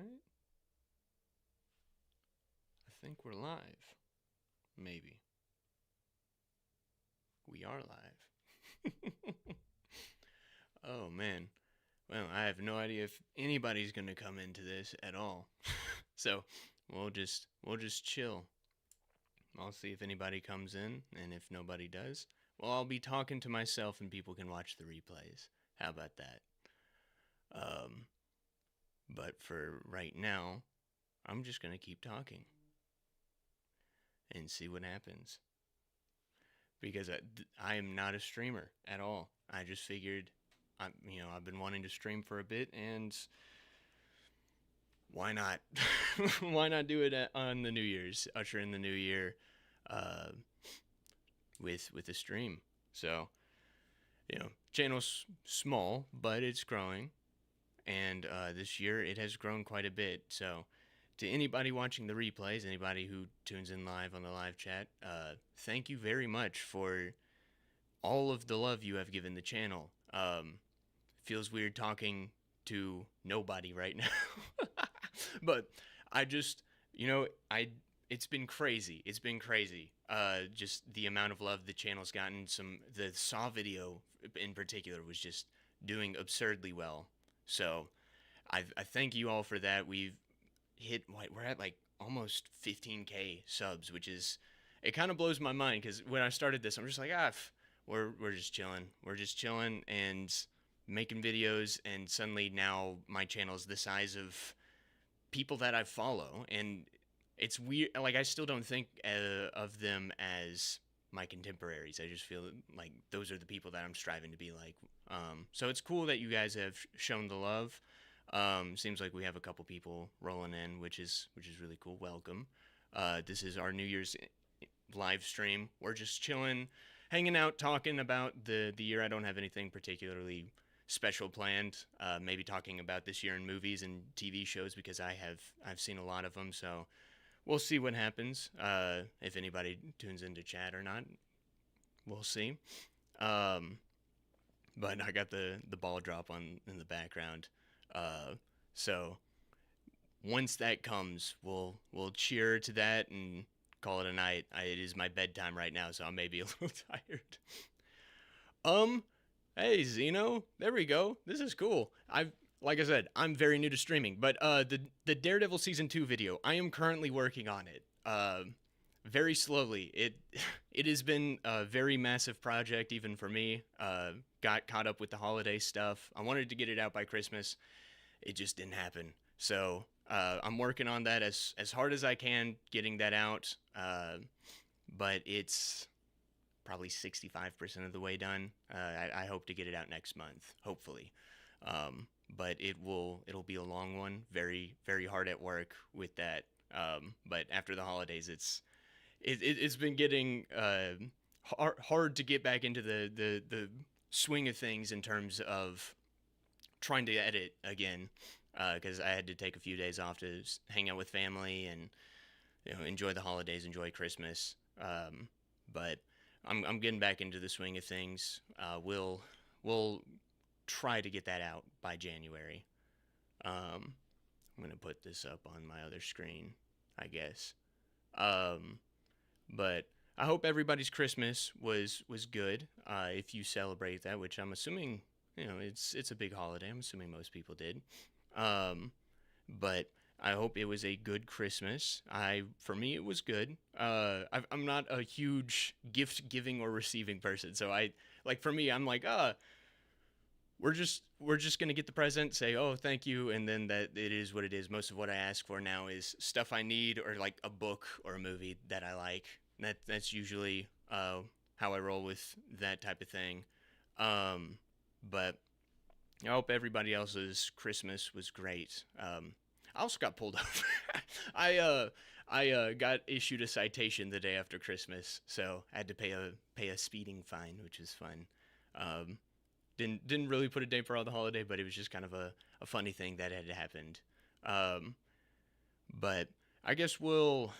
right? I think we're live. Maybe. We are live. Oh man. Well, I have no idea if anybody's going to come into this at all. So, we'll just chill. I'll see if anybody comes in, and if nobody does, well, I'll be talking to myself and people can watch the replays. How about that? Um, but for right now, I'm just going to keep talking and see what happens. Because I am not a streamer at all. I just figured, I've been wanting to stream for a bit, and why not? Why not do it on the New Year's, usher in the new year, uh, with a stream? So channel's small, but it's growing, and this year it has grown quite a bit. So to anybody watching the replays, anybody who tunes in live on the live chat, thank you very much for all of the love you have given the channel. Feels weird talking to nobody right now, but I just, I it's been crazy. It's been crazy. Just the amount of love the channel's gotten. The Saw video in particular was just doing absurdly well. So I thank you all for that. We're at like almost 15K subs, which is, it kind of blows my mind because when I started this, I'm just like, we're just chilling. We're just chilling and making videos, and suddenly now my channel is the size of people that I follow, and it's weird. Like, I still don't think of them as my contemporaries. I just feel like those are the people that I'm striving to be like. So it's cool that you guys have shown the love. Seems like we have a couple people rolling in, which is really cool. Welcome. This is our New Year's live stream. We're just chilling, hanging out, talking about the year. I don't have anything particularly special planned. Maybe talking about this year in movies and TV shows because I've seen a lot of them. So we'll see what happens. If anybody tunes into chat or not, we'll see. Um, but I got the ball drop on in the background. Uh, so once that comes, we'll cheer to that and call it a night. It is my bedtime right now, so I may be a little tired. Um, Hey Zeno, there we go. This is cool. Like I said, I'm very new to streaming, but the Daredevil season 2 video, I am currently working on it. Very slowly. It has been a very massive project even for me. Got caught up with the holiday stuff. I wanted to get it out by Christmas. It just didn't happen. So, I'm working on that as hard as I can, getting that out. But it's probably 65% of the way done. I hope to get it out next month, hopefully. But it'll be a long one. Very very hard at work with that. But after the holidays, it's been getting hard to get back into the swing of things in terms of trying to edit again, because I had to take a few days off to hang out with family and enjoy the holidays, enjoy Christmas. But I'm getting back into the swing of things. We'll try to get that out by January. I'm gonna put this up on my other screen, I guess. Um, but I hope everybody's Christmas was good. If you celebrate that, which I'm assuming, it's a big holiday. I'm assuming most people did. Um, but I hope it was a good Christmas. For me, it was good. I'm not a huge gift giving or receiving person, so for me, I'm like, we're just gonna get the present, say, oh, thank you, and then that it is what it is. Most of what I ask for now is stuff I need, or like a book or a movie that I like. That's usually how I roll with that type of thing. Um, but I hope everybody else's Christmas was great. I also got pulled over. I uh I got issued a citation the day after Christmas, so I had to pay a speeding fine, which was fun. Um, didn't really put a date for all the holiday, but it was just kind of a funny thing that had happened. Um, but I guess we'll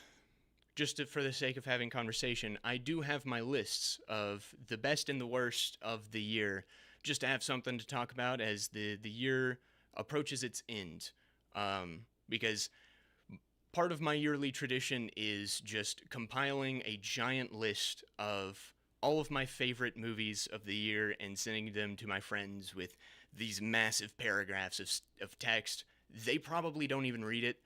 for the sake of having conversation, I do have my lists of the best and the worst of the year, just to have something to talk about as the year approaches its end. because part of my yearly tradition is just compiling a giant list of all of my favorite movies of the year and sending them to my friends with these massive paragraphs of text. They probably don't even read it,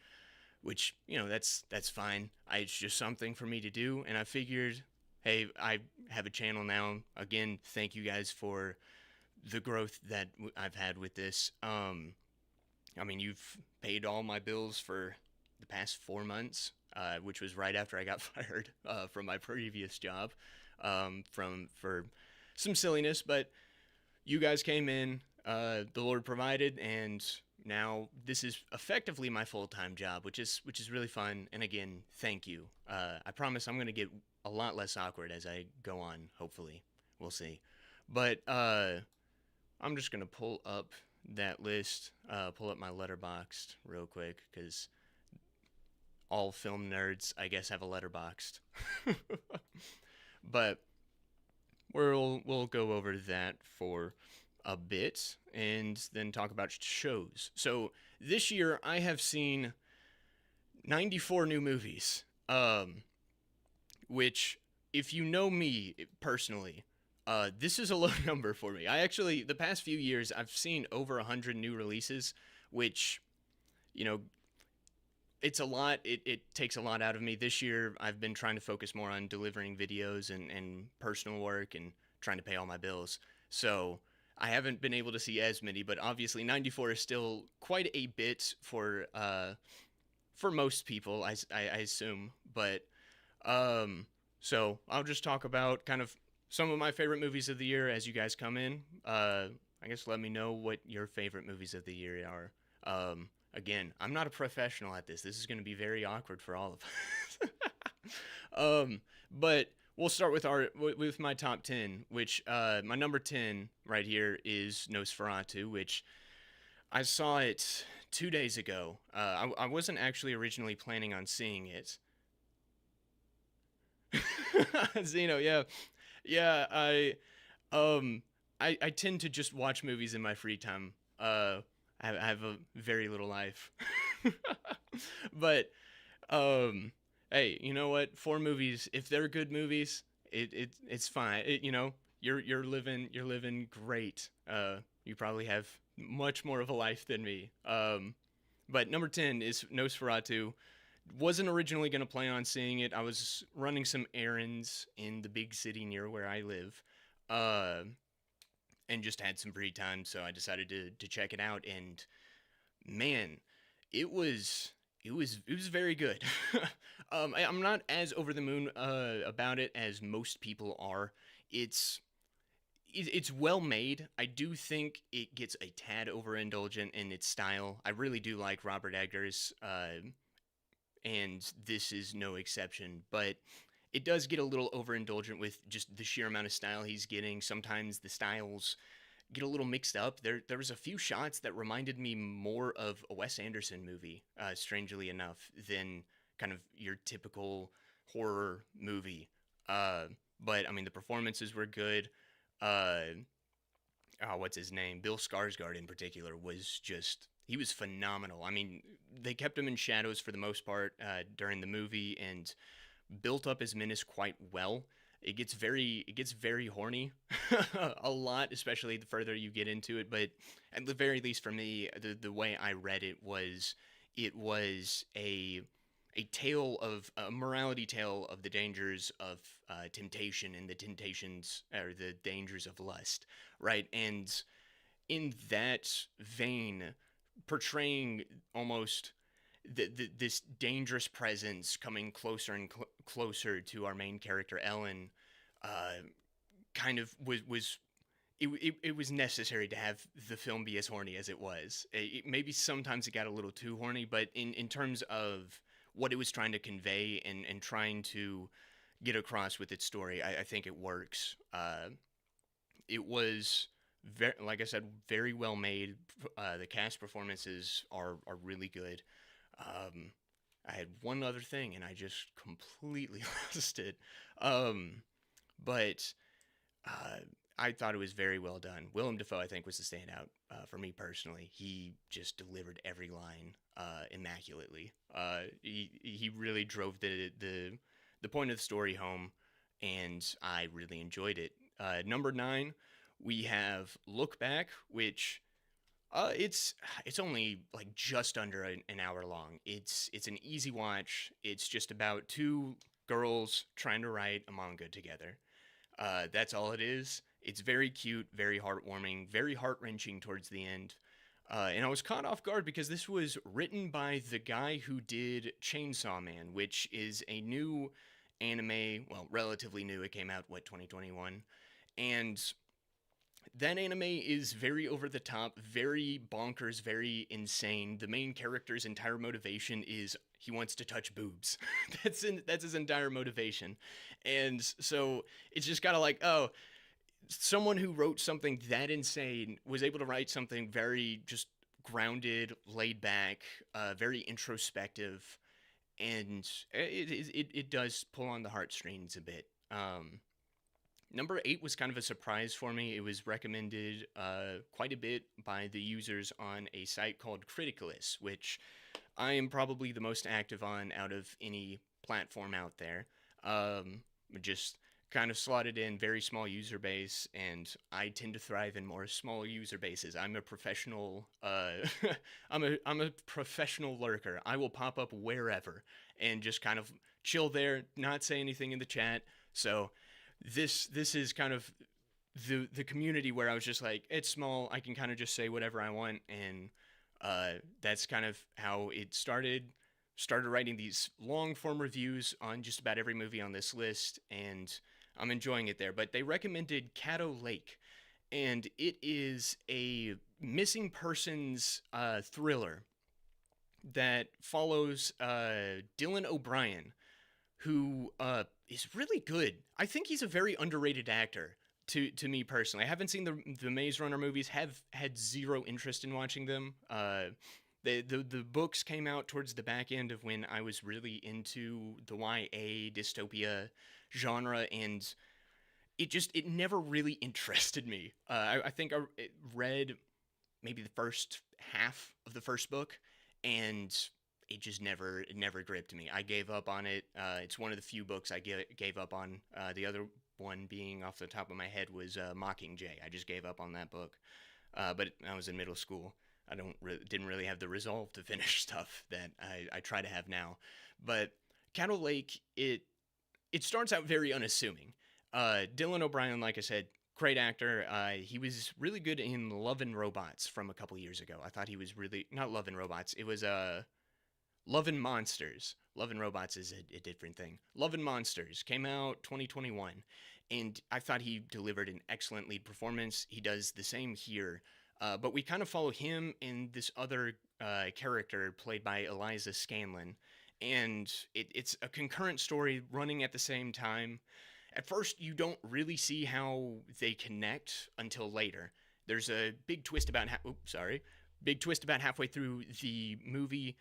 which, that's fine. It's just something for me to do, and I figured, hey, I have a channel now. Again, thank you guys for the growth that I've had with this. You've paid all my bills for the past 4 months, which was right after I got fired from my previous job, from for some silliness. But you guys came in, the Lord provided, and now this is effectively my full-time job, which is really fun. And again, thank you. I promise I'm gonna get a lot less awkward as I go on. Hopefully, we'll see. But I'm just gonna pull up that list, pull up my Letterboxd real quick, because all film nerds, I guess, have a Letterboxd. But we'll go over that for a bit and then talk about shows. So this year I have seen 94 new movies, which, if you know me personally, this is a low number for me. I actually, the past few years, I've seen over 100 new releases, which, you know, it's a lot. It takes a lot out of me. This year, I've been trying to focus more on delivering videos and personal work and trying to pay all my bills. So I haven't been able to see as many, but obviously 94 is still quite a bit for most people, I assume. But so I'll just talk about kind of some of my favorite movies of the year as you guys come in. I guess let me know what your favorite movies of the year are. Again, I'm not a professional at this. This is going to be very awkward for all of us. But we'll start with my top 10, which my number 10 right here is Nosferatu, which I saw it 2 days ago. I wasn't actually originally planning on seeing it. Zeno, yeah. Yeah, I tend to just watch movies in my free time. I have a very little life. But hey, you know what? For movies, if they're good movies, it's fine. You're living great. You probably have much more of a life than me. But number 10 is Nosferatu. Wasn't originally going to plan on seeing it. I was running some errands in the big city near where I live, and just had some free time, so I decided to check it out. And man, it was very good. I'm not as over the moon about it as most people are. It's well made. I do think it gets a tad overindulgent in its style. I really do like Robert Eggers, and this is no exception. But it does get a little overindulgent with just the sheer amount of style he's getting. Sometimes the styles get a little mixed up. There was a few shots that reminded me more of a Wes Anderson movie, strangely enough, than kind of your typical horror movie. But I mean, the performances were good. What's his name? Bill Skarsgård in particular he was phenomenal. I mean, they kept him in shadows for the most part during the movie and built up his menace quite well. It gets very horny a lot, especially the further you get into it. But at the very least, for me, the way I read it was a morality tale of the dangers of temptation and the temptations or the dangers of lust, right? And in that vein, portraying almost this dangerous presence coming closer and closer to our main character Ellen, kind of it was necessary to have the film be as horny as it was. Maybe sometimes it got a little too horny, but in terms of what it was trying to convey and trying to get across with its story, I think it works. It was very, like I said, very well made. The cast performances are really good. I had one other thing and I just completely lost it. But I thought it was very well done. Willem Dafoe, I think, was the standout for me personally. He just delivered every line immaculately. He really drove the point of the story home, and I really enjoyed it. Number 9, we have Look Back, which it's only like just under an hour long. It's an easy watch. It's just about two girls trying to write a manga together. That's all it is. It's very cute, very heartwarming, very heart wrenching towards the end. And I was caught off guard because this was written by the guy who did Chainsaw Man, which is a new anime. Well, relatively new. It came out, what, 2021? And that anime is very over the top, very bonkers, very insane. The main character's entire motivation is he wants to touch boobs. That's his entire motivation. And so it's just kind of like, oh, someone who wrote something that insane was able to write something very just grounded, laid back, very introspective, and it does pull on the heartstrings a bit. Number 8 was kind of a surprise for me. It was recommended quite a bit by the users on a site called Criticalist, which I am probably the most active on out of any platform out there. Just kind of slotted in, very small user base, and I tend to thrive in more small user bases. I'm a professional. I'm a professional lurker. I will pop up wherever and just kind of chill there, not say anything in the chat. So this is kind of the community where I was just like, it's small. I can kind of just say whatever I want, and that's kind of how it started. Started writing these long form reviews on just about every movie on this list, and I'm enjoying it there. But they recommended Caddo Lake, and it is a missing persons thriller that follows Dylan O'Brien, who is really good. I think he's a very underrated actor to me personally. I haven't seen the Maze Runner movies, have had zero interest in watching them. The books came out towards the back end of when I was really into the YA dystopia genre, and it never really interested me. I think I read maybe the first half of the first book, and it never gripped me. I gave up on it. It's one of the few books I gave up on. The other one being off the top of my head was Mockingjay. I just gave up on that book. But I was in middle school. I didn't really have the resolve to finish stuff that I try to have now. But Caddo Lake, it starts out very unassuming. Dylan O'Brien, like I said, great actor. He was really good in Love and Robots from a couple years ago. I thought he was really, not Love and Robots. It was Love and Monsters. Love and Robots is a different thing. Love and Monsters came out 2021, and I thought he delivered an excellent lead performance. He does the same here. But we kind of follow him and this other character played by Eliza Scanlon. And it's a concurrent story running at the same time. At first, you don't really see how they connect until later. There's a big twist about big twist about halfway through the movie.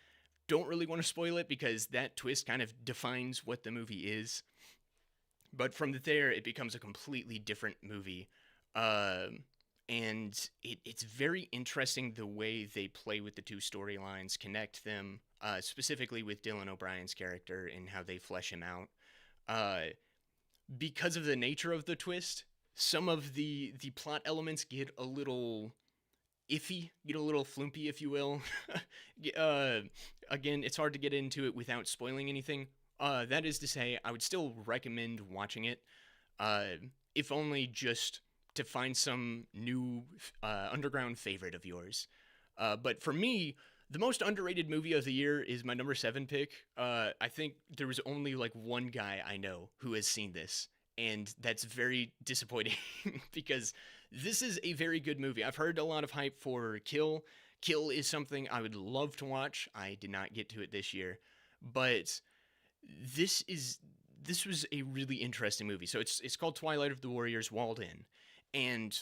Don't really want to spoil it because that twist kind of defines what the movie is. But from there, it becomes a completely different movie. And it's very interesting the way they play with the two storylines, connect them, specifically with Dylan O'Brien's character and how they flesh him out. Because of the nature of the twist, some of the plot elements get a little iffy, get a little flumpy, if you will. Again, it's hard to get into it without spoiling anything. That is to say, I would still recommend watching it, if only just to find some new underground favorite of yours. But for me, the most underrated movie of the year is my number 7 pick. I think there was only like one guy I know who has seen this, and that's very disappointing because this is a very good movie. I've heard a lot of hype for Kill. Kill is something I would love to watch. I did not get to it this year, but this was a really interesting movie. So it's called Twilight of the Warriors Walled In, and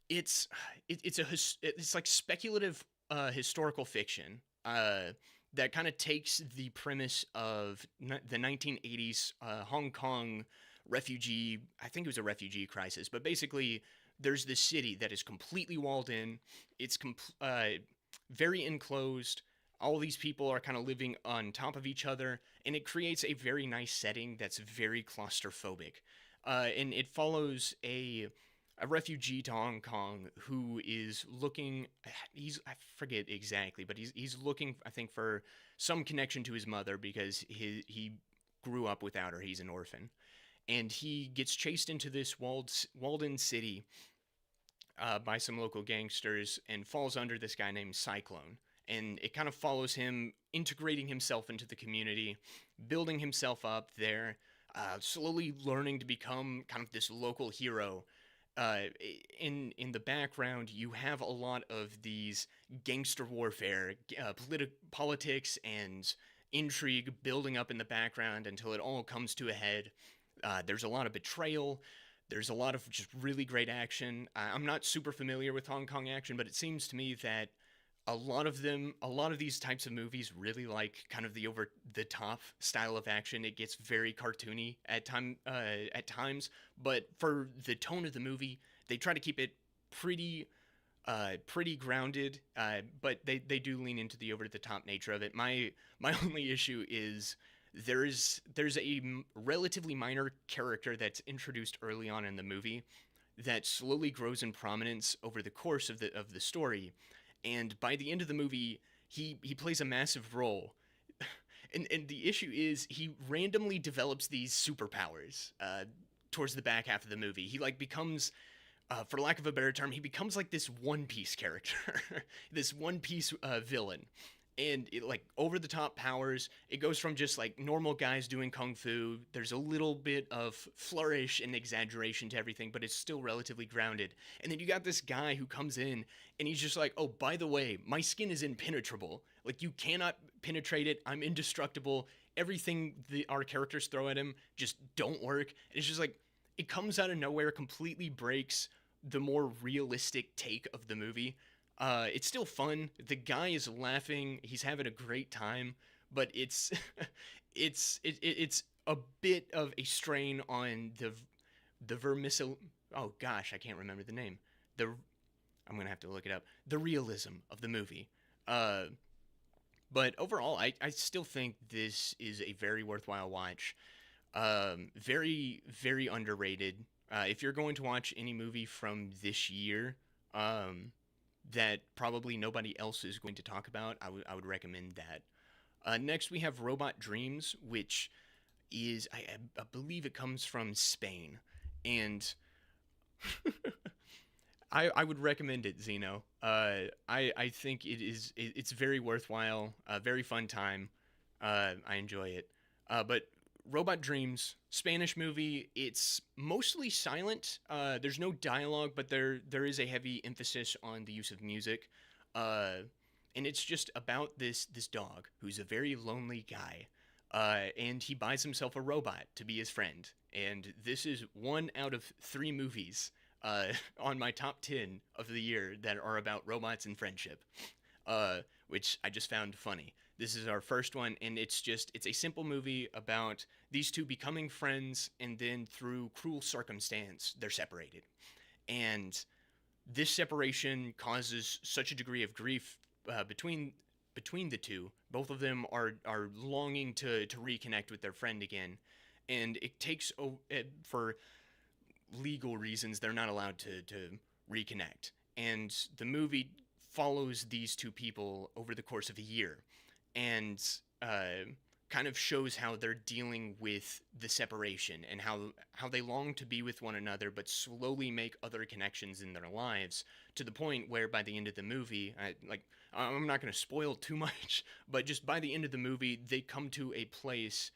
it's like speculative historical fiction that kind of takes the premise of the 1980s Hong Kong refugee. I think it was a refugee crisis, but basically, there's this city that is completely walled in. It's very enclosed. All these people are kind of living on top of each other, and it creates a very nice setting that's very claustrophobic. And it follows a refugee to Hong Kong who is looking. I forget exactly, but he's looking, I think, for some connection to his mother because he grew up without her. He's an orphan, and he gets chased into this walled-in city by some local gangsters and falls under this guy named Cyclone. And it kind of follows him integrating himself into the community, building himself up there, slowly learning to become kind of this local hero. Uh, in the background, you have a lot of these gangster warfare, politics, and intrigue building up in the background until it all comes to a head. There's a lot of betrayal. There's a lot of just really great action. I'm not super familiar with Hong Kong action, but it seems to me that a lot of these types of movies really like kind of the over the top style of action. It gets very cartoony at times, but for the tone of the movie, they try to keep it pretty pretty grounded, but they do lean into the over the top nature of it. My only issue is there's a relatively minor character that's introduced early on in the movie that slowly grows in prominence over the course of the story, and by the end of the movie, he plays a massive role. And the issue is he randomly develops these superpowers towards the back half of the movie. He like becomes, for lack of a better term, he becomes like this One Piece character, this One Piece villain. And it, like over the top powers, it goes from just like normal guys doing kung fu. There's a little bit of flourish and exaggeration to everything, but it's still relatively grounded. And then you got this guy who comes in and he's just like, oh, by the way, my skin is impenetrable. Like you cannot penetrate it. I'm indestructible. Everything our characters throw at him just don't work. And it's just like it comes out of nowhere, completely breaks the more realistic take of the movie. It's still fun. The guy is laughing. He's having a great time, but it's it's a bit of a strain on the vermicil. Oh gosh, I can't remember the name. The I'm gonna have to look it up. The realism of the movie. Uh, but overall, I still think this is a very worthwhile watch. Very very underrated. If you're going to watch any movie from this year, that probably nobody else is going to talk about, I would recommend that. Next, we have Robot Dreams, which is, I believe it comes from Spain. And I would recommend it, Zeno. I think it's very worthwhile, a very fun time. I enjoy it. But Robot Dreams, Spanish movie. It's mostly silent. There's no dialogue, but there is a heavy emphasis on the use of music. Uh, and it's just about this dog who's a very lonely guy. And he buys himself a robot to be his friend. And this is one out of three movies on my top 10 of the year that are about robots and friendship, which I just found funny. This is our first one, and it's a simple movie about these two becoming friends, and then through cruel circumstance, they're separated. And this separation causes such a degree of grief between the two. Both of them are longing to reconnect with their friend again, and it takes for legal reasons they're not allowed to reconnect. And the movie follows these two people over the course of a year, and kind of shows how they're dealing with the separation and how they long to be with one another, but slowly make other connections in their lives to the point where by the end of the movie, I'm not going to spoil too much, but just by the end of the movie, they come to a place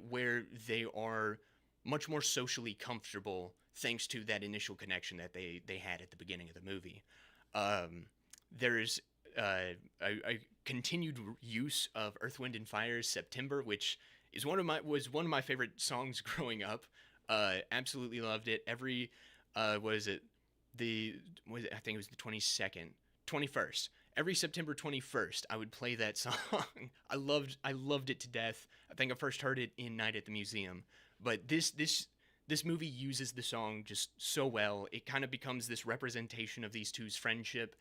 where they are much more socially comfortable thanks to that initial connection that they had at the beginning of the movie. There's a continued use of Earth, Wind, and Fire's September, which is was one of my favorite songs growing up. Absolutely loved it. Every was it I think it was the 22nd, 21st. Every September 21st, I would play that song. I loved it to death. I think I first heard it in Night at the Museum. But this movie uses the song just so well. It kind of becomes this representation of these two's friendship,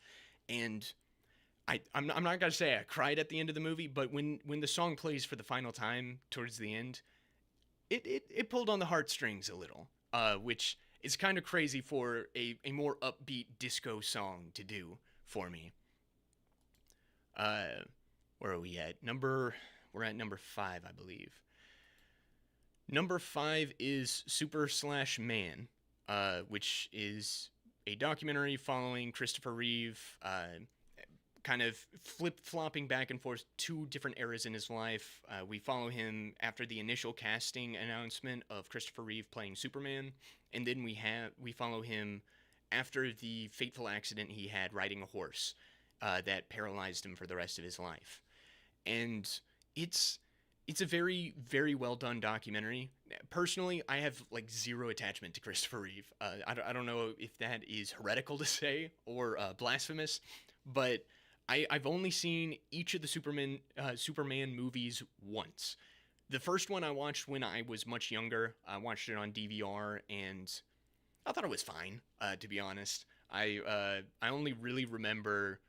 and I'm not gonna say I cried at the end of the movie, but when the song plays for the final time towards the end, it pulled on the heartstrings a little, which is kind of crazy for a more upbeat disco song to do for me. Uh, where are we at? We're at number 5, I believe. Number 5 is Super Slash Man, which is a documentary following Christopher Reeve, kind of flip flopping back and forth two different eras in his life. We follow him after the initial casting announcement of Christopher Reeve playing Superman, and then we follow him after the fateful accident he had riding a horse that paralyzed him for the rest of his life. And it's it's a very very well done documentary. Personally, I have like zero attachment to Christopher Reeve. I don't know if that is heretical to say or blasphemous, but I've only seen each of the Superman movies once. The first one I watched when I was much younger. I watched it on DVR, and I thought it was fine. To be honest, I only really remember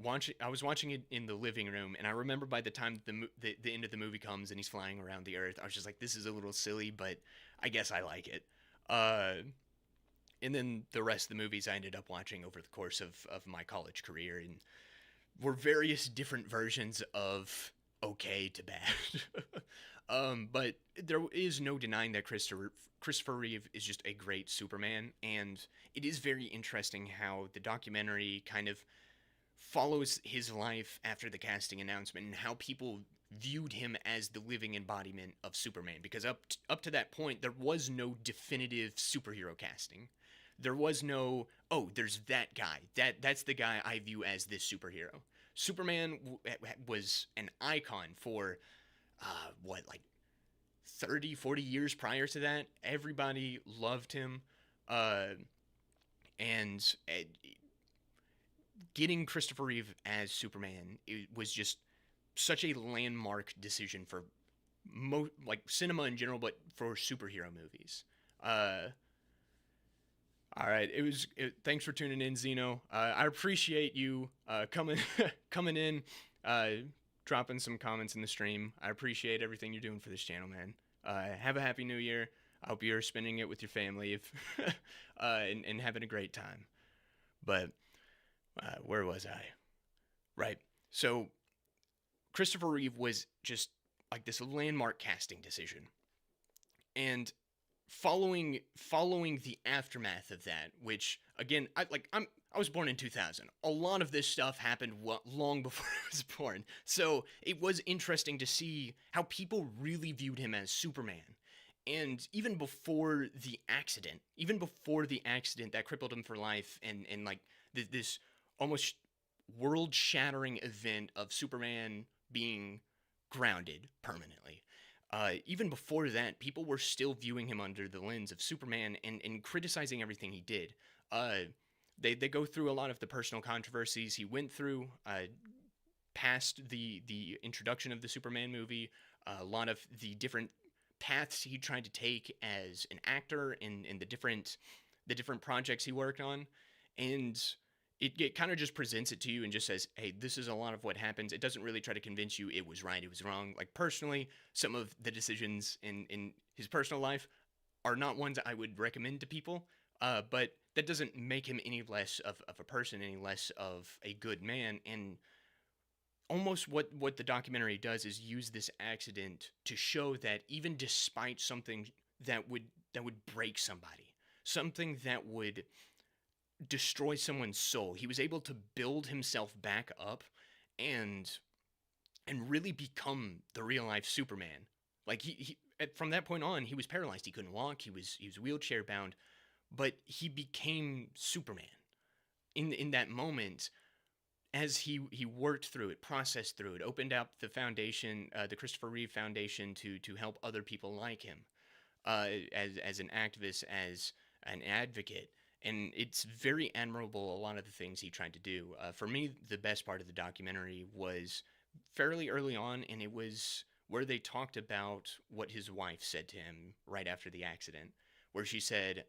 watching. I was watching it in the living room, and I remember by the time the end of the movie comes and he's flying around the Earth, I was just like, this is a little silly, but I guess I like it. Uh, and then the rest of the movies I ended up watching over the course of my college career, and were various different versions of okay to bad. But there is no denying that Christopher Reeve is just a great Superman, and it is very interesting how the documentary kind of follows his life after the casting announcement and how people viewed him as the living embodiment of Superman. Because up to that point, there was no definitive superhero casting. There was no, oh, there's that guy. That's the guy I view as this superhero. Superman was an icon for what, like 30, 40 years prior to that. Everybody loved him. Uh, and getting Christopher Reeve as Superman, it was just such a landmark decision for like cinema in general, but for superhero movies. All right, thanks for tuning in, Zeno. I appreciate you coming coming in, uh, dropping some comments in the stream. I appreciate everything you're doing for this channel, man. Have a happy New Year. I hope you're spending it with your family, if and having a great time. But where was I? Right. So Christopher Reeve was just like this landmark casting decision, and following the aftermath of that, which again, I was born in 2000. A lot of this stuff happened long before I was born. So it was interesting to see how people really viewed him as Superman. And even before the accident that crippled him for life, and like this almost world shattering event of Superman being grounded permanently. Even before that, people were still viewing him under the lens of Superman, and criticizing everything he did. They go through a lot of the personal controversies he went through past the introduction of the Superman movie, a lot of the different paths he tried to take as an actor, in the different projects he worked on, and it kind of just presents it to you and just says, hey, this is a lot of what happens. It doesn't really try to convince you it was right, it was wrong. Like, personally, some of the decisions in his personal life are not ones I would recommend to people, but that doesn't make him any less of a person, any less of a good man. And almost what the documentary does is use this accident to show that even despite something that would break somebody, something that would destroy someone's soul, he was able to build himself back up, and really become the real life Superman. Like, from that point on, he was paralyzed. He couldn't walk. He was wheelchair bound, but he became Superman in that moment, as he worked through it, processed through it, opened up the foundation, the Christopher Reeve Foundation, to help other people like him, as an activist, as an advocate. And it's very admirable, a lot of the things he tried to do. For me, the best part of the documentary was fairly early on, and it was where they talked about what his wife said to him right after the accident, where she said,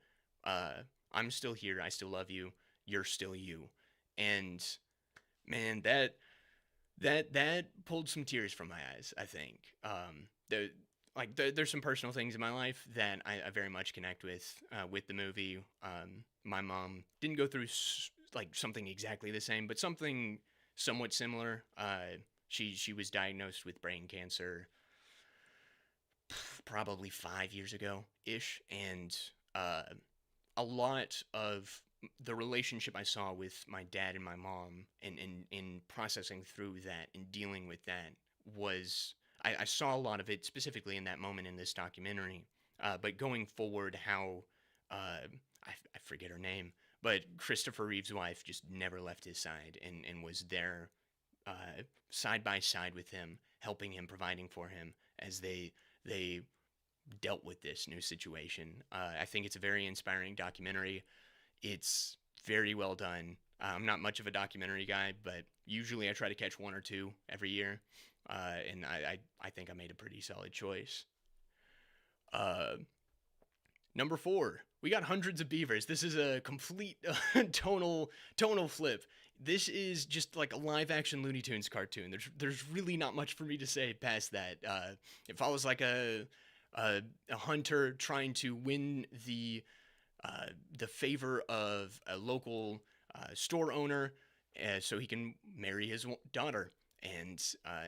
uh, "I'm still here. I still love you. You're still you." And man, that pulled some tears from my eyes. I think there's some personal things in my life that I very much connect with the movie. My mom didn't go through like something exactly the same, but something somewhat similar. She was diagnosed with brain cancer probably 5 years ago ish, and uh, a lot of the relationship I saw with my dad and my mom in processing through that and dealing with that was I saw a lot of it specifically in that moment in this documentary. But going forward, how I forget her name, but Christopher Reeve's wife just never left his side and was there side by side with him, helping him, providing for him as they dealt with this new situation. I think it's a very inspiring documentary. It's very well done. I'm not much of a documentary guy, but usually I try to catch one or two every year, and I think I made a pretty solid choice. Uh, Number four, we got Hundreds of Beavers. This is a complete tonal flip. This is just like a live action Looney Tunes cartoon. There's really not much for me to say past that. It follows like a hunter trying to win the favor of a local store owner, so he can marry his daughter. And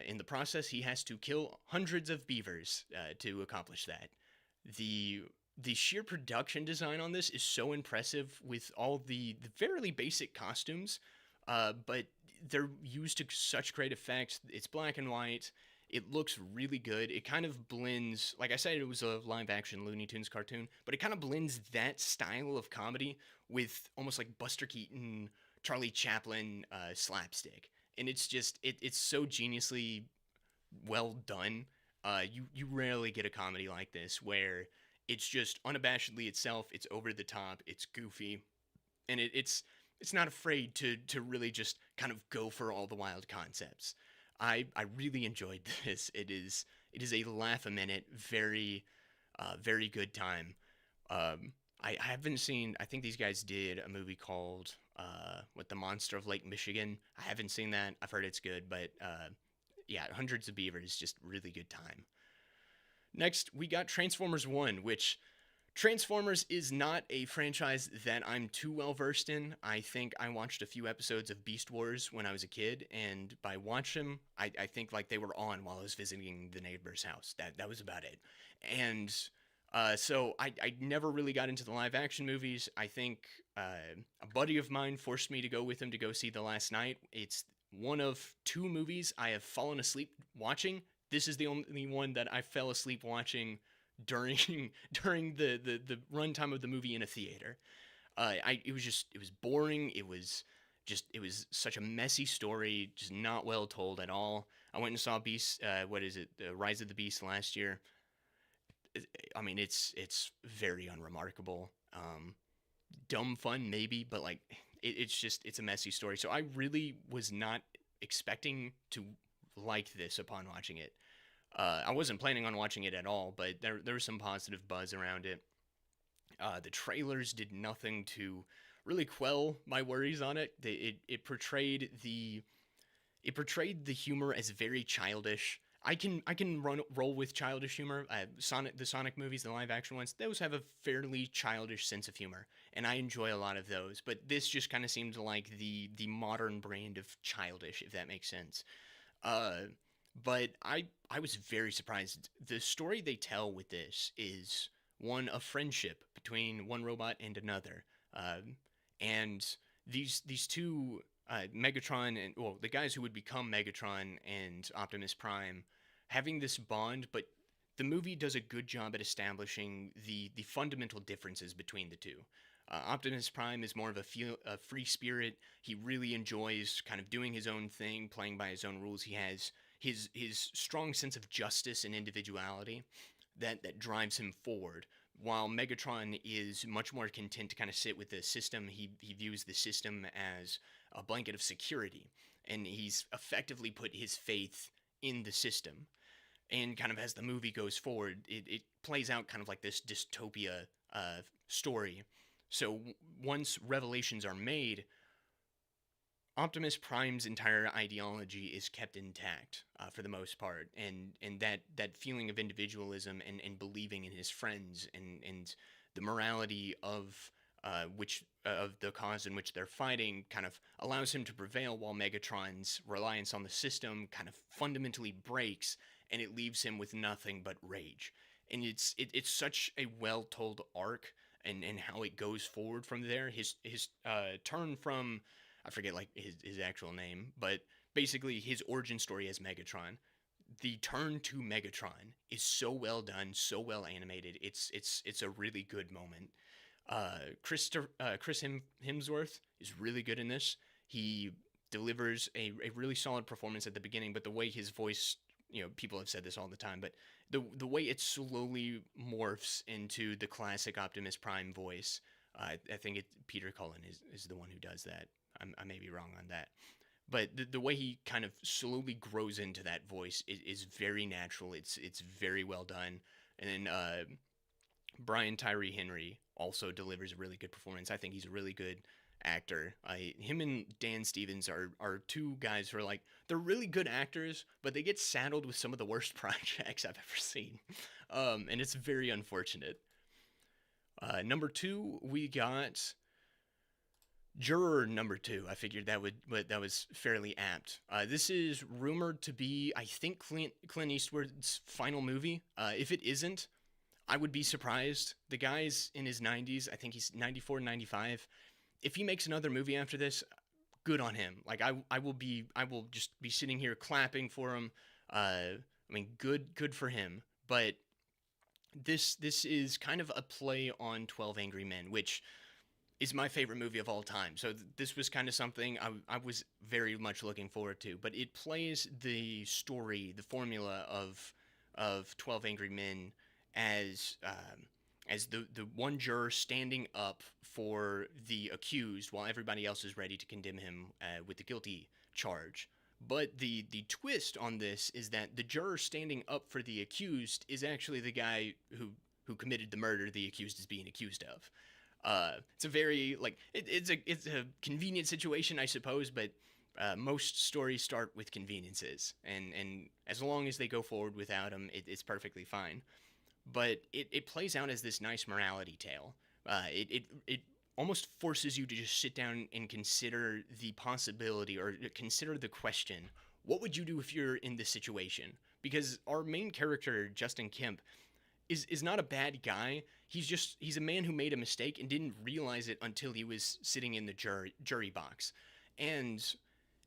in the process, he has to kill hundreds of beavers to accomplish that. The the sheer production design on this is so impressive with all the fairly basic costumes, but they're used to such great effects. It's black and white. It looks really good. It kind of blends, like I said, it was a live action Looney Tunes cartoon, but it kind of blends that style of comedy with almost like Buster Keaton, Charlie Chaplin slapstick. And it's so geniusly well done. You rarely get a comedy like this where it's just unabashedly itself. It's over the top. It's goofy, and it's not afraid to really just kind of go for all the wild concepts. I really enjoyed this. It is a laugh a minute, very good time. I haven't seen. I think these guys did a movie called what, the Monster of Lake Michigan. I haven't seen that. I've heard it's good, but yeah, Hundreds of Beavers, just really good time. Next, we got Transformers 1, which Transformers is not a franchise that I'm too well versed in. I think I watched a few episodes of Beast Wars when I was a kid, and by watch them, I think like they were on while I was visiting the neighbor's house. That was about it. And so I never really got into the live action movies. I think a buddy of mine forced me to go with him to go see The Last Knight. It's one of two movies I have fallen asleep watching. This is the only one that I fell asleep watching during during the runtime of the movie in a theater. It was boring. It was such a messy story, just not well told at all. I went and saw Beast. What is it? Rise of the Beast last year. I mean, it's very unremarkable. Dumb fun maybe, but like it's a messy story. So I really was not expecting to like this upon watching it. I wasn't planning on watching it at all, but there was some positive buzz around it. The trailers did nothing to really quell my worries on it. It portrayed the humor as very childish. I can roll with childish humor. The Sonic movies, the live action ones, those have a fairly childish sense of humor, and I enjoy a lot of those. But this just kind of seemed like the modern brand of childish, if that makes sense. Uh, but I was very surprised. The story they tell with this is one of friendship between one robot and another, and these two, Megatron and, well, the guys who would become Megatron and Optimus Prime, having this bond. But the movie does a good job at establishing the fundamental differences between the two. Optimus Prime is more of a free spirit. He really enjoys kind of doing his own thing, playing by his own rules. He has his strong sense of justice and individuality that drives him forward. While Megatron is much more content to kind of sit with the system, he views the system as a blanket of security, and he's effectively put his faith in the system. And kind of as the movie goes forward, it plays out kind of like this dystopia story. So once revelations are made, Optimus Prime's entire ideology is kept intact for the most part, and that feeling of individualism and believing in his friends and the morality of the cause in which they're fighting kind of allows him to prevail, while Megatron's reliance on the system kind of fundamentally breaks, and it leaves him with nothing but rage. And it's such a well told arc, and how it goes forward from there. His turn from, I forget like his actual name, but basically his origin story as Megatron. The turn to Megatron is so well done, so well animated. It's a really good moment. Chris Hemsworth is really good in this. He delivers a really solid performance at the beginning, but the way his voice, people have said this all the time, but the way it slowly morphs into the classic Optimus Prime voice, I think Peter Cullen is the one who does that. I may be wrong on that. But the way he kind of slowly grows into that voice is very natural. It's very well done. And then Brian Tyree Henry also delivers a really good performance. I think he's a really good actor. Him and Dan Stevens are two guys who are like, they're really good actors, but they get saddled with some of the worst projects I've ever seen. And it's very unfortunate. Number two, we got Juror number two. I figured that was fairly apt. This is rumored to be, I think, Clint Eastwood's final movie. If it isn't, I would be surprised. The guy's in his 90s. I think he's 94, 95. If he makes another movie after this, good on him. Like I will just be sitting here clapping for him. I mean, good for him. But this is kind of a play on 12 Angry Men, which is my favorite movie of all time. So this was kind of something I was very much looking forward to. But it plays the story, the formula of 12 Angry Men as the one juror standing up for the accused while everybody else is ready to condemn him with the guilty charge. But the twist on this is that the juror standing up for the accused is actually the guy who committed the murder the accused is being accused of. It's a very it's a convenient situation, I suppose, but most stories start with conveniences, and as long as they go forward without them, it's perfectly fine. But it plays out as this nice morality tale. It almost forces you to just sit down and consider the possibility, or consider the question: what would you do if you're in this situation? Because our main character, Justin Kemp, is not a bad guy. He's a man who made a mistake and didn't realize it until he was sitting in the jury box, and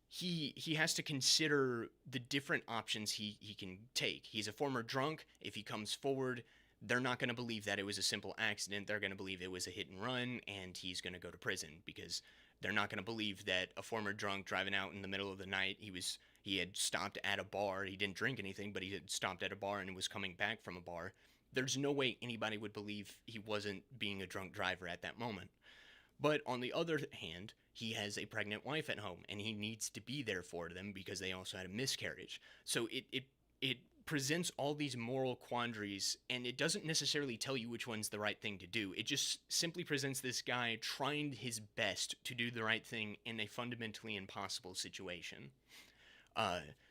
he has to consider the different options he can take. He's a former drunk. If he comes forward, they're not going to believe that it was a simple accident. They're going to believe it was a hit and run, and he's going to go to prison, because they're not going to believe that a former drunk driving out in the middle of the night, he had stopped at a bar. He didn't drink anything, but he had stopped at a bar and was coming back from a bar. There's no way anybody would believe he wasn't being a drunk driver at that moment. But on the other hand, he has a pregnant wife at home, and he needs to be there for them because they also had a miscarriage. So it presents all these moral quandaries, and it doesn't necessarily tell you which one's the right thing to do. It just simply presents this guy trying his best to do the right thing in a fundamentally impossible situation.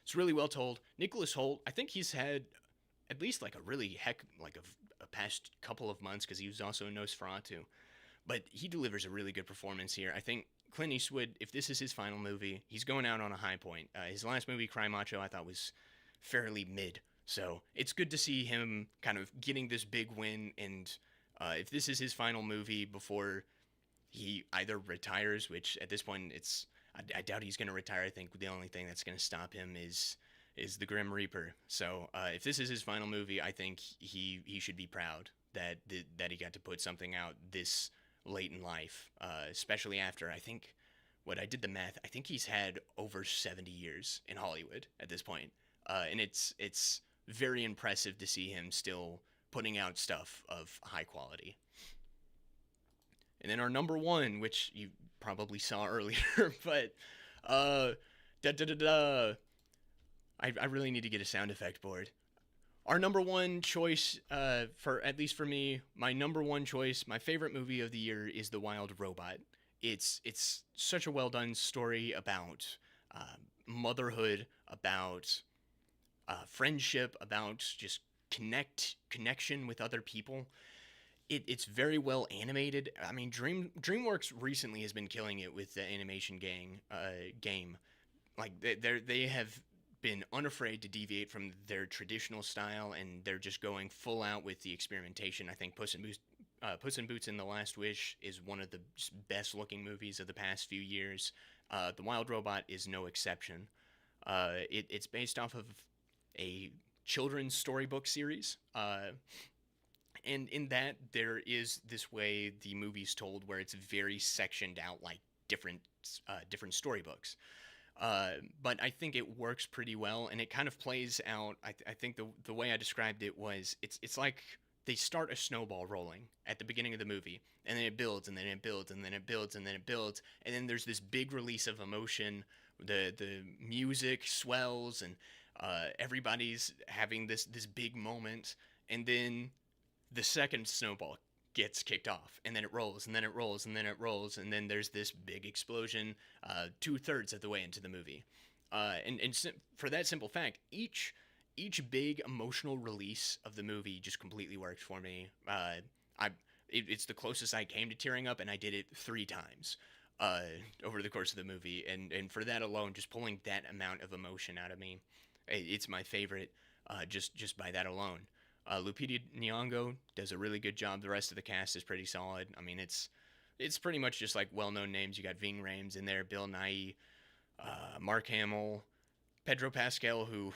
It's really well told. Nicholas Hoult, I think he's had at least like a really a past couple of months, because he was also in Nosferatu. But he delivers a really good performance here. I think Clint Eastwood, if this is his final movie, he's going out on a high point. His last movie, Cry Macho, I thought was fairly mid. So it's good to see him kind of getting this big win. And if this is his final movie before he either retires, which at this point I doubt he's going to retire. I think the only thing that's going to stop him is the Grim Reaper. So if this is his final movie, I think he should be proud that he got to put something out this late in life, especially after, I think, I did the math, I think he's had over 70 years in Hollywood at this point. And it's very impressive to see him still putting out stuff of high quality. And then our number one, which you probably saw earlier, but da da da da. I really need to get a sound effect board. Our number one choice, for at least for me, my number one choice, my favorite movie of the year is The Wild Robot. It's such a well done story about motherhood, about friendship, about just connection with other people. It's very well animated. I mean, DreamWorks recently has been killing it with the animation game. Like they have been unafraid to deviate from their traditional style, and they're just going full out with the experimentation. I think Puss in Boots and the Last Wish is one of the best looking movies of the past few years. The Wild Robot is no exception. It's based off of a children's storybook series. And in that, there is this way the movie's told where it's very sectioned out like different different storybooks. But I think it works pretty well, and it kind of plays out. I think the way I described it was it's like they start a snowball rolling at the beginning of the movie, and then it builds, and then it builds, and then it builds, and then it builds, and then there's this big release of emotion. The music swells, and everybody's having this big moment, and then the second snowball gets kicked off, and then it rolls, and then it rolls, and then it rolls, and then there's this big explosion 2/3 of the way into the movie. For that simple fact, each big emotional release of the movie just completely worked for me. It's the closest I came to tearing up, and I did it 3 times over the course of the movie, and for that alone, just pulling that amount of emotion out of me, it's my favorite. Just by that alone. Lupita Nyong'o does a really good job. The rest of the cast is pretty solid. I mean, it's pretty much just like well-known names. You got Ving Rhames in there, Bill Nighy, Mark Hamill, Pedro Pascal, who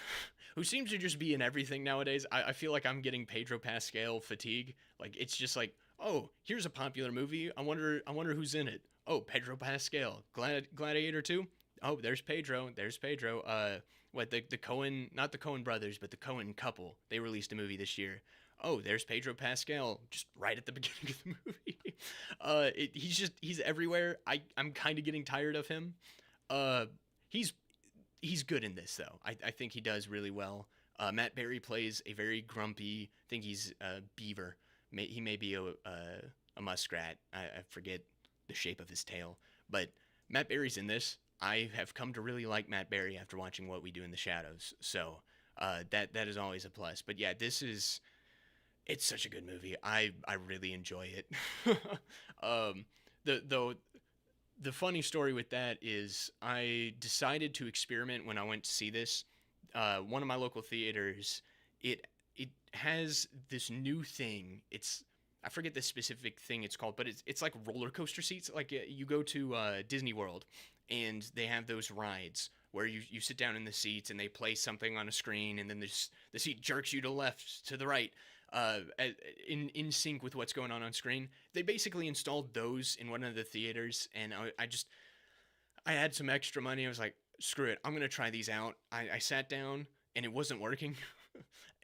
seems to just be in everything nowadays. I feel like I'm getting Pedro Pascal fatigue. Like it's just like, oh, here's a popular movie. I wonder who's in it. Oh, Pedro Pascal, Gladiator 2. Oh, there's Pedro. There's Pedro. The Cohen, not the Cohen brothers, but the Cohen couple. They released a movie this year. Oh, there's Pedro Pascal, just right at the beginning of the movie. He's everywhere. I'm kind of getting tired of him. Uh, he's he's good in this though. I think he does really well. Matt Berry plays a very grumpy. I think he's a beaver. He may be a muskrat. I forget the shape of his tail, but Matt Berry's in this. I have come to really like Matt Berry after watching What We Do in the Shadows. So that is always a plus. But yeah, it's such a good movie. I really enjoy it. um, though the funny story with that is I decided to experiment when I went to see this. One of my local theaters, it has this new thing. I forget the specific thing it's called, but it's like roller coaster seats. Like you go to Disney World, and they have those rides where you sit down in the seats and they play something on a screen, and then the seat jerks you to the left, to the right, uh, in sync with what's going on screen. They basically installed those in one of the theaters, and I had some extra money. I was like, screw it, I'm gonna try these out. I sat down and it wasn't working,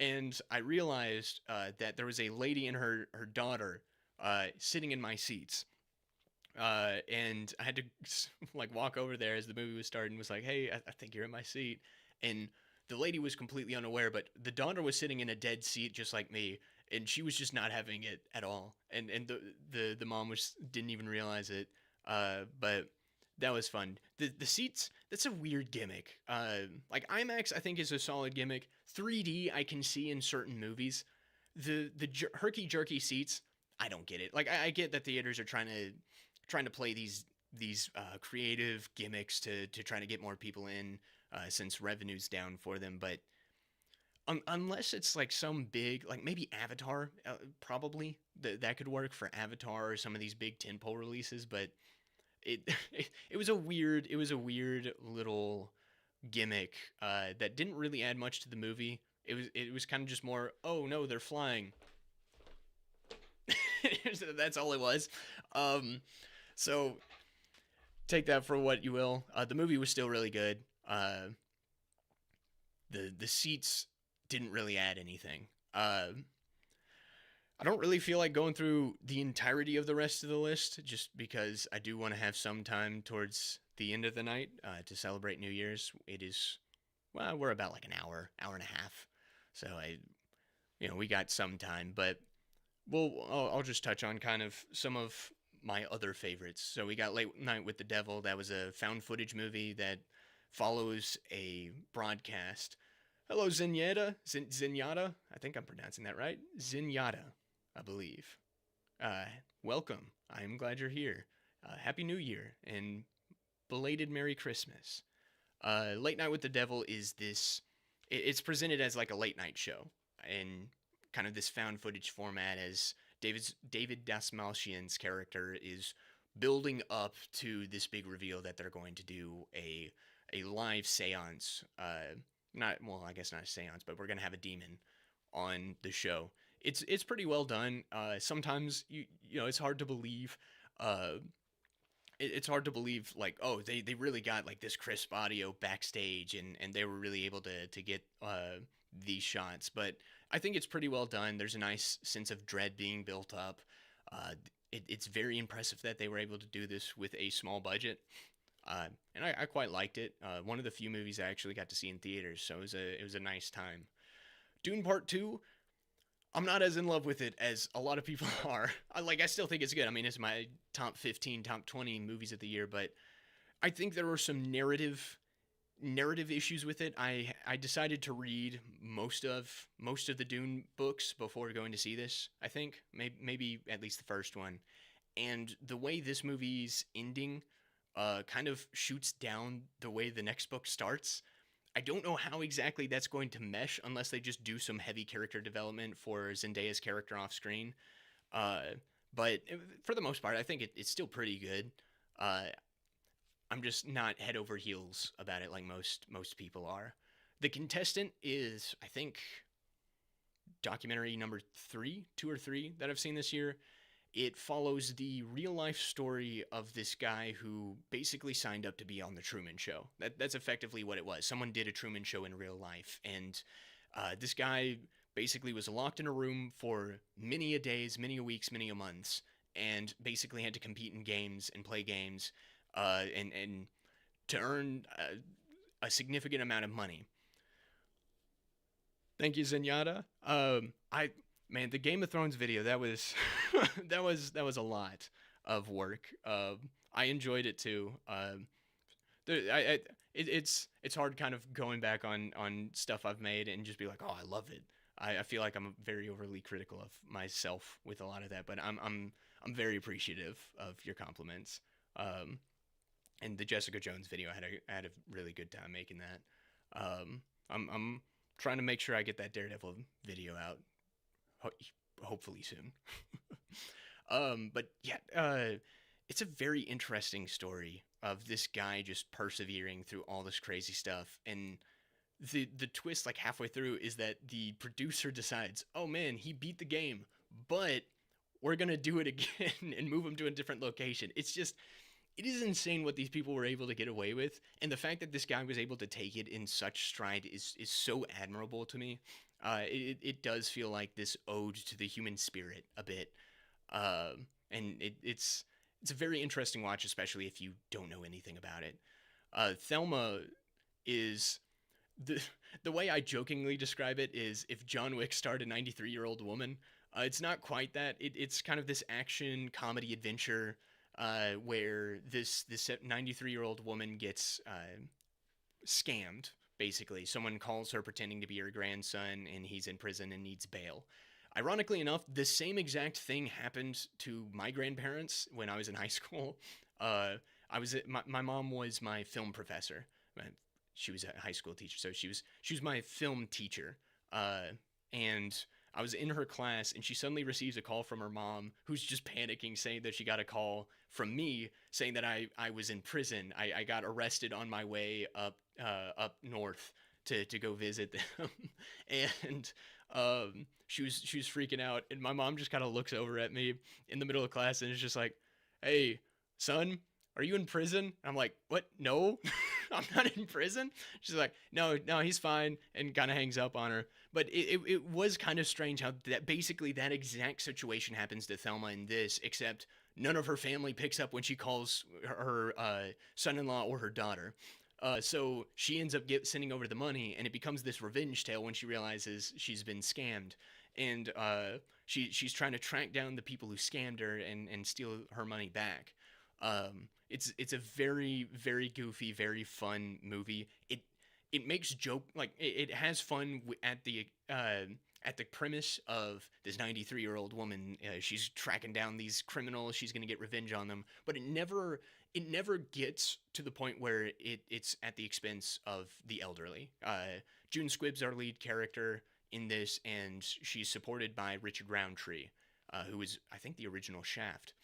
and I realized that there was a lady and her daughter sitting in my seats. And I had to like walk over there as the movie was starting. Was like, "Hey, I think you're in my seat," and the lady was completely unaware, but the daughter was sitting in a dead seat just like me, and she was just not having it at all. And the mom was didn't even realize it. But that was fun. The seats, that's a weird gimmick. Like IMAX, I think is a solid gimmick. 3D, I can see in certain movies. The herky jerky seats, I don't get it. Like I get that theaters are trying to play these creative gimmicks to try to get more people in since revenue's down for them. But unless it's like some big, like maybe Avatar, probably that could work for Avatar or some of these big tentpole releases. But it, it was a weird little gimmick that didn't really add much to the movie. It was kind of just more, oh no, they're flying. That's all it was. So take that for what you will. The movie was still really good. The seats didn't really add anything. I don't really feel like going through the entirety of the rest of the list, just because I do want to have some time towards the end of the night to celebrate New Year's. It is, well, we're about like an hour and a half. So we got some time, but I'll just touch on kind of some of my other favorites. So we got Late Night with the Devil. That was a found footage movie that follows a broadcast. Hello, Zenyatta. I think I'm pronouncing that right. Zenyatta, I believe. Uh, Welcome. I am glad you're here. Happy New Year and belated Merry Christmas. Late Night with the Devil is this. It's presented as like a late night show in kind of this found footage format, as David Dasmalchian's character is building up to this big reveal that they're going to do a live séance. Not well, I guess not a séance, but we're gonna have a demon on the show. It's pretty well done. Sometimes it's hard to believe. Uh, it's hard to believe, like, oh, they really got like this crisp audio backstage, and they were really able to get these shots. But I think it's pretty well done. There's a nice sense of dread being built up. uh, it's very impressive that they were able to do this with a small budget. And I quite liked it. One of the few movies I actually got to see in theaters, so it was a nice time. Dune Part Two, I'm not as in love with it as a lot of people are. I still think it's good. I mean, it's my top 15, top 20 movies of the year, but I think there were some narrative issues with it. I decided to read most of the Dune books before going to see this. I think maybe at least the first one, and the way this movie's ending kind of shoots down the way the next book starts. I don't know how exactly that's going to mesh unless they just do some heavy character development for Zendaya's character off screen. Uh, but for the most part, I think it's still pretty good. Uh, I'm just not head over heels about it like most people are. The contestant is, I think, documentary number two or three that I've seen this year. It follows the real life story of this guy who basically signed up to be on the Truman Show. That's effectively what it was. Someone did a Truman Show in real life, and this guy basically was locked in a room for many a days, many a weeks, many a months, and basically had to compete in games and play games, and to earn a significant amount of money. Thank you, Zenyatta. I Man, the Game of Thrones video, that was that was a lot of work. I enjoyed it too. It's hard kind of going back on stuff I've made and just be like, oh, I love it. I feel like I'm very overly critical of myself with a lot of that, but I'm very appreciative of your compliments. Um, and the Jessica Jones video, I had a really good time making that. I'm trying to make sure I get that Daredevil video out, hopefully soon. But yeah, it's a very interesting story of this guy just persevering through all this crazy stuff, and the twist like halfway through is that the producer decides, oh man, he beat the game, but we're gonna do it again and move him to a different location. It is insane what these people were able to get away with, and the fact that this guy was able to take it in such stride is so admirable to me. It does feel like this ode to the human spirit a bit, and it's a very interesting watch, especially if you don't know anything about it. Thelma is the the way I jokingly describe it is if John Wick starred a 93-year-old woman. It's not quite that. It's kind of this action comedy adventure where this 93-year-old woman gets scammed. Basically, someone calls her pretending to be her grandson, and he's in prison and needs bail. Ironically enough, the same exact thing happened to my grandparents when I was in high school. My mom was my film professor. She was a high school teacher, so she was my film teacher. And I was in her class, and she suddenly receives a call from her mom, who's just panicking, saying that she got a call from me saying that I was in prison. I got arrested on my way up north to go visit them, and she was freaking out, and my mom just kind of looks over at me in the middle of class and is just like, "Hey, son, are you in prison?" And I'm like, "What? No, I'm not in prison." She's like, "No, no, he's fine," and kind of hangs up on her. But it was kind of strange how that basically that exact situation happens to Thelma in this, except none of her family picks up when she calls her son-in-law or her daughter. So she ends up sending over the money, and it becomes this revenge tale when she realizes she's been scammed. and she's trying to track down the people who scammed her and steal her money back. It's a very very goofy, very fun movie. It makes joke like it has fun at the premise of this 93-year-old woman. She's tracking down these criminals. She's gonna get revenge on them, but it never gets to the point where it's at the expense of the elderly. June Squibb's our lead character in this, and she's supported by Richard Roundtree, who is, I think, the original Shaft.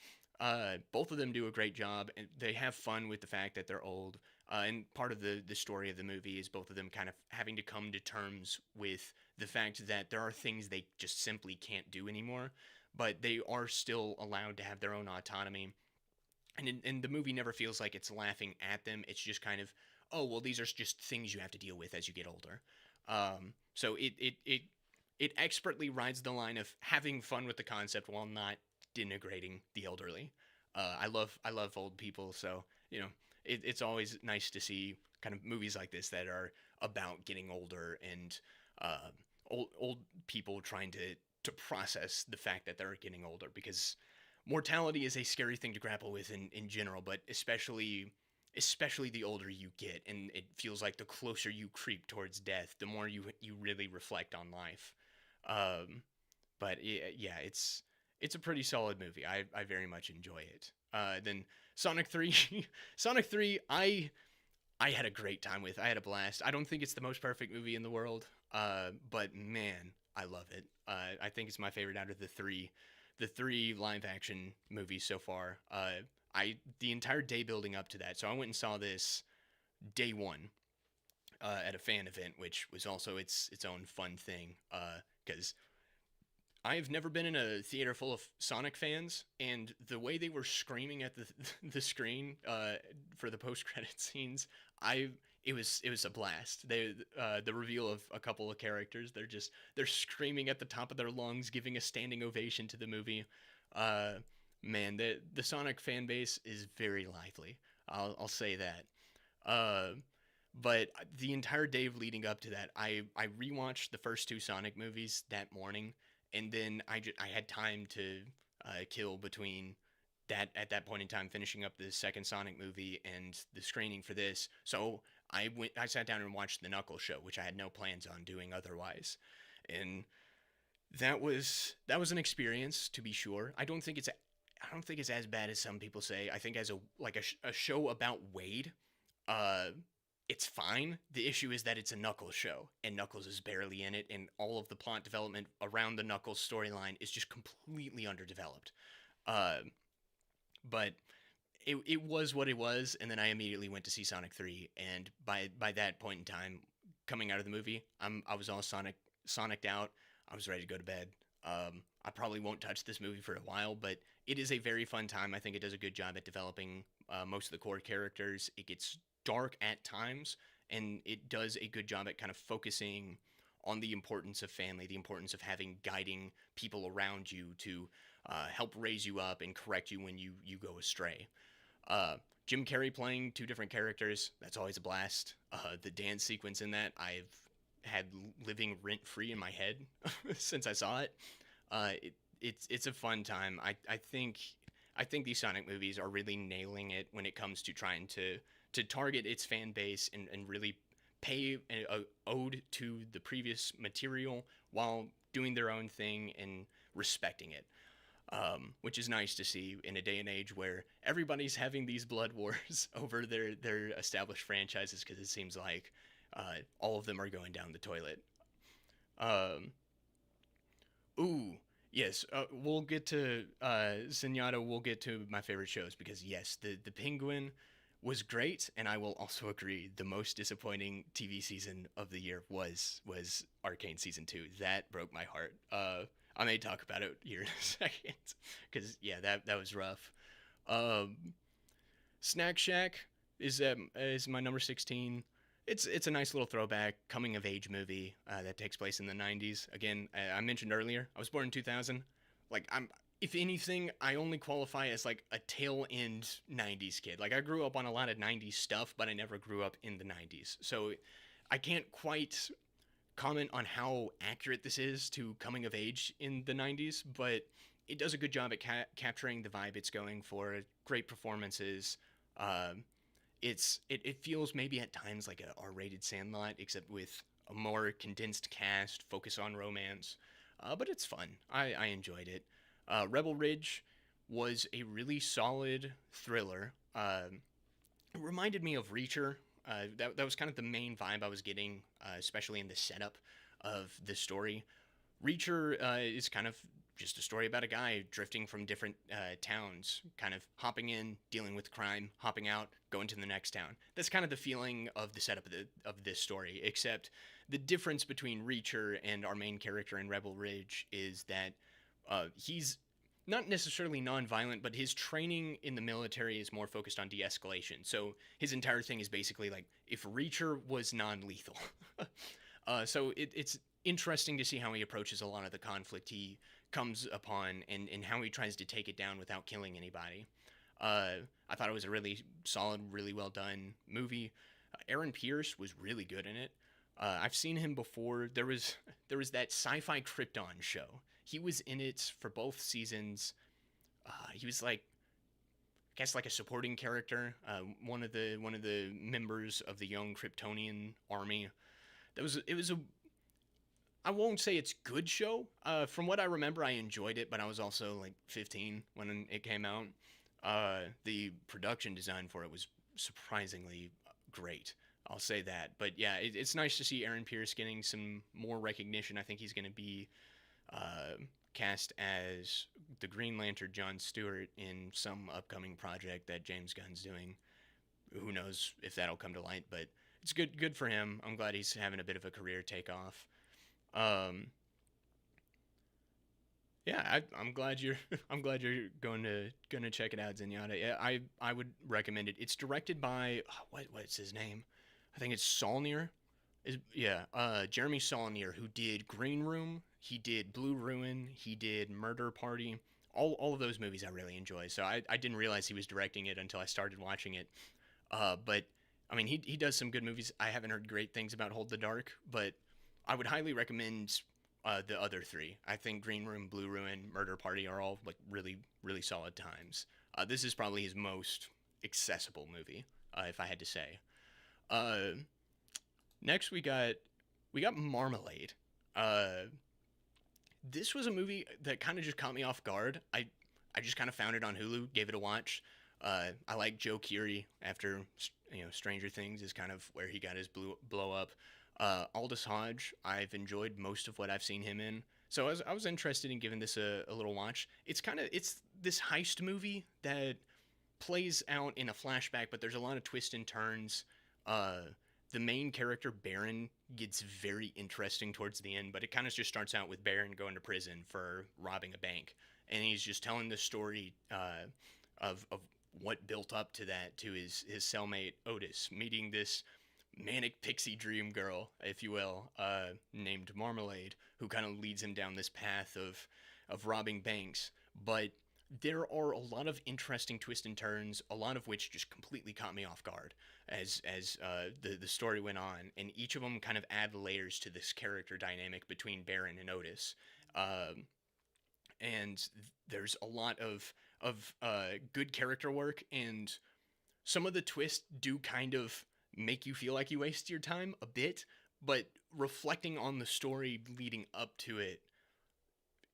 Both of them do a great job, and they have fun with the fact that they're old. And part of the story of the movie is both of them kind of having to come to terms with the fact that there are things they just simply can't do anymore, but they are still allowed to have their own autonomy. And the movie never feels like it's laughing at them. It's just kind of, oh well, these are just things you have to deal with as you get older. So it expertly rides the line of having fun with the concept while not denigrating the elderly. I love old people, so it's always nice to see kind of movies like this that are about getting older and old people trying to process the fact that they're getting older, because mortality is a scary thing to grapple with in general, but especially the older you get, and it feels like the closer you creep towards death, the more you really reflect on life. Um, but yeah, it's a pretty solid movie. I very much enjoy it. Then Sonic 3, Sonic 3, I had a great time with. I had a blast. I don't think it's the most perfect movie in the world, but man, I love it. I think it's my favorite out of the three live action movies so far. The entire day building up to that. So I went and saw this day one at a fan event, which was also its own fun thing. Because I've never been in a theater full of Sonic fans, and the way they were screaming at the screen for the post credit scenes, I it was a blast. The reveal of a couple of characters, they're screaming at the top of their lungs, giving a standing ovation to the movie. Uh, Man, the Sonic fan base is very lively. I'll say that. Uh, but the entire day leading up to that, I rewatched the first two Sonic movies that morning, and then I had time to kill between that at that point in time finishing up the second Sonic movie and the screening for this. So I sat down and watched the Knuckles show, which I had no plans on doing otherwise, and that was an experience to be sure. I don't think it's as bad as some people say. I think as a show about Wade, uh, it's fine. The issue is that it's a Knuckles show, and Knuckles is barely in it, and all of the plot development around the Knuckles storyline is just completely underdeveloped. Uh, but it was what it was, and then I immediately went to see Sonic 3, and by that point in time, coming out of the movie, I was all Sonic'd out. I was ready to go to bed. I probably won't touch this movie for a while, but it is a very fun time. I think it does a good job at developing most of the core characters. It gets dark at times, and it does a good job at kind of focusing on the importance of family, the importance of having guiding people around you to help raise you up and correct you when you go astray. Jim Carrey playing two different characters, that's always a blast. The dance sequence in that, I've had living rent free in my head since I saw it. It's a fun time. I think these Sonic movies are really nailing it when it comes to trying to target its fan base and really pay a ode to the previous material while doing their own thing and respecting it. Which is nice to see in a day and age where everybody's having these blood wars over their established franchises, because it seems like all of them are going down the toilet. Um, Ooh, yes. We'll get to Zenyatta. We'll get to my favorite shows, because yes, the Penguin was great, and I will also agree the most disappointing TV season of the year was Arcane season 2. That broke my heart. I may talk about it here in a second, because yeah, that was rough. Um, Snack Shack is my number 16. It's a nice little throwback coming of age movie that takes place in the 90s. Again, I mentioned earlier, I was born in 2000. Like, I'm if anything, I only qualify as like a tail end 90s kid. Like, I grew up on a lot of 90s stuff, but I never grew up in the 90s. So I can't quite comment on how accurate this is to coming of age in the 90s, but it does a good job at capturing the vibe it's going for. Great performances. Um, it feels maybe at times like a R-rated Sandlot, except with a more condensed cast, focus on romance. But it's fun. I enjoyed it. Rebel Ridge was a really solid thriller. It reminded me of Reacher. That was kind of the main vibe I was getting, especially in the setup of the story. Reacher is kind of just a story about a guy drifting from different towns, kind of hopping in, dealing with crime, hopping out, going to the next town. That's kind of the feeling of the setup of this story. Except the difference between Reacher and our main character in Rebel Ridge is that he's not necessarily non-violent, but his training in the military is more focused on de-escalation. So his entire thing is basically like if Reacher was non-lethal. So it's interesting to see how he approaches a lot of the conflict he comes upon and how he tries to take it down without killing anybody. I thought it was a really solid, really well done movie. Aaron Pierce was really good in it. I've seen him before. There was that Sci-Fi Krypton show. He was in it for both seasons. He was like, I guess, like a supporting character, one of the members of the young Kryptonian army. It was a I won't say it's good show. From what I remember, I enjoyed it, but I was also like 15 when it came out. The production design for it was surprisingly great. I'll say that. But yeah, it's nice to see Aaron Pierce getting some more recognition. I think he's going to be uh, cast as the Green Lantern John Stewart in some upcoming project that James Gunn's doing. Who knows if that'll come to light, but it's good for him. I'm glad he's having a bit of a career takeoff. Um, yeah, I'm glad you're I'm glad you're going to check it out, Zenyatta. Yeah, I would recommend it. It's directed by what's his name? I think it's Saulnier. Is yeah, Jeremy Saulnier, who did Green Room, he did Blue Ruin, he did Murder Party. All of those movies I really enjoy. So I didn't realize he was directing it until I started watching it. But I mean, he does some good movies. I haven't heard great things about Hold the Dark, but I would highly recommend the other three. I think Green Room, Blue Ruin, Murder Party are all like really solid times. This is probably his most accessible movie, if I had to say. Uh, Next we got Marmalade. Uh, this was a movie that kind of just caught me off guard. I just kind of found it on Hulu, gave it a watch. I like Joe Keery after Stranger Things is kind of where he got his blow up. Aldous Hodge, I've enjoyed most of what I've seen him in, so I was interested in giving this a little watch. It's this heist movie that plays out in a flashback, but there's a lot of twists and turns. Uh, the main character Baron gets very interesting towards the end, but it kind of just starts out with Baron going to prison for robbing a bank, and he's just telling the story of what built up to that, to his cellmate Otis meeting this manic pixie dream girl, if you will, named Marmalade, who kind of leads him down this path of robbing banks. But there are a lot of interesting twists and turns, a lot of which just completely caught me off guard as the story went on, and each of them kind of add layers to this character dynamic between Baron and Otis. Um, and there's a lot of good character work, and some of the twists do kind of make you feel like you waste your time a bit, but reflecting on the story leading up to it,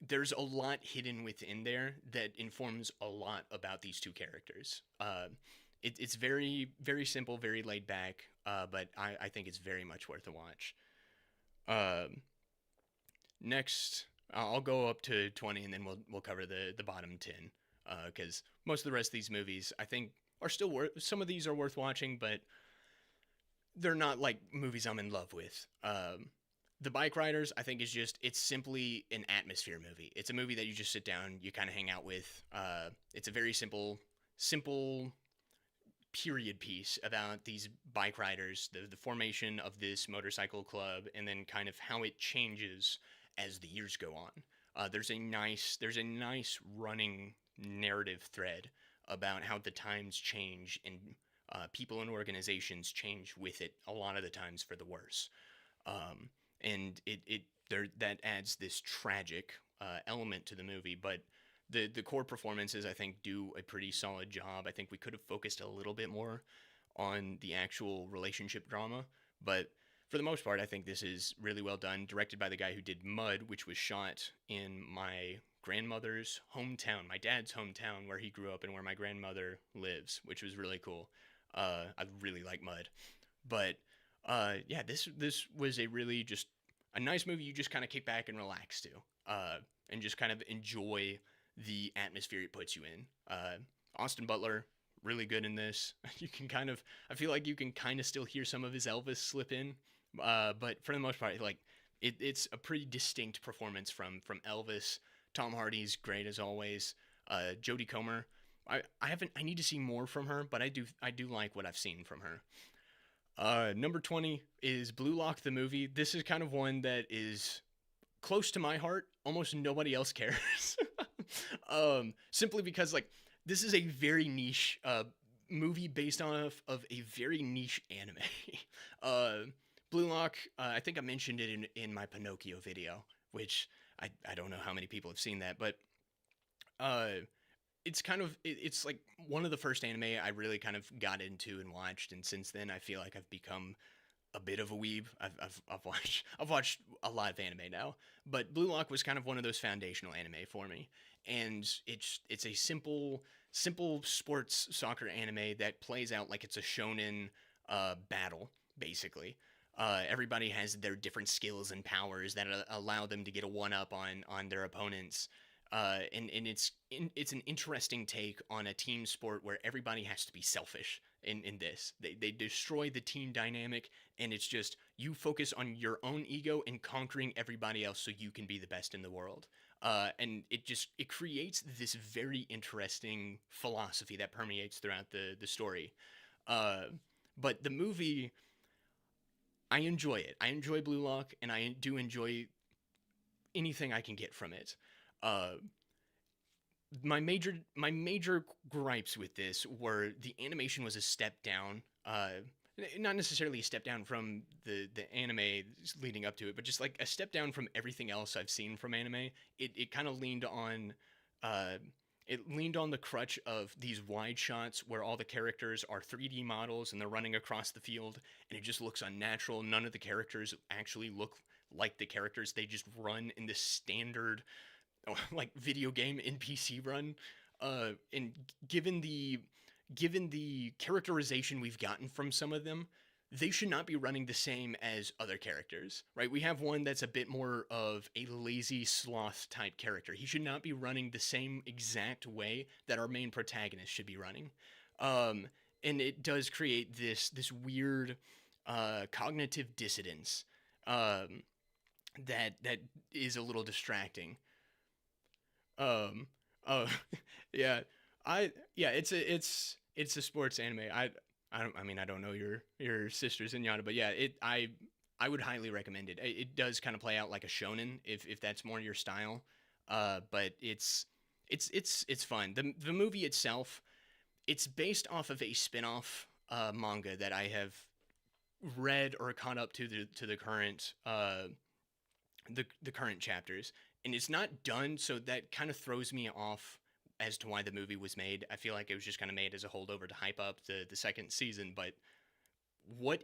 there's a lot hidden within there that informs a lot about these two characters. It's very, very simple, very laid back, but I think it's very much worth a watch. Um, Next, I'll go up to 20 and then we'll cover the bottom 10, because most of the rest of these movies I think are still worth. Some of these are worth watching, but they're not like movies I'm in love with. The Bike Riders, I think, it's simply an atmosphere movie. It's a movie that you just sit down, you kind of hang out with. It's a very simple period piece about these bike riders, the formation of this motorcycle club, and then kind of how it changes as the years go on. There's a nice running narrative thread about how the times change and people and organizations change with it, a lot of the times for the worse. Um, and it there that adds this tragic element to the movie. But the core performances, I think, do a pretty solid job. I think we could have focused a little bit more on the actual relationship drama, but for the most part, I think this is really well done. Directed by the guy who did Mud, which was shot in my grandmother's hometown, my dad's hometown, where he grew up and where my grandmother lives, which was really cool. I really like Mud, but yeah, this was a really just a nice movie. You just kind of kick back and relax to, and just kind of enjoy the atmosphere it puts you in. Austin Butler, really good in this. You can kind of, I feel like you can kind of still hear some of his Elvis slip in, but for the most part, like it's a pretty distinct performance from Elvis. Tom Hardy's great as always. Jodie Comer, I haven't, I need to see more from her, but I do like what I've seen from her. Number 20 is Blue Lock the movie. This is kind of one that is close to my heart. Almost nobody else cares. Simply because like this is a very niche movie based on of a very niche anime. uh, Blue Lock. I think I mentioned it in my Pinocchio video, which I don't know how many people have seen that, but uh, it's kind of it's like one of the first anime I really kind of got into and watched, and since then I feel like I've become a bit of a weeb. I've watched a lot of anime now, but Blue Lock was kind of one of those foundational anime for me, and it's a simple sports soccer anime that plays out like it's a shonen battle basically. Everybody has their different skills and powers that allow them to get a one up on their opponents. And it's an interesting take on a team sport where everybody has to be selfish in this. They destroy the team dynamic, and it's just you focus on your own ego and conquering everybody else so you can be the best in the world. And it creates this very interesting philosophy that permeates throughout the story. Uh, but the movie, I enjoy it. I enjoy Blue Lock, and I do enjoy anything I can get from it. Uh, my major gripes with this were the animation was a step down. Not necessarily a step down from the anime leading up to it, but just like a step down from everything else I've seen from anime. It kind of uh, leaned on the crutch of these wide shots where all the characters are 3D models and they're running across the field, and it just looks unnatural. None of the characters actually look like the characters. They just run in this standard like video game NPC run. And given the characterization we've gotten from some of them, they should not be running the same as other characters, right? We have one that's a bit more of a lazy sloth type character. He should not be running the same exact way that our main protagonist should be running. Um, and it does create this weird cognitive dissonance um, that is a little distracting. Um, oh, yeah, yeah, it's a sports anime. I mean, I don't know your sisters in Yada, but yeah, I would highly recommend it. It does kind of play out like a shonen if that's more your style. But it's fun. The movie itself, it's based off of a spin-off manga that I have read or caught up to the current the current chapters, and it's not done, so that kind of throws me off as to why the movie was made. I feel like it was just kind of made as a holdover to hype up the second season, but what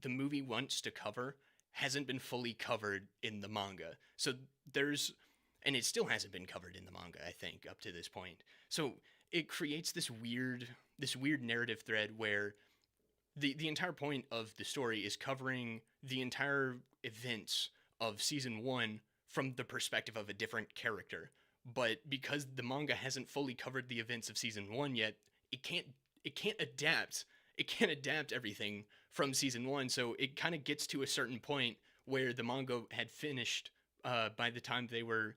the movie wants to cover hasn't been fully covered in the manga. So there's and it still hasn't been covered in the manga, I think, up to this point. So it creates this weird narrative thread where the entire point of the story is covering the entire events of season 1 from the perspective of a different character. But because the manga hasn't fully covered the events of season 1 yet, it can't it can't adapt it can't adapt everything from season 1, so it kind of gets to a certain point where the manga had finished by the time they were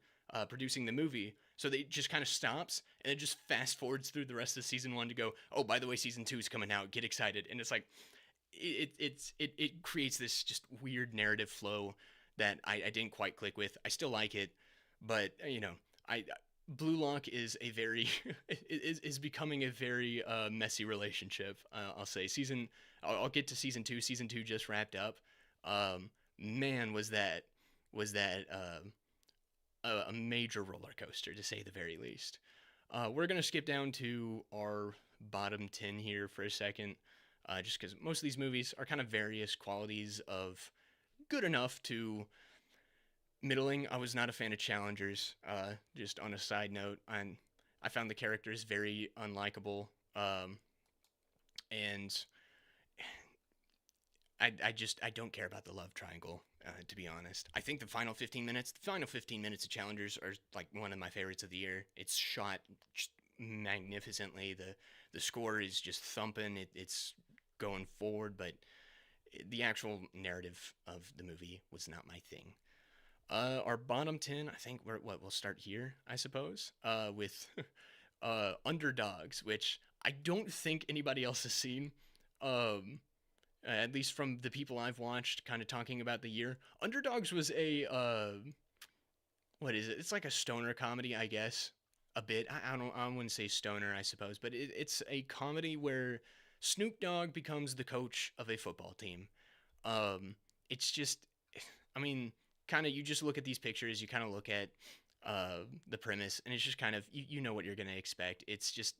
producing the movie. So they just kind of stops and it just fast forwards through the rest of season 1 to go, oh, by the way, season 2 is coming out. Get excited. And it's like it creates this just weird narrative flow that I didn't quite click with. I still like it, but I Blue Lock is a very is becoming a very messy relationship. I'll say I'll get to season 2. Season 2 just wrapped up, man, was that a major roller coaster to say the very least. We're gonna skip down to our bottom 10 here for a second, just because most of these movies are kind of various qualities of good enough to middling. I was not a fan of Challengers. Just on a side note, I found the characters very unlikable, and I don't care about the love triangle. To be honest, I think the final 15 minutes of Challengers are like one of my favorites of the year. It's shot just magnificently. The score is just thumping. It's going forward, but the actual narrative of the movie was not my thing. Our bottom 10, I think we'll start here, I suppose, with Underdogs, which I don't think anybody else has seen. Um, at least from the people I've watched, kind of talking about the year. Underdogs was a what is it? It's like a stoner comedy, I guess. A bit. I wouldn't say stoner, I suppose, but it's a comedy where Snoop Dogg becomes the coach of a football team. Um, it's just, I mean, kind of you just look at these pictures, you kind of look at the premise, and it's just kind of you know what you're gonna expect. It's just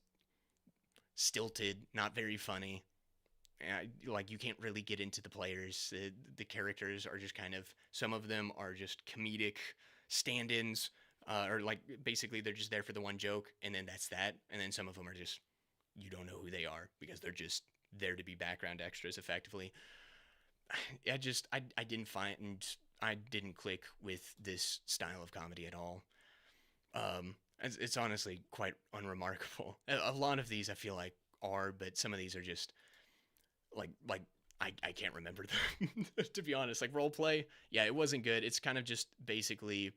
stilted, not very funny. Like you can't really get into the players. The characters are just kind of some of them are just comedic stand-ins, or like basically they're just there for the one joke, and then that's that. And then some of them are just you don't know who they are because they're just there to be background extras, effectively. I didn't find and I didn't click with this style of comedy at all. It's honestly quite unremarkable. A lot of these I feel like are, but some of these are just like I can't remember them to be honest. Like role play, yeah, it wasn't good. It's kind of just basically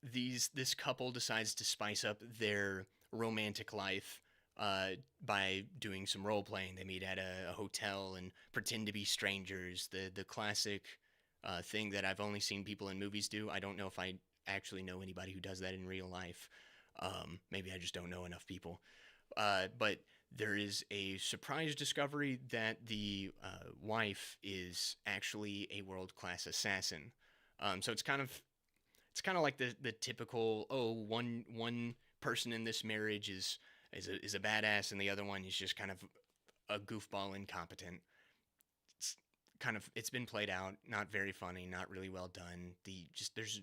this couple decides to spice up their romantic life by doing some role playing. They meet at a hotel and pretend to be strangers. The classic thing that I've only seen people in movies do. I don't know if I actually know anybody who does that in real life. Maybe I just don't know enough people. But there is a surprise discovery that the wife is actually a world class assassin. So it's kind of like the typical one person in this marriage is a badass and the other one is just kind of a goofball incompetent. It's it's been played out, not very funny, not really well done. There's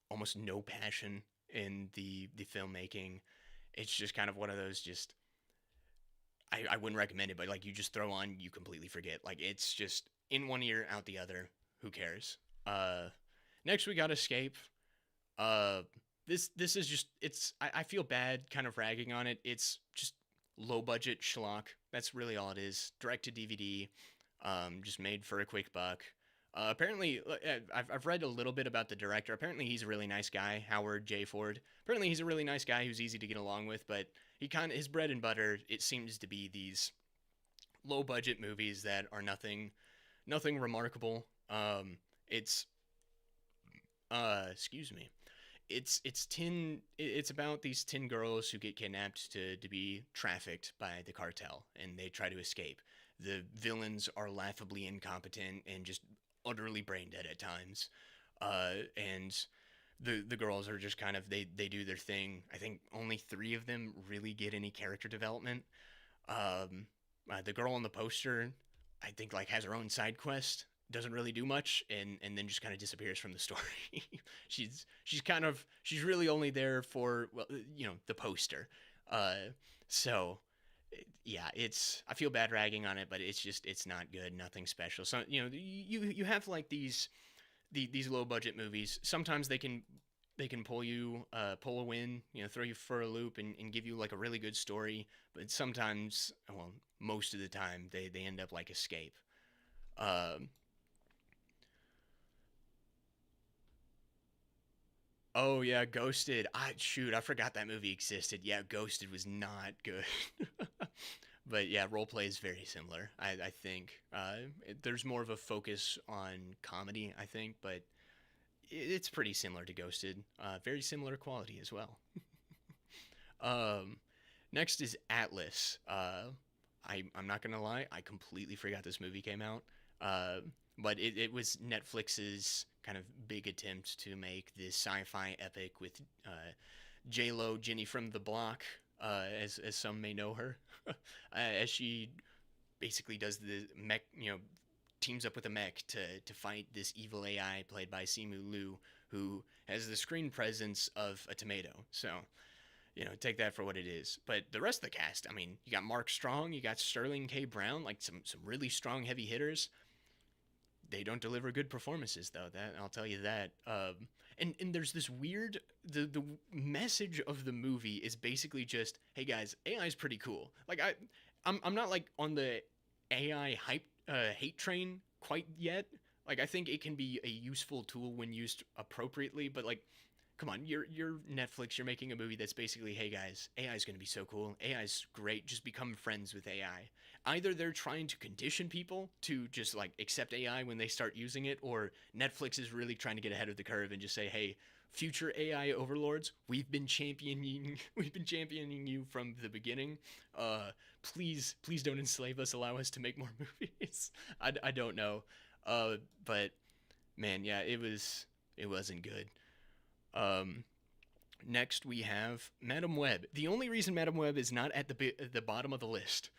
almost no passion in the filmmaking. It's just kind of one of those just I wouldn't recommend it, but like you just throw on, you completely forget. Like it's just in one ear, out the other. Who cares? Next we got Escape. Uh, this is just I feel bad kind of ragging on it. It's just low budget schlock. That's really all it is. Direct to DVD. Just made for a quick buck. Apparently, I've read a little bit about the director. Apparently, he's a really nice guy, Howard J. Ford. Apparently, he's a really nice guy who's easy to get along with. But he kind of his bread and butter. It seems to be these low budget movies that are nothing remarkable. It's excuse me. It's about these 10 girls who get kidnapped to be trafficked by the cartel and they try to escape. The villains are laughably incompetent and just utterly brain dead at times. And the girls are just kind of they do their thing. I think only 3 of them really get any character development. The girl on the poster, I think like has her own side quest, doesn't really do much, and then just kind of disappears from the story. She's really only there for well, the poster. So yeah, I feel bad ragging on it, but it's not good, nothing special. So you have like these low budget movies. Sometimes they can pull a win, throw you for a loop and give you like a really good story. But sometimes, well, most of the time they end up like Escape. Um, oh yeah, Ghosted. I forgot that movie existed. Yeah, Ghosted was not good. But yeah, role play is very similar. I think there's more of a focus on comedy, I think, but it's pretty similar to Ghosted. Very similar quality as well. Um, Next is Atlas. I'm not gonna lie, I completely forgot this movie came out. Uh, but it was Netflix's kind of big attempt to make this sci-fi epic with J Lo, Jenny from the Block, as some may know her, as she basically does the mech, teams up with a mech to fight this evil AI played by Simu Liu, who has the screen presence of a tomato. So, take that for what it is. But the rest of the cast, I mean, you got Mark Strong, you got Sterling K. Brown, like some really strong heavy hitters. They don't deliver good performances though. That I'll tell you that. And there's this weird the message of the movie is basically just, hey guys, AI is pretty cool. Like I'm not like on the AI hype hate train quite yet. Like I think it can be a useful tool when used appropriately, but like come on, you're Netflix, you're making a movie that's basically, hey guys, AI is going to be so cool. AI is great. Just become friends with AI. Either they're trying to condition people to just like accept AI when they start using it, or Netflix is really trying to get ahead of the curve and just say, hey, future AI overlords, we've been championing you from the beginning. Please don't enslave us. Allow us to make more movies. I don't know. But man, yeah, it wasn't good. Um, Next we have Madam Web. The only reason Madam Web is not at the bottom of the list,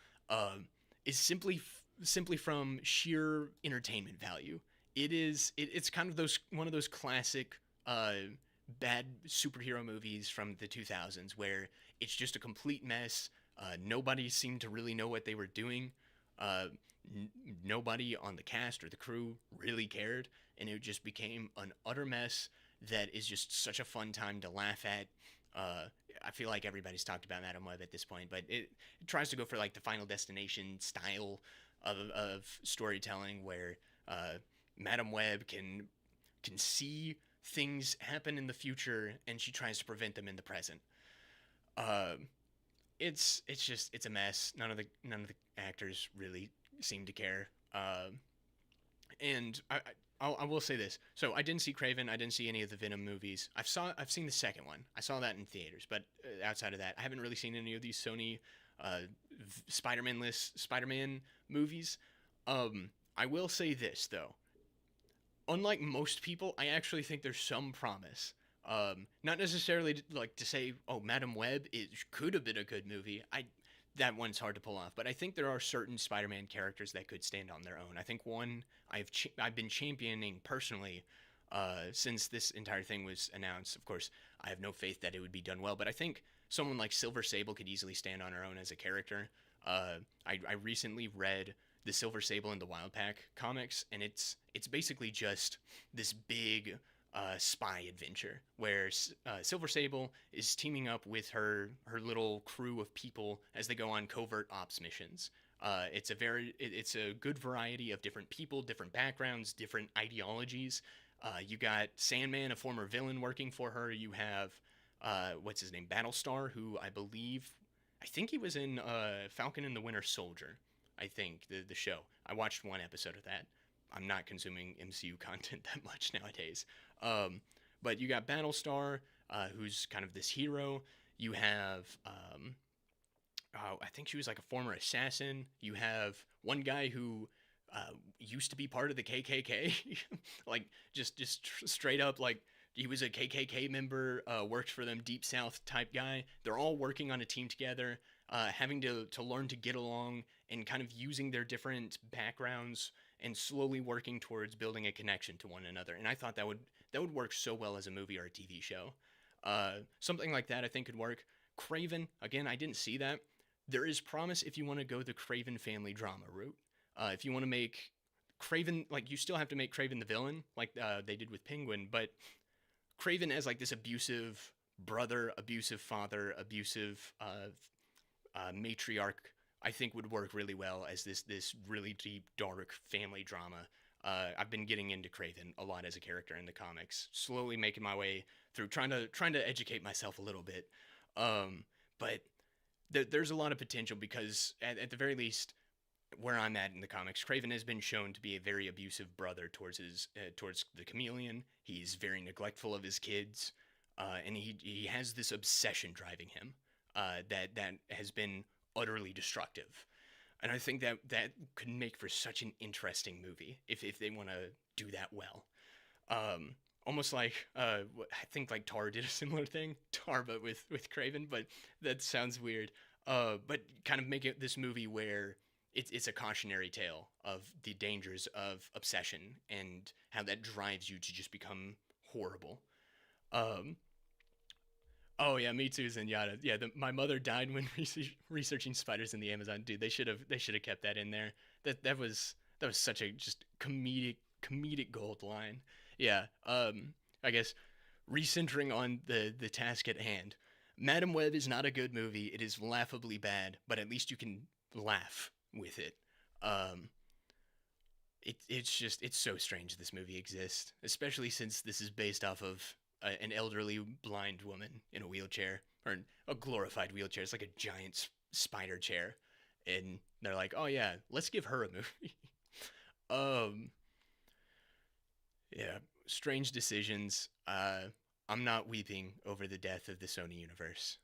is simply from sheer entertainment value. It's kind of those one of those classic bad superhero movies from the 2000s where it's just a complete mess. Nobody seemed to really know what they were doing. Uh, Nobody on the cast or the crew really cared, and it just became an utter mess that is just such a fun time to laugh at. I feel like everybody's talked about Madam Web at this point, but it tries to go for like the Final Destination style of storytelling, where Madam Web can see things happen in the future, and she tries to prevent them in the present. Uh, it's a mess. None of the actors really seem to care. And I will say this. So I didn't see Craven. I didn't see any of the Venom movies. I've seen the second one. I saw that in theaters. But outside of that, I haven't really seen any of these Sony Spider-Man movies. I will say this though. Unlike most people, I actually think there's some promise. Not necessarily like to say, oh, Madam Web it could have been a good movie. That one's hard to pull off, but I think there are certain Spider-Man characters that could stand on their own. I think one I've been championing personally since this entire thing was announced. Of course, I have no faith that it would be done well, but I think someone like Silver Sable could easily stand on her own as a character. I recently read the Silver Sable and the Wild Pack comics, and it's basically just this big spy adventure where Silver Sable is teaming up with her little crew of people as they go on covert ops missions. It's a good variety of different people, different backgrounds, different ideologies. You got Sandman, a former villain, working for her. You have what's his name, Battlestar, who I think he was in Falcon and the Winter Soldier. I think the show. I watched one episode of that. I'm not consuming MCU content that much nowadays. But you got Battlestar, who's kind of this hero. You have, I think she was like a former assassin. You have one guy who used to be part of the KKK, like just straight up like he was a KKK member, worked for them, Deep South type guy. They're all working on a team together, having to learn to get along and kind of using their different backgrounds and slowly working towards building a connection to one another. And I thought that would work so well as a movie or a TV show. Something like that I think could work. Craven, again, I didn't see that. There is promise if you want to go the Craven family drama route. If you want to make Craven, like you still have to make Craven the villain, like they did with Penguin, but Craven as like this abusive brother, abusive father, abusive matriarch, I think would work really well as this really deep, dark family drama. I've been getting into Craven a lot as a character in the comics, slowly making my way through, trying to educate myself a little bit. But there's a lot of potential because at the very least, where I'm at in the comics, Craven has been shown to be a very abusive brother towards towards the Chameleon. He's very neglectful of his kids, and he has this obsession driving him that has been utterly destructive. And I think that that could make for such an interesting movie if they want to do that well. Um, Almost like I think like Tar did a similar thing, Tar but with Craven, but that sounds weird. But kind of make it this movie where it's a cautionary tale of the dangers of obsession and how that drives you to just become horrible. Um, oh yeah, me too, Zenyatta. Yeah, my mother died when researching spiders in the Amazon. Dude, they should have kept that in there. That was such a just comedic gold line. Yeah. I guess recentering on the task at hand. Madam Web is not a good movie. It is laughably bad, but at least you can laugh with it. Um, it's so strange this movie exists, especially since this is based off of an elderly blind woman in a wheelchair or a glorified wheelchair. It's like a giant spider chair, and they're like, "Oh yeah, let's give her a movie." um, yeah, strange decisions. I'm not weeping over the death of the Sony universe.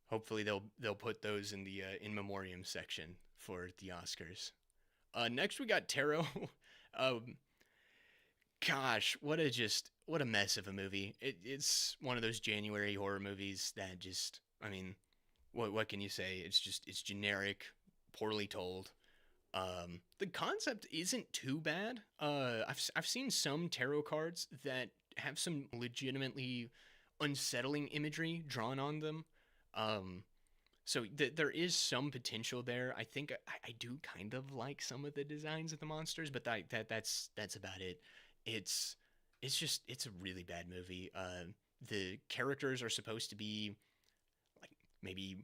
Hopefully they'll put those in the in memoriam section for the Oscars. Next we got Tarot. um, Gosh, what a mess of a movie. It's one of those January horror movies that just, I mean, what can you say? It's generic, poorly told. The concept isn't too bad. I've seen some tarot cards that have some legitimately unsettling imagery drawn on them. Um, so there is some potential there. I think I do kind of like some of the designs of the monsters, but that's about it. It's it's a really bad movie. The characters are supposed to be like maybe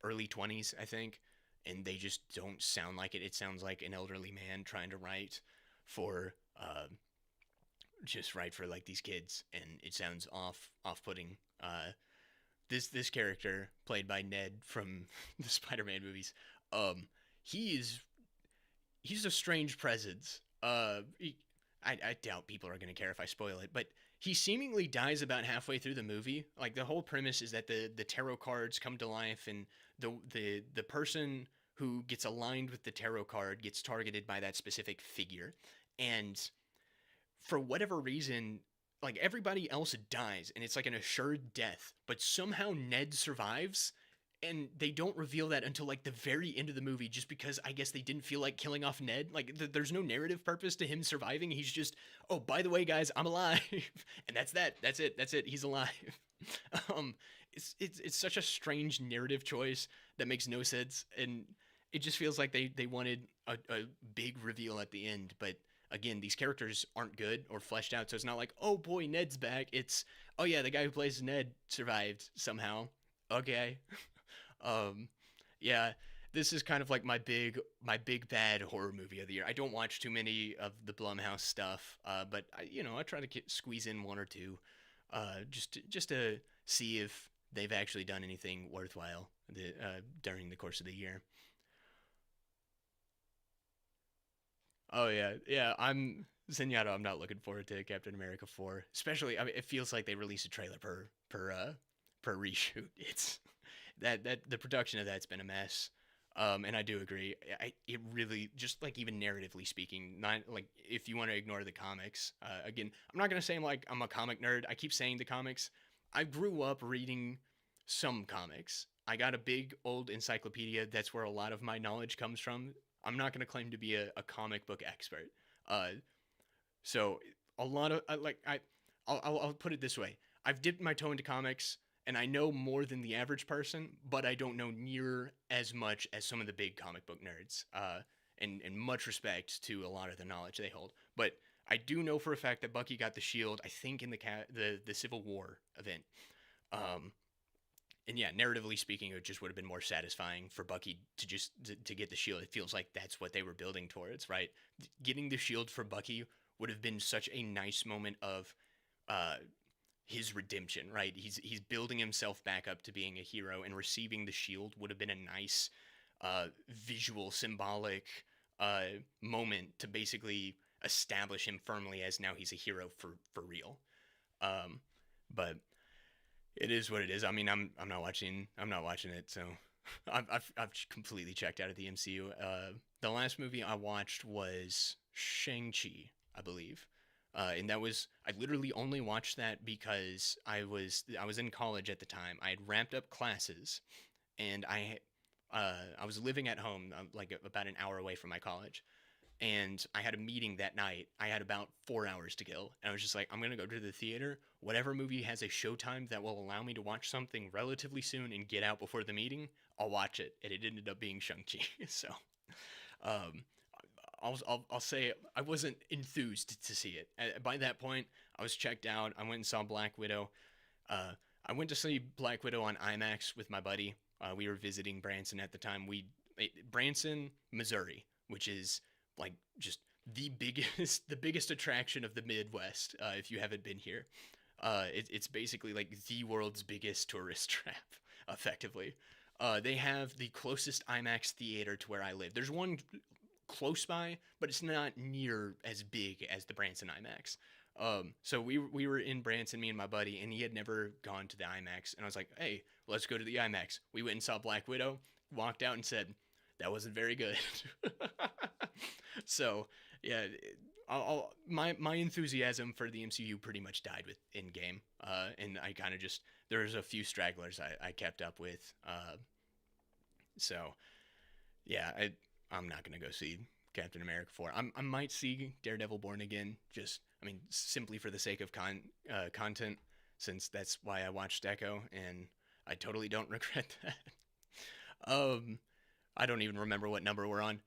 early 20s, I think, and they just don't sound like it. It sounds like an elderly man trying to write for just write for like these kids, and it sounds off-putting. This character played by Ned from the Spider-Man movies, um, he is he's a strange presence. I doubt people are gonna care if I spoil it, but he seemingly dies about halfway through the movie. Like the whole premise is that the tarot cards come to life, and the person who gets aligned with the tarot card gets targeted by that specific figure, and for whatever reason, like everybody else dies and it's like an assured death, but somehow Ned survives. And they don't reveal that until like the very end of the movie, just because I guess they didn't feel like killing off Ned. Like there's no narrative purpose to him surviving. He's just, oh, by the way, guys, I'm alive, and that's that. That's it. That's it. He's alive. um, it's such a strange narrative choice that makes no sense, and it just feels like they wanted a big reveal at the end, but again, these characters aren't good or fleshed out, so it's not like, oh boy, Ned's back. It's, oh yeah, the guy who plays Ned survived somehow. Okay. um, yeah, this is kind of like my big bad horror movie of the year. I don't watch too many of the Blumhouse stuff, but I try to squeeze in one or two, just to see if they've actually done anything worthwhile during the course of the year. Oh yeah, yeah. I'm Zenyatta. I'm not looking forward to Captain America 4. Especially, I mean, it feels like they release a trailer per reshoot. It's that the production of that's been a mess. And I do agree. It really just like even narratively speaking, not like if you want to ignore the comics. Again, I'm not gonna say I'm a comic nerd. I keep saying the comics. I grew up reading some comics. I got a big old encyclopedia. That's where a lot of my knowledge comes from. I'm not going to claim to be a comic book expert. Uh, so a lot of I'll put it this way: I've dipped my toe into comics, and I know more than the average person, but I don't know near as much as some of the big comic book nerds. And much respect to a lot of the knowledge they hold, but I do know for a fact that Bucky got the shield. I think in the Civil War event. Um, and yeah, narratively speaking, it just would have been more satisfying for Bucky to get the shield. It feels like that's what they were building towards, right? Getting the shield for Bucky would have been such a nice moment of uh, his redemption, right? He's building himself back up to being a hero, and receiving the shield would have been a nice visual, symbolic uh, moment to basically establish him firmly as now he's a hero for real. Um, but it is what it is. I mean, I'm not watching it, so I've completely checked out of the MCU. The last movie I watched was Shang-Chi, I believe. And that was I literally only watched that because I was in college at the time. I had ramped up classes, and I was living at home, like about an hour away from my college, and I had a meeting that night. I had about 4 hours to kill, and I was just like, I'm gonna go to the theater. Whatever movie has a showtime that will allow me to watch something relatively soon and get out before the meeting, I'll watch it. And it ended up being Shang-Chi. So, um, I'll say I wasn't enthused to see it. By that point, I was checked out. I went and saw Black Widow. Uh, I went to see Black Widow on IMAX with my buddy. We were visiting Branson at the time. Branson, Missouri, which is like just the biggest attraction of the Midwest. If you haven't been here, it's basically like the world's biggest tourist trap, effectively. They have the closest IMAX theater to where I live. There's one close by, but it's not near as big as the Branson IMAX. So we were in Branson, me and my buddy, and he had never gone to the IMAX, and I was like, "Hey, let's go to the IMAX." We went and saw Black Widow, walked out, and said, "That wasn't very good." So yeah, my enthusiasm for the MCU pretty much died with Endgame, and I kind of just there was a few stragglers I kept up with, so yeah, I'm not gonna go see Captain America 4. I might see Daredevil Born Again, just I mean simply for the sake of content, since that's why I watched Echo, and I totally don't regret that. I don't even remember what number we're on.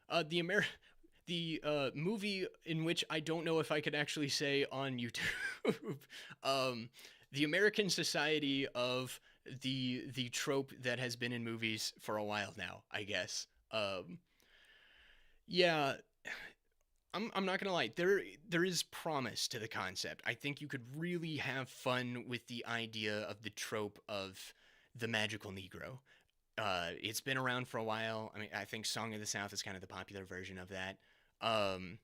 The movie in which I don't know if I could actually say on YouTube. The American Society of the trope that has been in movies for a while now, I guess. Yeah, I'm not gonna lie. There is promise to the concept. I think you could really have fun with the idea of the trope of the magical Negro. It's been around for a while. I mean, I think Song of the South is kind of the popular version of that. Um,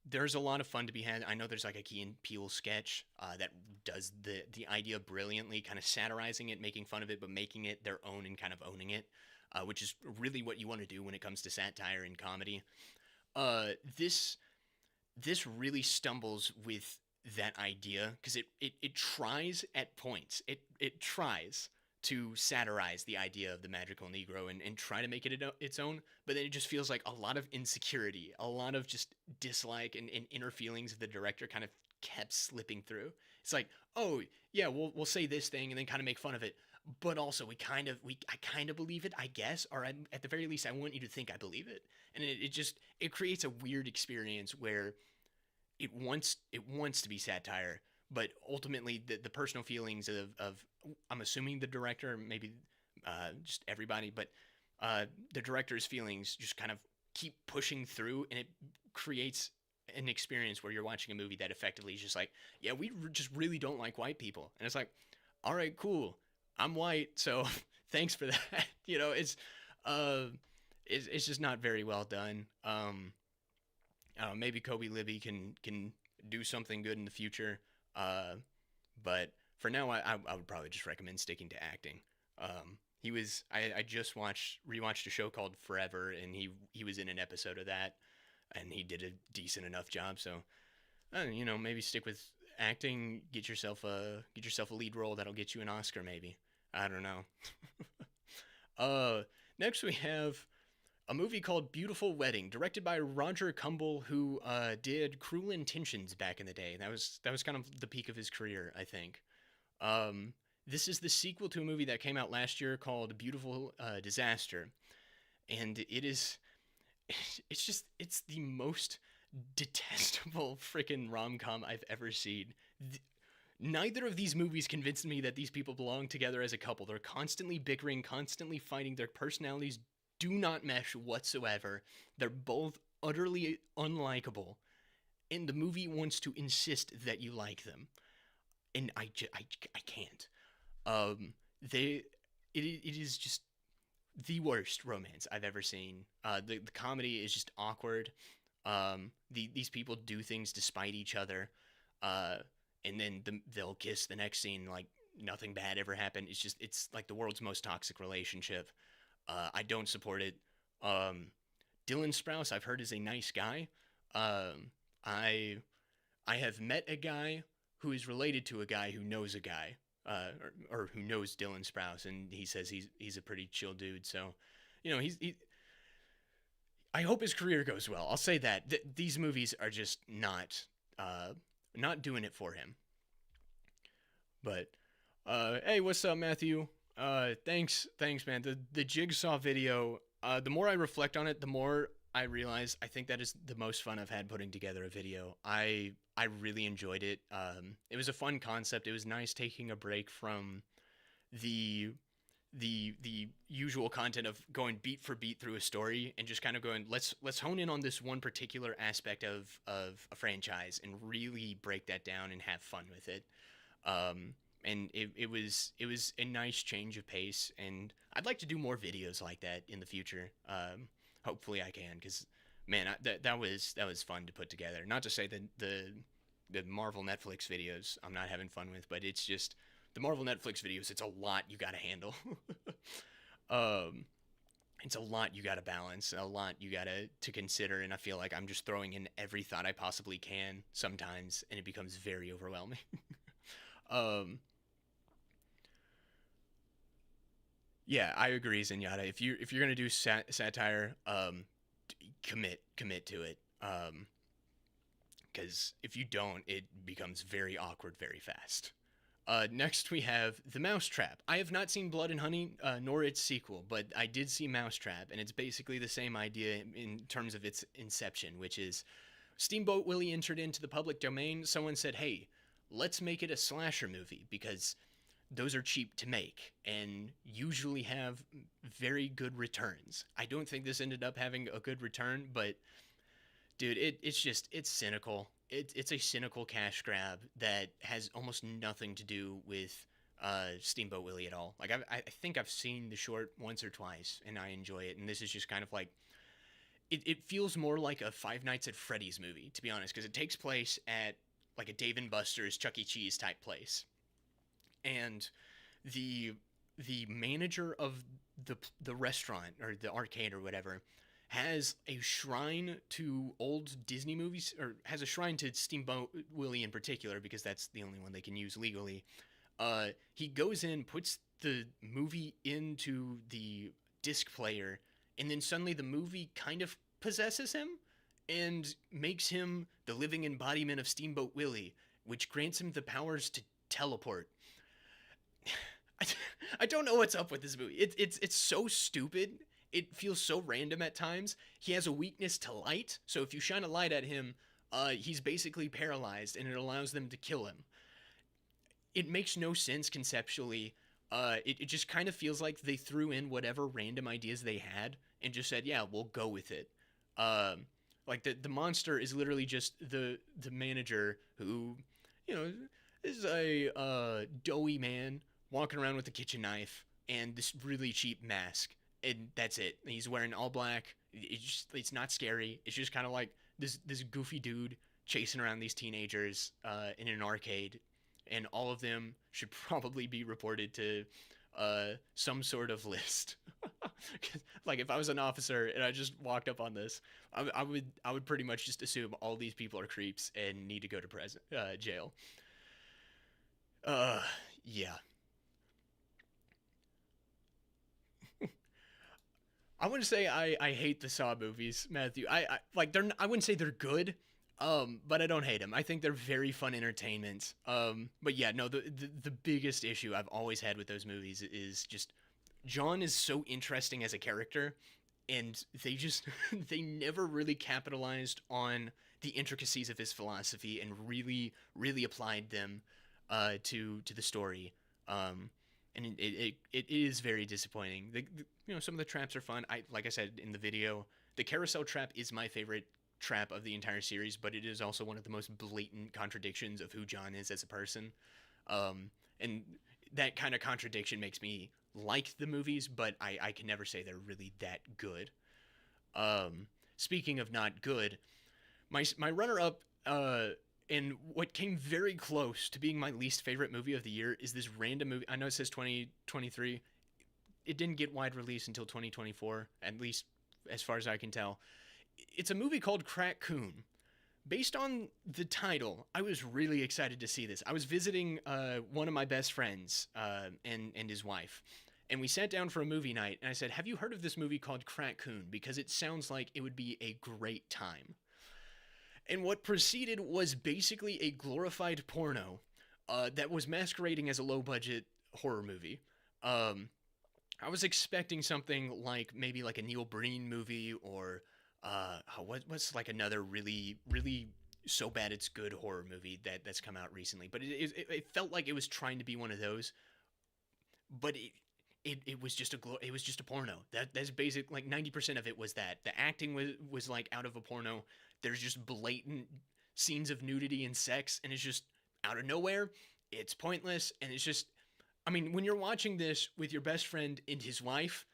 there's a lot of fun to be had. I know there's like a Key and Peele sketch that does the idea brilliantly, kind of satirizing it, making fun of it, but making it their own and kind of owning it, which is really what you want to do when it comes to satire and comedy. Uh, this this really stumbles with that idea because it tries at points. It tries to satirize the idea of the magical Negro and try to make it its own, but then it just feels like a lot of insecurity, a lot of just dislike and inner feelings of the director kind of kept slipping through. It's like, oh yeah, we'll say this thing and then kind of make fun of it, but also I kind of believe it, I guess, or at the very least, I want you to think I believe it, and it creates a weird experience where it wants to be satire, but ultimately the personal feelings of I'm assuming the director, maybe just everybody, but the director's feelings just kind of keep pushing through, and it creates an experience where you're watching a movie that effectively is just like, yeah, just really don't like white people, and it's like, all right, cool, I'm white, so thanks for that. Uh, it's just not very well done. Maybe Kobe Libby can do something good in the future. Uh, but for now, I would probably just recommend sticking to acting. I just rewatched a show called Forever, and he was in an episode of that, and he did a decent enough job. So, maybe stick with acting. Get yourself a lead role that'll get you an Oscar. Maybe, I don't know. uh, Next we have a movie called Beautiful Wedding, directed by Roger Kumble, who did Cruel Intentions back in the day. That was kind of the peak of his career, I think. This is the sequel to a movie that came out last year called Beautiful Disaster, and it's the most detestable freaking rom com I've ever seen. Neither of these movies convinced me that these people belong together as a couple. They're constantly bickering, constantly fighting. Their personalities do not mesh whatsoever. They're both utterly unlikable, and the movie wants to insist that you like them, and I can't. They it is just the worst romance I've ever seen. The comedy is just awkward. These people do things despite each other, uh, and then they'll kiss the next scene like nothing bad ever happened. It's like the world's most toxic relationship. I don't support it. Um, Dylan Sprouse, I've heard, is a nice guy. Um, I I have met a guy who is related to a guy who knows a guy, or who knows Dylan Sprouse, and he says he's a pretty chill dude. So, I hope his career goes well. I'll say that these movies are just uh, not doing it for him. But hey, what's up, Matthew? Thanks, man. The Jigsaw video. The more I reflect on it, the more I realize I think that is the most fun I've had putting together a video. I really enjoyed it. It was a fun concept. It was nice taking a break from the the usual content of going beat for beat through a story and just kind of going, let's hone in on this one particular aspect of a franchise and really break that down and have fun with it. And it was a nice change of pace, and I'd like to do more videos like that in the future. Hopefully I can, because man, that was fun to put together. Not to say that the Marvel Netflix videos I'm not having fun with, but it's just the Marvel Netflix videos. It's a lot you got to handle. um, it's a lot you got to balance, a lot you got to consider, and I feel like I'm just throwing in every thought I possibly can sometimes, and it becomes very overwhelming. um, yeah, I agree, Zenyatta. If you're gonna do satire, commit to it. Because if you don't, it becomes very awkward very fast. Next, we have The Mousetrap. I have not seen Blood and Honey, nor its sequel, but I did see Mousetrap, and it's basically the same idea in terms of its inception, which is Steamboat Willie entered into the public domain. Someone said, hey, let's make it a slasher movie because those are cheap to make and usually have very good returns. I don't think this ended up having a good return, but dude, it's cynical. It's a cynical cash grab that has almost nothing to do with Steamboat Willie at all. Like I think I've seen the short once or twice and I enjoy it. And this is just kind of like it feels more like a Five Nights at Freddy's movie, to be honest, because it takes place at like a Dave and Buster's Chuck E. Cheese type place, and the the manager of the restaurant or the arcade or whatever has a shrine to old Disney movies, or has a shrine to Steamboat Willie in particular because that's the only one they can use legally. He goes in, puts the movie into the disc player, and then suddenly the movie kind of possesses him and makes him the living embodiment of Steamboat Willie, which grants him the powers to teleport. I, I don't know what's up with this movie. It's so stupid. It feels so random at times. He has a weakness to light, so if you shine a light at him, he's basically paralyzed, and it allows them to kill him. It makes no sense conceptually. It just kind of feels like they threw in whatever random ideas they had and just said, "Yeah, we'll go with it." Like the monster is literally just the manager who, you know, is a doughy man walking around with a kitchen knife and this really cheap mask, and that's it. He's wearing all black. It's not scary. It's just kind of like this goofy dude chasing around these teenagers in an arcade, and all of them should probably be reported to some sort of list. Like if I was an officer and I just walked up on this, I would pretty much just assume all these people are creeps and need to go to jail. Uh, yeah. I wouldn't say I hate the Saw movies, Matthew. I like they're I wouldn't say they're good, but I don't hate them. I think they're very fun entertainment. But yeah, no, the biggest issue I've always had with those movies is just John is so interesting as a character, and they just they never really capitalized on the intricacies of his philosophy and really applied them to the story. And it is very disappointing. Some of the traps are fun. Like I said in the video, the carousel trap is my favorite trap of the entire series, but it is also one of the most blatant contradictions of who John is as a person. And that kind of contradiction makes me like the movies, but I can never say they're really that good. Speaking of not good, my runner up and what came very close to being my least favorite movie of the year is this random movie. I know it says 2023. it didn't get wide release until 2024, at least as far as I can tell. It's a movie called Crack-Coon. Based on the title, I was really excited to see this. I was visiting one of my best friends and his wife, and we sat down for a movie night. And I said, "Have you heard of this movie called Crack-Coon? Because it sounds like it would be a great time." And what proceeded was basically a glorified porno that was masquerading as a low budget horror movie. Um, I was expecting something like maybe like a Neil Breen movie or what's like another really so bad it's good horror movie that's come out recently. But it felt like it was trying to be one of those, but it was just it was just a porno. That's basic. Like 90% of it was that the acting was like out of a porno. There's just blatant scenes of nudity and sex, and it's just out of nowhere. It's pointless, and it's just. I mean, when you're watching this with your best friend and his wife,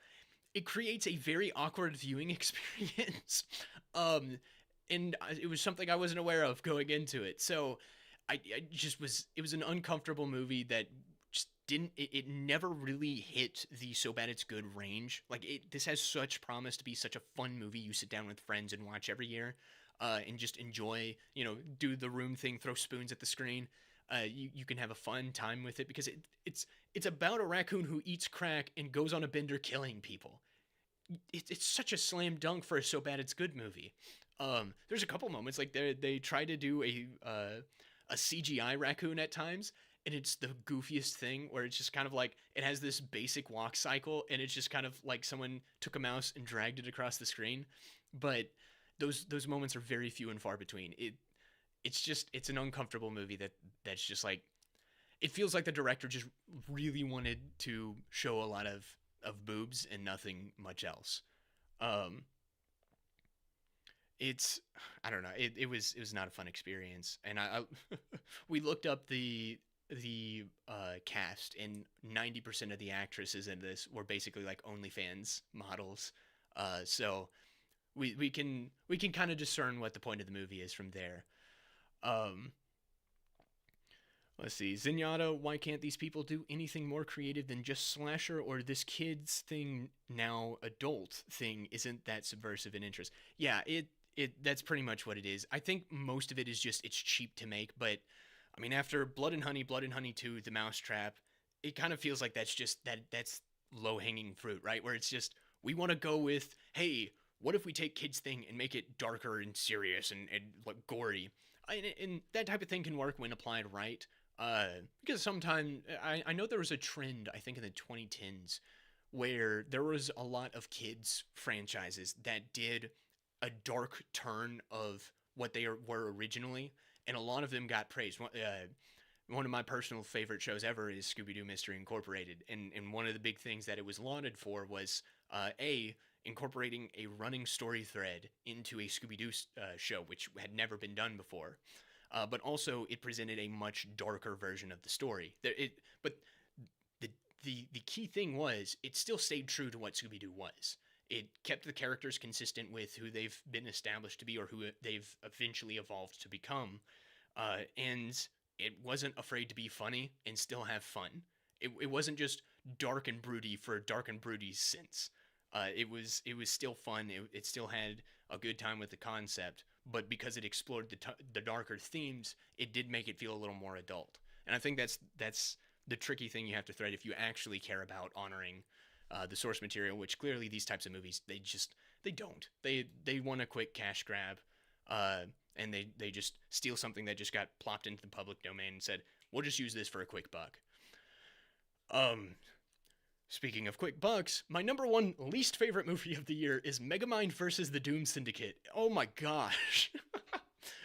it creates a very awkward viewing experience. um, and it was something I wasn't aware of going into it. So I just was. It was an uncomfortable movie that just didn't. It never really hit the so bad it's good range. Like this has such promise to be such a fun movie you sit down with friends and watch every year, and just enjoy. You know, do the room thing, throw spoons at the screen. You can have a fun time with it because it's about a raccoon who eats crack and goes on a bender killing people. It's such a slam dunk for a so bad it's good movie. There's a couple moments like they try to do a CGI raccoon at times, and it's the goofiest thing where it's just kind of like it has this basic walk cycle, and it's just kind of like someone took a mouse and dragged it across the screen. But those moments are very few and far between. It's an uncomfortable movie that's just like it feels like the director just really wanted to show a lot of boobs and nothing much else. Um, it's I don't know. It was not a fun experience, and we looked up the cast, and 90% of the actresses in this were basically like OnlyFans models. So we can kind of discern what the point of the movie is from there. Um, let's see. Zenyatta, why can't these people do anything more creative than just slasher or this kids thing now adult thing isn't that subversive in interest? Yeah, it that's pretty much what it is. I think most of it is just it's cheap to make, but I mean after Blood and Honey 2, The Mousetrap, it kind of feels like that's low-hanging fruit, right? Where it's just we want to go with, hey, what if we take kids thing and make it darker and serious and like gory? And that type of thing can work when applied right. Because sometimes I know there was a trend I think in the 2010s where there was a lot of kids franchises that did a dark turn of what they were originally, and a lot of them got praised. One of my personal favorite shows ever is Scooby Doo Mystery Incorporated, and one of the big things that it was lauded for was a incorporating a running story thread into a Scooby Doo show, which had never been done before. But also, it presented a much darker version of the story. But the the key thing was it still stayed true to what Scooby Doo was. It kept the characters consistent with who they've been established to be or who they've eventually evolved to become, and it wasn't afraid to be funny and still have fun. It wasn't just dark and broody for dark and broody's sense. It was still fun. It still had a good time with the concept, but because it explored the darker themes, it did make it feel a little more adult. And I think that's the tricky thing you have to thread if you actually care about honoring the source material, which clearly these types of movies they don't. They want a quick cash grab, and they just steal something that just got plopped into the public domain and said, we'll just use this for a quick buck. Um, Speaking of quick bucks, my number one least favorite movie of the year is Megamind versus the Doom Syndicate. Oh my gosh.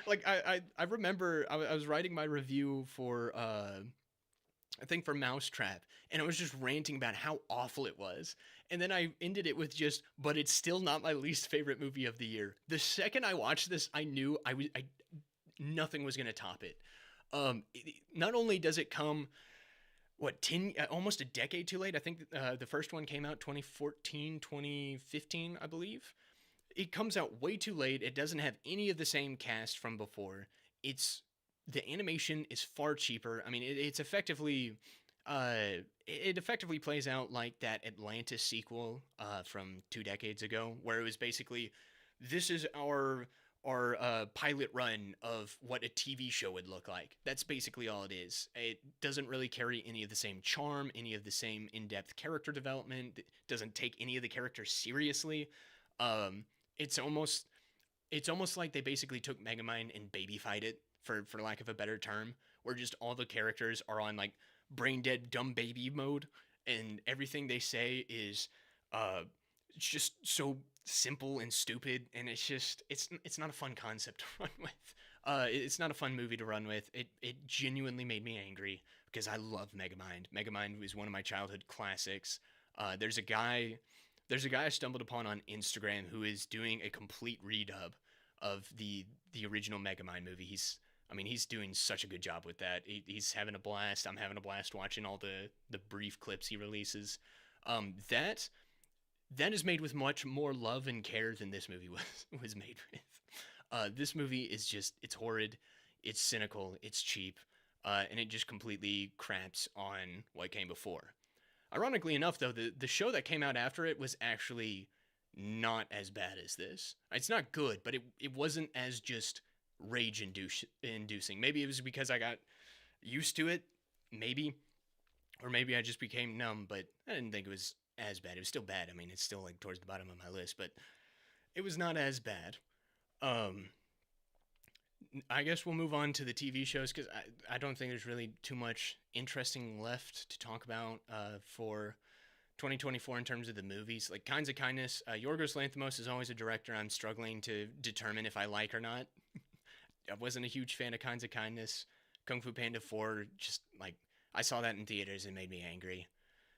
Like I remember I was writing my review for I think for Mousetrap, and I was just ranting about how awful it was. And then I ended it with just, but it's still not my least favorite movie of the year. The second I watched this, I knew nothing was gonna top it. Not only does it come what 10 almost a decade too late. I think the first one came out 2014, 2015, I believe. It comes out way too late. It doesn't have any of the same cast from before. It's the animation is far cheaper. I mean, it's effectively it effectively plays out like that Atlantis sequel from 2 decades ago, where it was basically this is our pilot run of what a TV show would look like. That's basically all it is. It doesn't really carry any of the same charm, any of the same in-depth character development. It doesn't take any of the characters seriously. Um, it's almost it's almost like they basically took Megamind and babyfied it for lack of a better term, where just all the characters are on like brain dead dumb baby mode, and everything they say is uh it's just so simple and stupid, and it's not a fun concept to run with. It's not a fun movie to run with. It genuinely made me angry because I love Megamind. Megamind was one of my childhood classics. There's a guy I stumbled upon on Instagram who is doing a complete redub of the original Megamind movie. He's doing such a good job with that. He's having a blast. I'm having a blast watching all the brief clips he releases. That is made with much more love and care than this movie was made with. This movie is just it's horrid, it's cynical, it's cheap, and it just completely craps on what came before. Ironically enough, though, the show that came out after it was actually not as bad as this. It's not good, but it wasn't as just inducing. Maybe it was because I got used to it, maybe, or maybe I just became numb. But I didn't think it was as bad. It was still bad. I mean, it's still like towards the bottom of my list, but it was not as bad. Um, I guess we'll move on to the TV shows because I don't think there's really too much interesting left to talk about for 2024 in terms of the movies. Like Kinds of Kindness, Yorgos Lanthimos is always a director I'm struggling to determine if I like or not. I wasn't a huge fan of Kinds of Kindness. Kung Fu Panda 4, just like, I saw that in theaters and made me angry.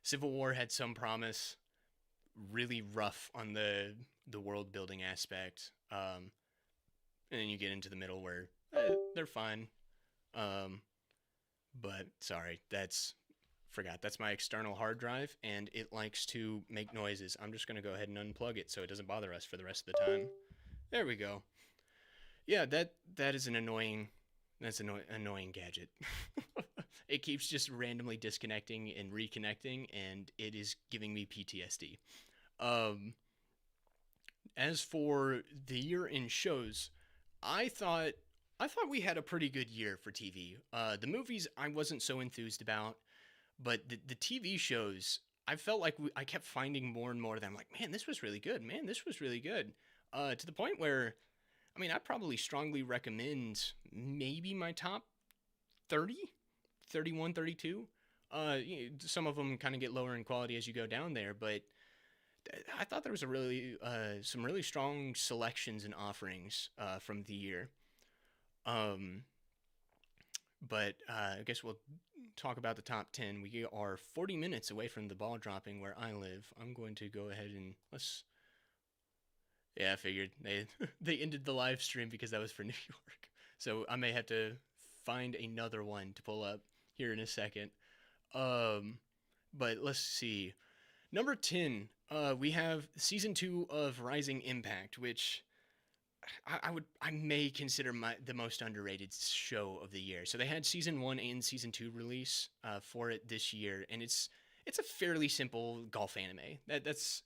Civil War had some promise, really rough on the world building aspect. And then you get into the middle where they're fine. Um, but sorry, that's my external hard drive, and it likes to make noises. I'm just gonna go ahead and unplug it so it doesn't bother us for the rest of the time. There we go. Yeah, that is an annoying gadget. It keeps just randomly disconnecting and reconnecting, and it is giving me PTSD. Um, as for the year in shows, I thought I thought we had a pretty good year for TV. The movies I wasn't so enthused about, but the TV shows I felt like I kept finding more and more of them. Like, man, this was really good. Man, this was really good. To the point where I probably strongly recommend maybe my top 30, 31, 32. Some of them kind of get lower in quality as you go down there, but I thought there was a really some really strong selections and offerings from the year. Um, but I guess we'll talk about the top 10. We are 40 minutes away from the ball dropping where I live. I'm going to go ahead and let's. Yeah, I figured they ended the live stream because that was for New York. So I may have to find another one to pull up here in a second. Um, but let's see. Number 10, we have season 2 of Rising Impact, which I may consider the most underrated show of the year. So they had season 1 and season 2 release for it this year, and it's a fairly simple golf anime. That's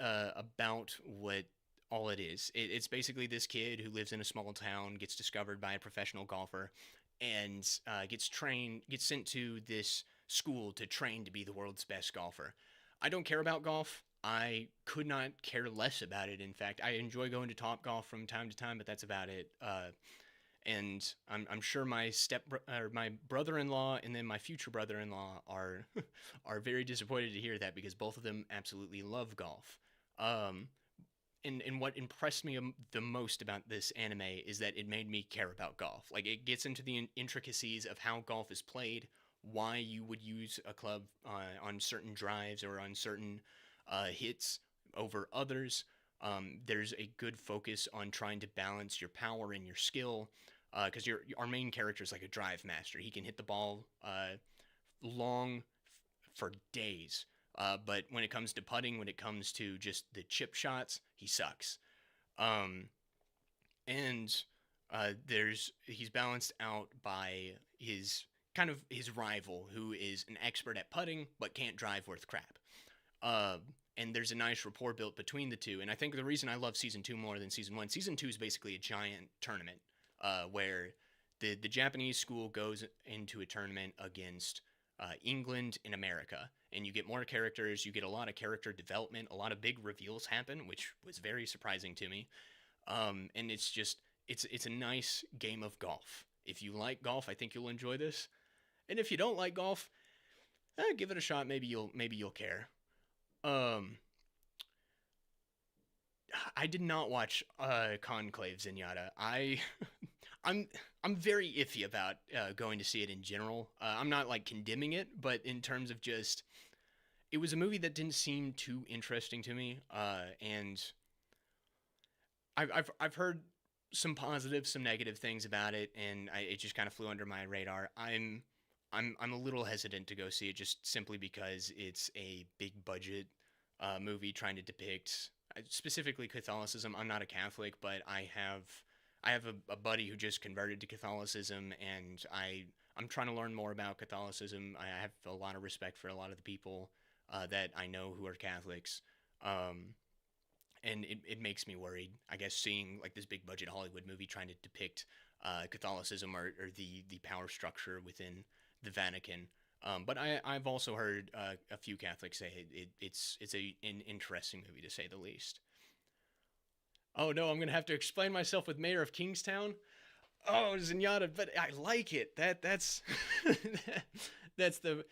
about what all it is. It's basically this kid who lives in a small town gets discovered by a professional golfer, and gets sent to this school to train to be the world's best golfer. I don't care about golf. I could not care less about it. In fact, I enjoy going to Top Golf from time to time, but that's about it. And I'm sure my brother-in-law and then my future brother-in-law are are very disappointed to hear that because both of them absolutely love golf. Um, and what impressed me the most about this anime is that it made me care about golf. Like it gets into the intricacies of how golf is played, why you would use a club on certain drives or on certain hits over others. There's a good focus on trying to balance your power and your skill, because our main character is like a drive master. He can hit the ball long for days. But when it comes to putting, when it comes to just the chip shots, he sucks. Um, and he's balanced out by his kind of his rival, who is an expert at putting but can't drive worth crap. Uh, and there's a nice rapport built between the two. And I think the reason I love season two more than season two is basically a giant tournament where the Japanese school goes into a tournament against England and America. And you get more characters, you get a lot of character development, a lot of big reveals happen, which was very surprising to me. And it's just, it's a nice game of golf. If you like golf, I think you'll enjoy this. And if you don't like golf, give it a shot. Maybe you'll care. Um, I did not watch Conclave Zenyatta. I'm I'm very iffy about going to see it in general. I'm not like condemning it, but in terms of just, it was a movie that didn't seem too interesting to me. And I've heard some positive, some negative things about it, and it just kind of flew under my radar. I'm a little hesitant to go see it just simply because it's a big budget movie trying to depict specifically Catholicism. I'm not a Catholic, but I have a buddy who just converted to Catholicism, and I'm trying to learn more about Catholicism. I have a lot of respect for a lot of the people that I know who are Catholics. And it makes me worried, I guess, seeing like this big budget Hollywood movie trying to depict Catholicism or the power structure within the Vatican. But I've also heard a few Catholics say an interesting movie to say the least. Oh no, I'm gonna have to explain myself with Mayor of Kingstown. Oh, Zenyatta, but I like it. That's the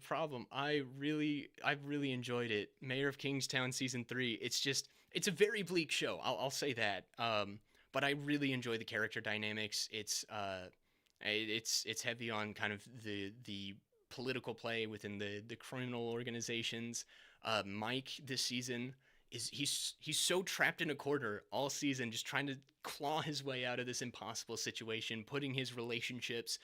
problem. I've really enjoyed it. Mayor of Kingstown season 3. It's a very bleak show. I'll say that. But I really enjoy the character dynamics. It's heavy on kind of the political play within the criminal organizations. Mike this season he's so trapped in a corner all season, just trying to claw his way out of this impossible situation, putting his relationships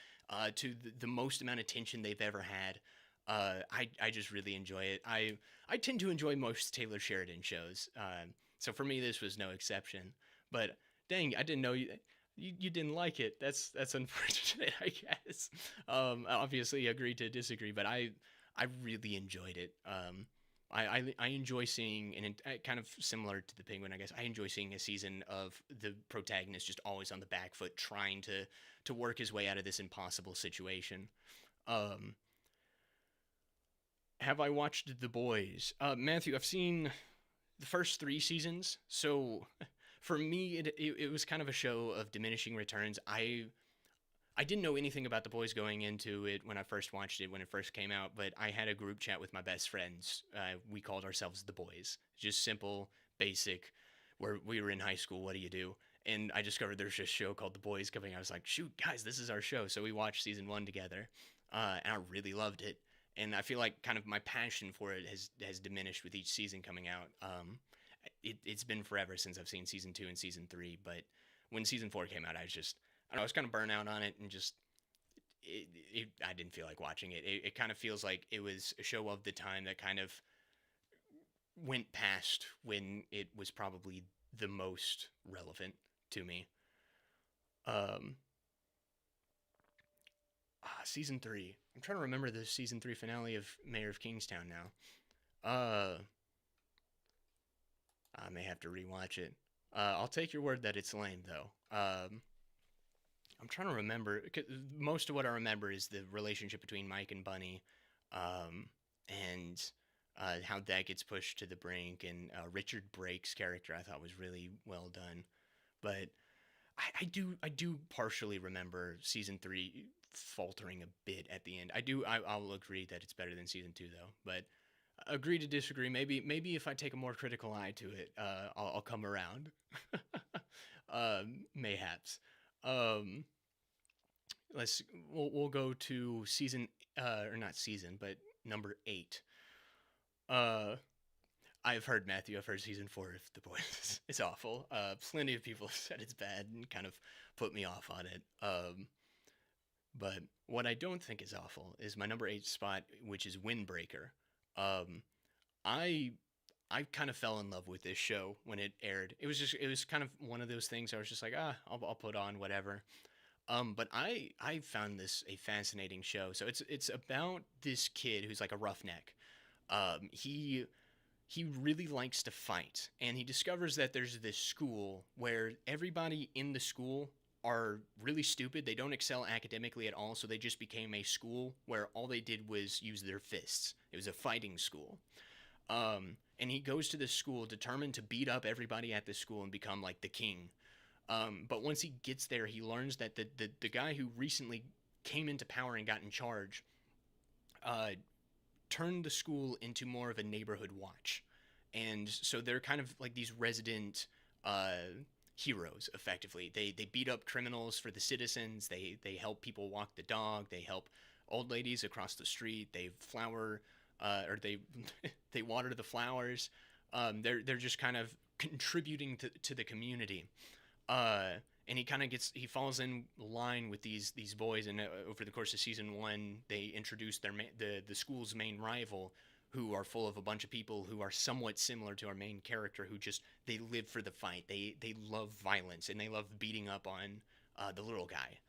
to the most amount of tension they've ever had. I just really enjoy it. I tend to enjoy most Taylor Sheridan shows, so for me this was no exception. But dang, I didn't know you didn't like it. That's unfortunate, I guess. Obviously, agree to disagree, but I really enjoyed it. I enjoy seeing, and kind of similar to the Penguin, I guess. I enjoy seeing a season of the protagonist just always on the back foot, trying to work his way out of this impossible situation. Um, have I watched The Boys? Matthew, I've seen the first 3 seasons, so for me, it was kind of a show of diminishing returns. I didn't know anything about The Boys going into it when I first watched it when it first came out, but I had a group chat with my best friends. We called ourselves The Boys. Just simple, basic, where we were in high school, what do you do? And I discovered there's this show called The Boys coming. I was like, shoot, guys, this is our show. So we watched season 1 together, and I really loved it. And I feel like kind of my passion for it has diminished with each season coming out. It's been forever since I've seen season 2 and season 3, but when season 4 came out, I don't know, I was kind of burnt out on it, and just I didn't feel like watching it. It kind of feels like it was a show of the time that kind of went past when it was probably the most relevant to me. Um, Season 3. I'm trying to remember the season 3 finale of Mayor of Kingstown now. I may have to rewatch it. I'll take your word that it's lame though. I'm trying to remember. Most of what I remember is the relationship between Mike and Bunny, and how that gets pushed to the brink. And Richard Brake's character I thought was really well done, but I do partially remember season 3 faltering a bit at the end. I'll agree that it's better than season 2 though, but agree to disagree. Maybe if I take a more critical eye to it, I'll come around. Mayhaps. Um, let's we'll go to season or not season, but number 8. Uh, I've heard Matthew. I've heard season 4 of The Boys. It's awful. Plenty of people have said it's bad and kind of put me off on it. But what I don't think is awful is my number 8 spot, which is Windbreaker. Um, I I kind of fell in love with this show when it aired. It was kind of one of those things I was just like, I'll put on whatever. But I found this a fascinating show. So it's about this kid who's like a roughneck. He really likes to fight, and he discovers that there's this school where everybody in the school are really stupid. They don't excel academically at all, so they just became a school where all they did was use their fists. It was a fighting school. And he goes to this school determined to beat up everybody at this school and become like the king. But once he gets there, he learns that the guy who recently came into power and got in charge uh, turned the school into more of a neighborhood watch. And so they're kind of like these resident heroes, effectively. They beat up criminals for the citizens. They help people walk the dog. They help old ladies across the street. They flower or they they water the flowers. They're just kind of contributing to the community. Uh, and he falls in line with these boys, and over the course of season one, they introduce the school's main rival, who are full of a bunch of people who are somewhat similar to our main character, who just they live for the fight. They love violence and they love beating up on the little guy,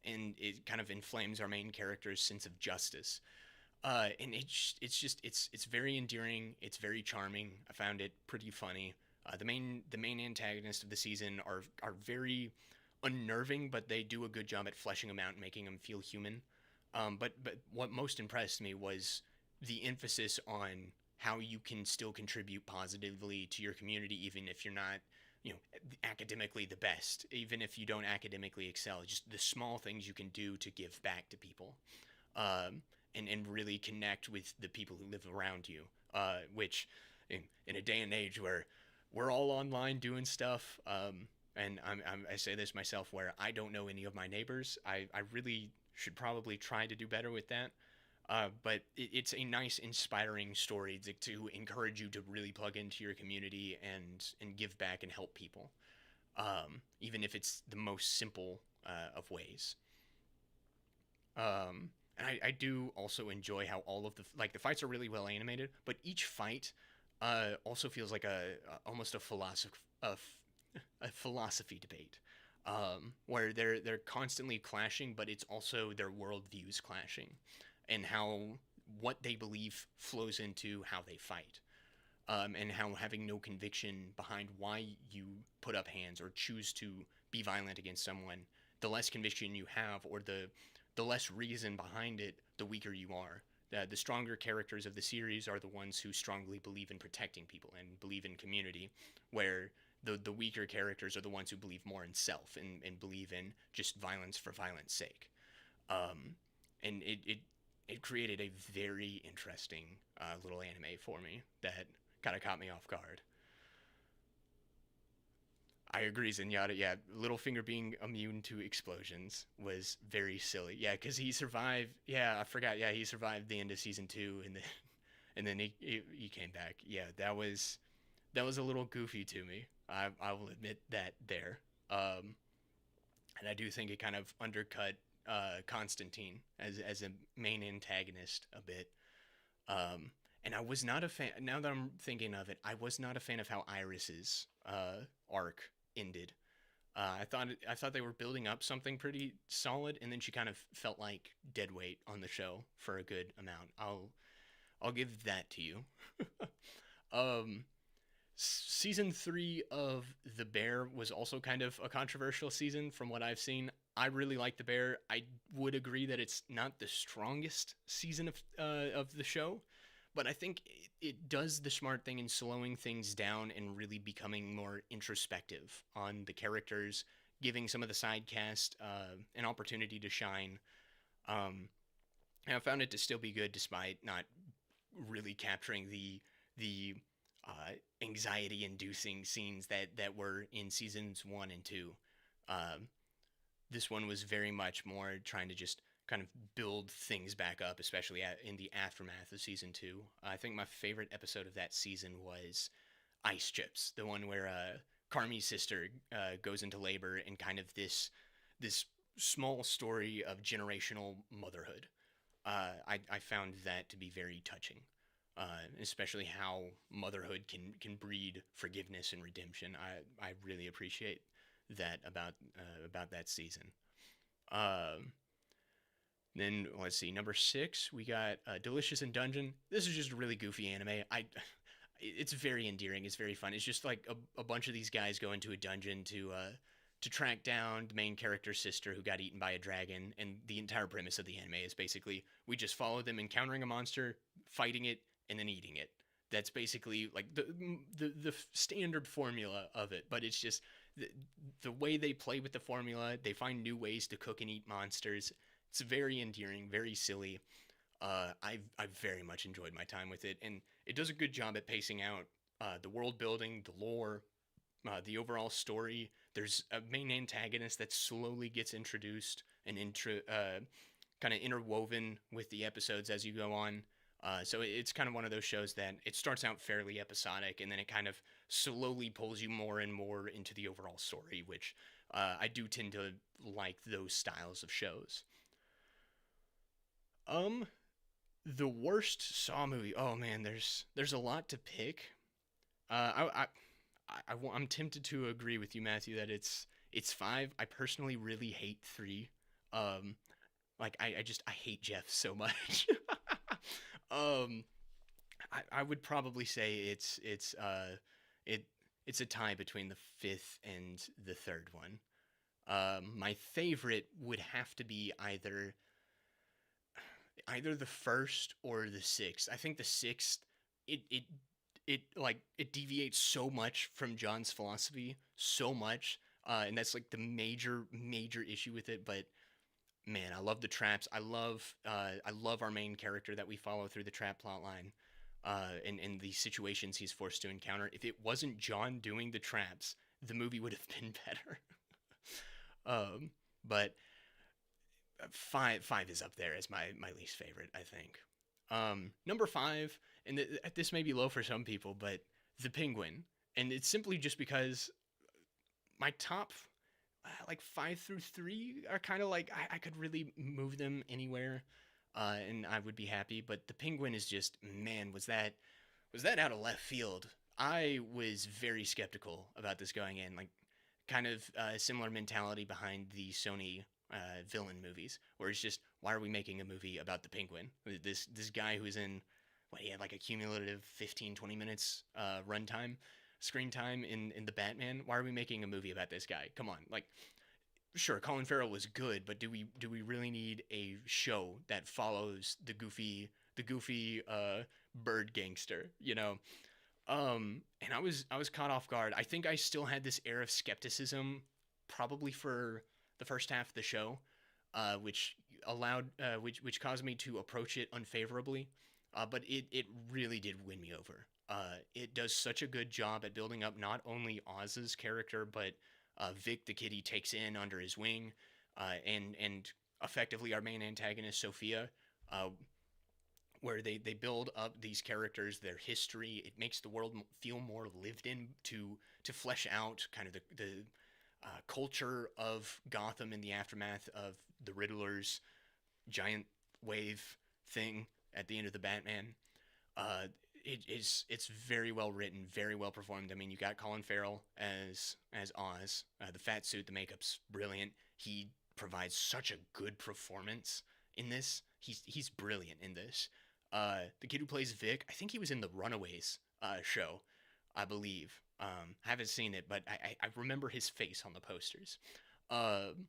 and it kind of inflames our main character's sense of justice. And it's very endearing. It's very charming. I found it pretty funny. The main antagonists of the season are very unnerving, but they do a good job at fleshing them out and making them feel human. But what most impressed me was the emphasis on how you can still contribute positively to your community, even if you're not, academically the best, even if you don't academically excel. Just the small things you can do to give back to people, and really connect with the people who live around you. Which, in a day and age where we're all online doing stuff, and I say this myself, where I don't know any of my neighbors. I really should probably try to do better with that. But it's a nice, inspiring story to encourage you to really plug into your community and give back and help people, even if it's the most simple of ways. And I do also enjoy how all of the fights are really well animated, but each fight also feels like almost a philosophy debate, where they're constantly clashing, but it's also their worldviews clashing, and how what they believe flows into how they fight, and how having no conviction behind why you put up hands or choose to be violent against someone, the less conviction you have, or the less reason behind it, the weaker you are. The stronger characters of the series are the ones who strongly believe in protecting people and believe in community, where the weaker characters are the ones who believe more in self and believe in just violence for violence sake. Um, and it created a very interesting little anime for me that kind of caught me off guard. I agree, Zenyatta. Yeah, Littlefinger being immune to explosions was very silly. Yeah, because he survived. Yeah, I forgot. Yeah, he survived the end of season two, and then he came back. Yeah, that was a little goofy to me. I will admit that there. And I do think it kind of undercut Constantine as a main antagonist a bit. And I was not a fan. Now that I'm thinking of it, I was not a fan of how Iris's arc ended. I thought they were building up something pretty solid, and then she kind of felt like dead weight on the show for a good amount. I'll give that to you. um, Season three of The Bear was also kind of a controversial season from what I've seen. I really like The Bear. I would agree that it's not the strongest season of the show, but I think it does the smart thing in slowing things down and really becoming more introspective on the characters, giving some of the side cast an opportunity to shine. Um, and I found it to still be good despite not really capturing the anxiety-inducing scenes that were in seasons one and two. Um, this one was very much more trying to just kind of build things back up, especially in the aftermath of season two. I think my favorite episode of that season was Ice Chips, the one where Carmi's sister goes into labor, and kind of this small story of generational motherhood. I found that to be very touching, especially how motherhood can breed forgiveness and redemption. I really appreciate that about that season. Um, then let's see, number 6 we got Delicious in Dungeon. This is just a really goofy anime. It's very endearing. It's very fun. It's just like a bunch of these guys go into a dungeon to track down the main character's sister who got eaten by a dragon. And the entire premise of the anime is basically we just follow them encountering a monster, fighting it, and then eating it. That's basically like the standard formula of it. But it's just the way they play with the formula. They find new ways to cook and eat monsters. It's very endearing, very silly. I've very much enjoyed my time with it, and it does a good job at pacing out the world building, the lore, the overall story. There's a main antagonist that slowly gets introduced and kind of interwoven with the episodes as you go on. So it's kind of one of those shows that it starts out fairly episodic, and then it kind of slowly pulls you more and more into the overall story, which I do tend to like those styles of shows. Um, the worst Saw movie. Oh man, there's a lot to pick. I'm tempted to agree with you, Matthew, that it's five. I personally really hate three. Um, like I hate Jeff so much. um, I would probably say it it's a tie between the fifth and the third one. My favorite would have to be either the first or the sixth. I think the sixth it it it deviates so much from John's philosophy so much, and that's like the major issue with it. But man, I love the traps. I love our main character that we follow through the trap plot line, and the situations he's forced to encounter. If it wasn't John doing the traps, the movie would have been better. But five is up there as my least favorite, I think. Number five, and this may be low for some people, but the Penguin, and it's simply just because my top like 5 through 3 are kind of like I could really move them anywhere, and I would be happy. But the Penguin is just, man, was that out of left field? I was very skeptical about this going in, like kind of similar mentality behind the Sony villain movies, where it's just, why are we making a movie about the Penguin? This guy who's in what, he had like a cumulative 15-20 minutes runtime screen time in the Batman. Why are we making a movie about this guy? Come on, like, sure, Colin Farrell was good, but do we really need a show that follows the goofy bird gangster? And I was caught off guard. I think I still had this air of skepticism, probably for the first half of the show, which caused me to approach it unfavorably. But it really did win me over. It does such a good job at building up not only Oz's character, but Vic the kid he takes in under his wing, and effectively our main antagonist Sophia, uh, where they build up these characters, their history. It makes the world feel more lived in, to flesh out kind of the culture of Gotham in the aftermath of the Riddler's giant wave thing at the end of the Batman. It's very well written, very well performed. I mean, you got Colin Farrell as Oz. The fat suit, the makeup's brilliant. He provides such a good performance in this. He's brilliant in this. The kid who plays Vic, I think he was in the Runaways show, I believe. Haven't seen it, but I remember his face on the posters. Um,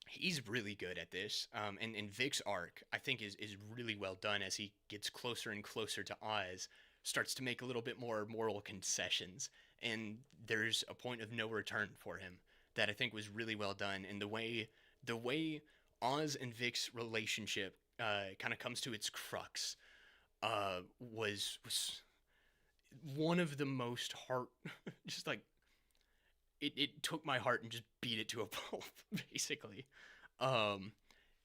he's really good at this. And Vic's arc, I think, is really well done as he gets closer and closer to Oz, starts to make a little bit more moral concessions, and there's a point of no return for him that I think was really well done. And the way Oz and Vic's relationship kind of comes to its crux was one of the most heart just like it took my heart and just beat it to a pulp, basically. Um,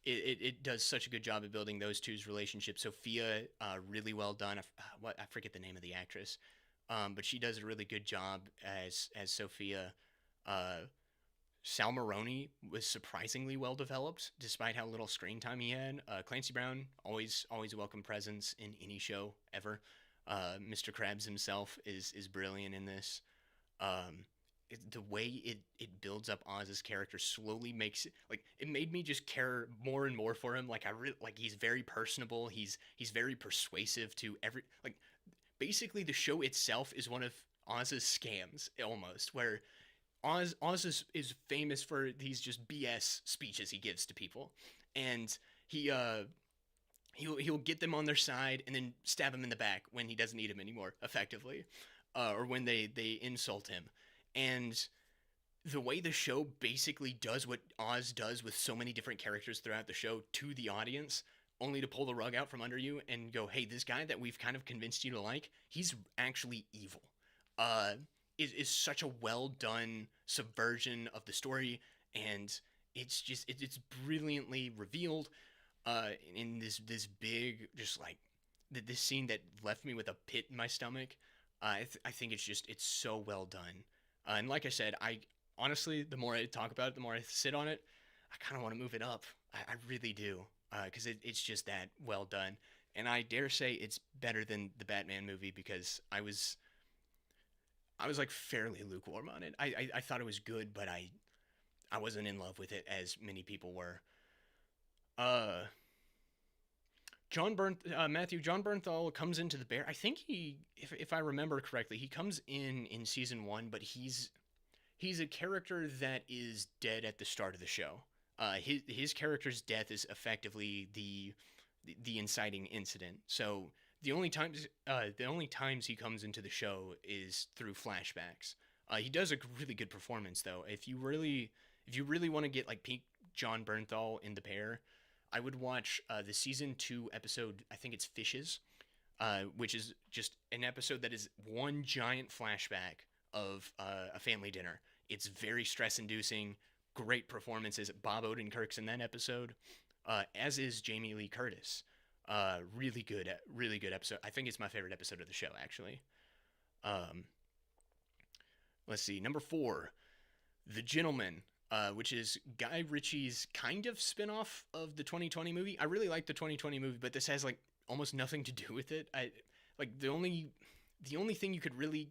it does such a good job of building those two's relationship. Sophia, really well done. I forget the name of the actress, but she does a really good job as Sophia. Uh, Sal Maroni was surprisingly well developed, despite how little screen time he had. Clancy Brown, always a welcome presence in any show ever. Mr. Krabs himself is brilliant in this. Um, the way it builds up Oz's character slowly makes it like it made me just care more and more for him. Like like he's very personable. He's very persuasive to every like basically the show itself is one of Oz's scams almost where Oz is famous for these just BS speeches he gives to people, and he he'll get them on their side and then stab him in the back when he doesn't need him anymore, effectively, or when they insult him, and the way the show basically does what Oz does with so many different characters throughout the show to the audience, only to pull the rug out from under you and go, hey, this guy that we've kind of convinced you to like, he's actually evil. Uh, is such a well done subversion of the story, and it's brilliantly revealed in this big just like this scene that left me with a pit in my stomach. I think it's so well done, and like I said, I honestly the more I talk about it, the more I sit on it, I kind of want to move it up. I really do, because it's just that well done, and I dare say it's better than the Batman movie because I was like fairly lukewarm on it. I thought it was good, but I wasn't in love with it as many people were. Uh, John Bernthal comes into the bear. I think if I remember correctly, he comes in season one, but he's a character that is dead at the start of the show. His character's death is effectively the inciting incident. So the only times he comes into the show is through flashbacks. He does a really good performance though. If you really want to get like peak John Bernthal in the pair, I would watch the season 2 episode. I think it's Fishes, which is just an episode that is one giant flashback of a family dinner. It's very stress inducing. Great performances. Bob Odenkirk's in that episode, as is Jamie Lee Curtis. Really good episode. I think it's my favorite episode of the show, actually. Um, let's see, number 4, The Gentleman, which is Guy Ritchie's kind of spin-off of the 2020 movie. I really like the 2020 movie, but this has like almost nothing to do with it. I like the only thing you could really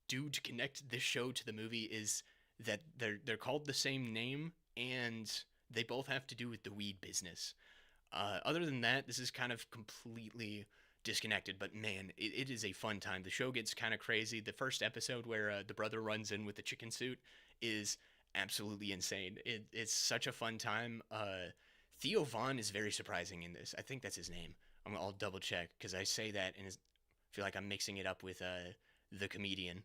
do to connect this show to the movie is that they're called the same name and they both have to do with the weed business. Other than that, this is kind of completely disconnected, but man, it is a fun time. The show gets kind of crazy. The first episode where the brother runs in with the chicken suit is absolutely insane. It's such a fun time. Theo Vaughn is very surprising in this. I think that's his name. I'll double check because I say that and I feel like I'm mixing it up with the comedian,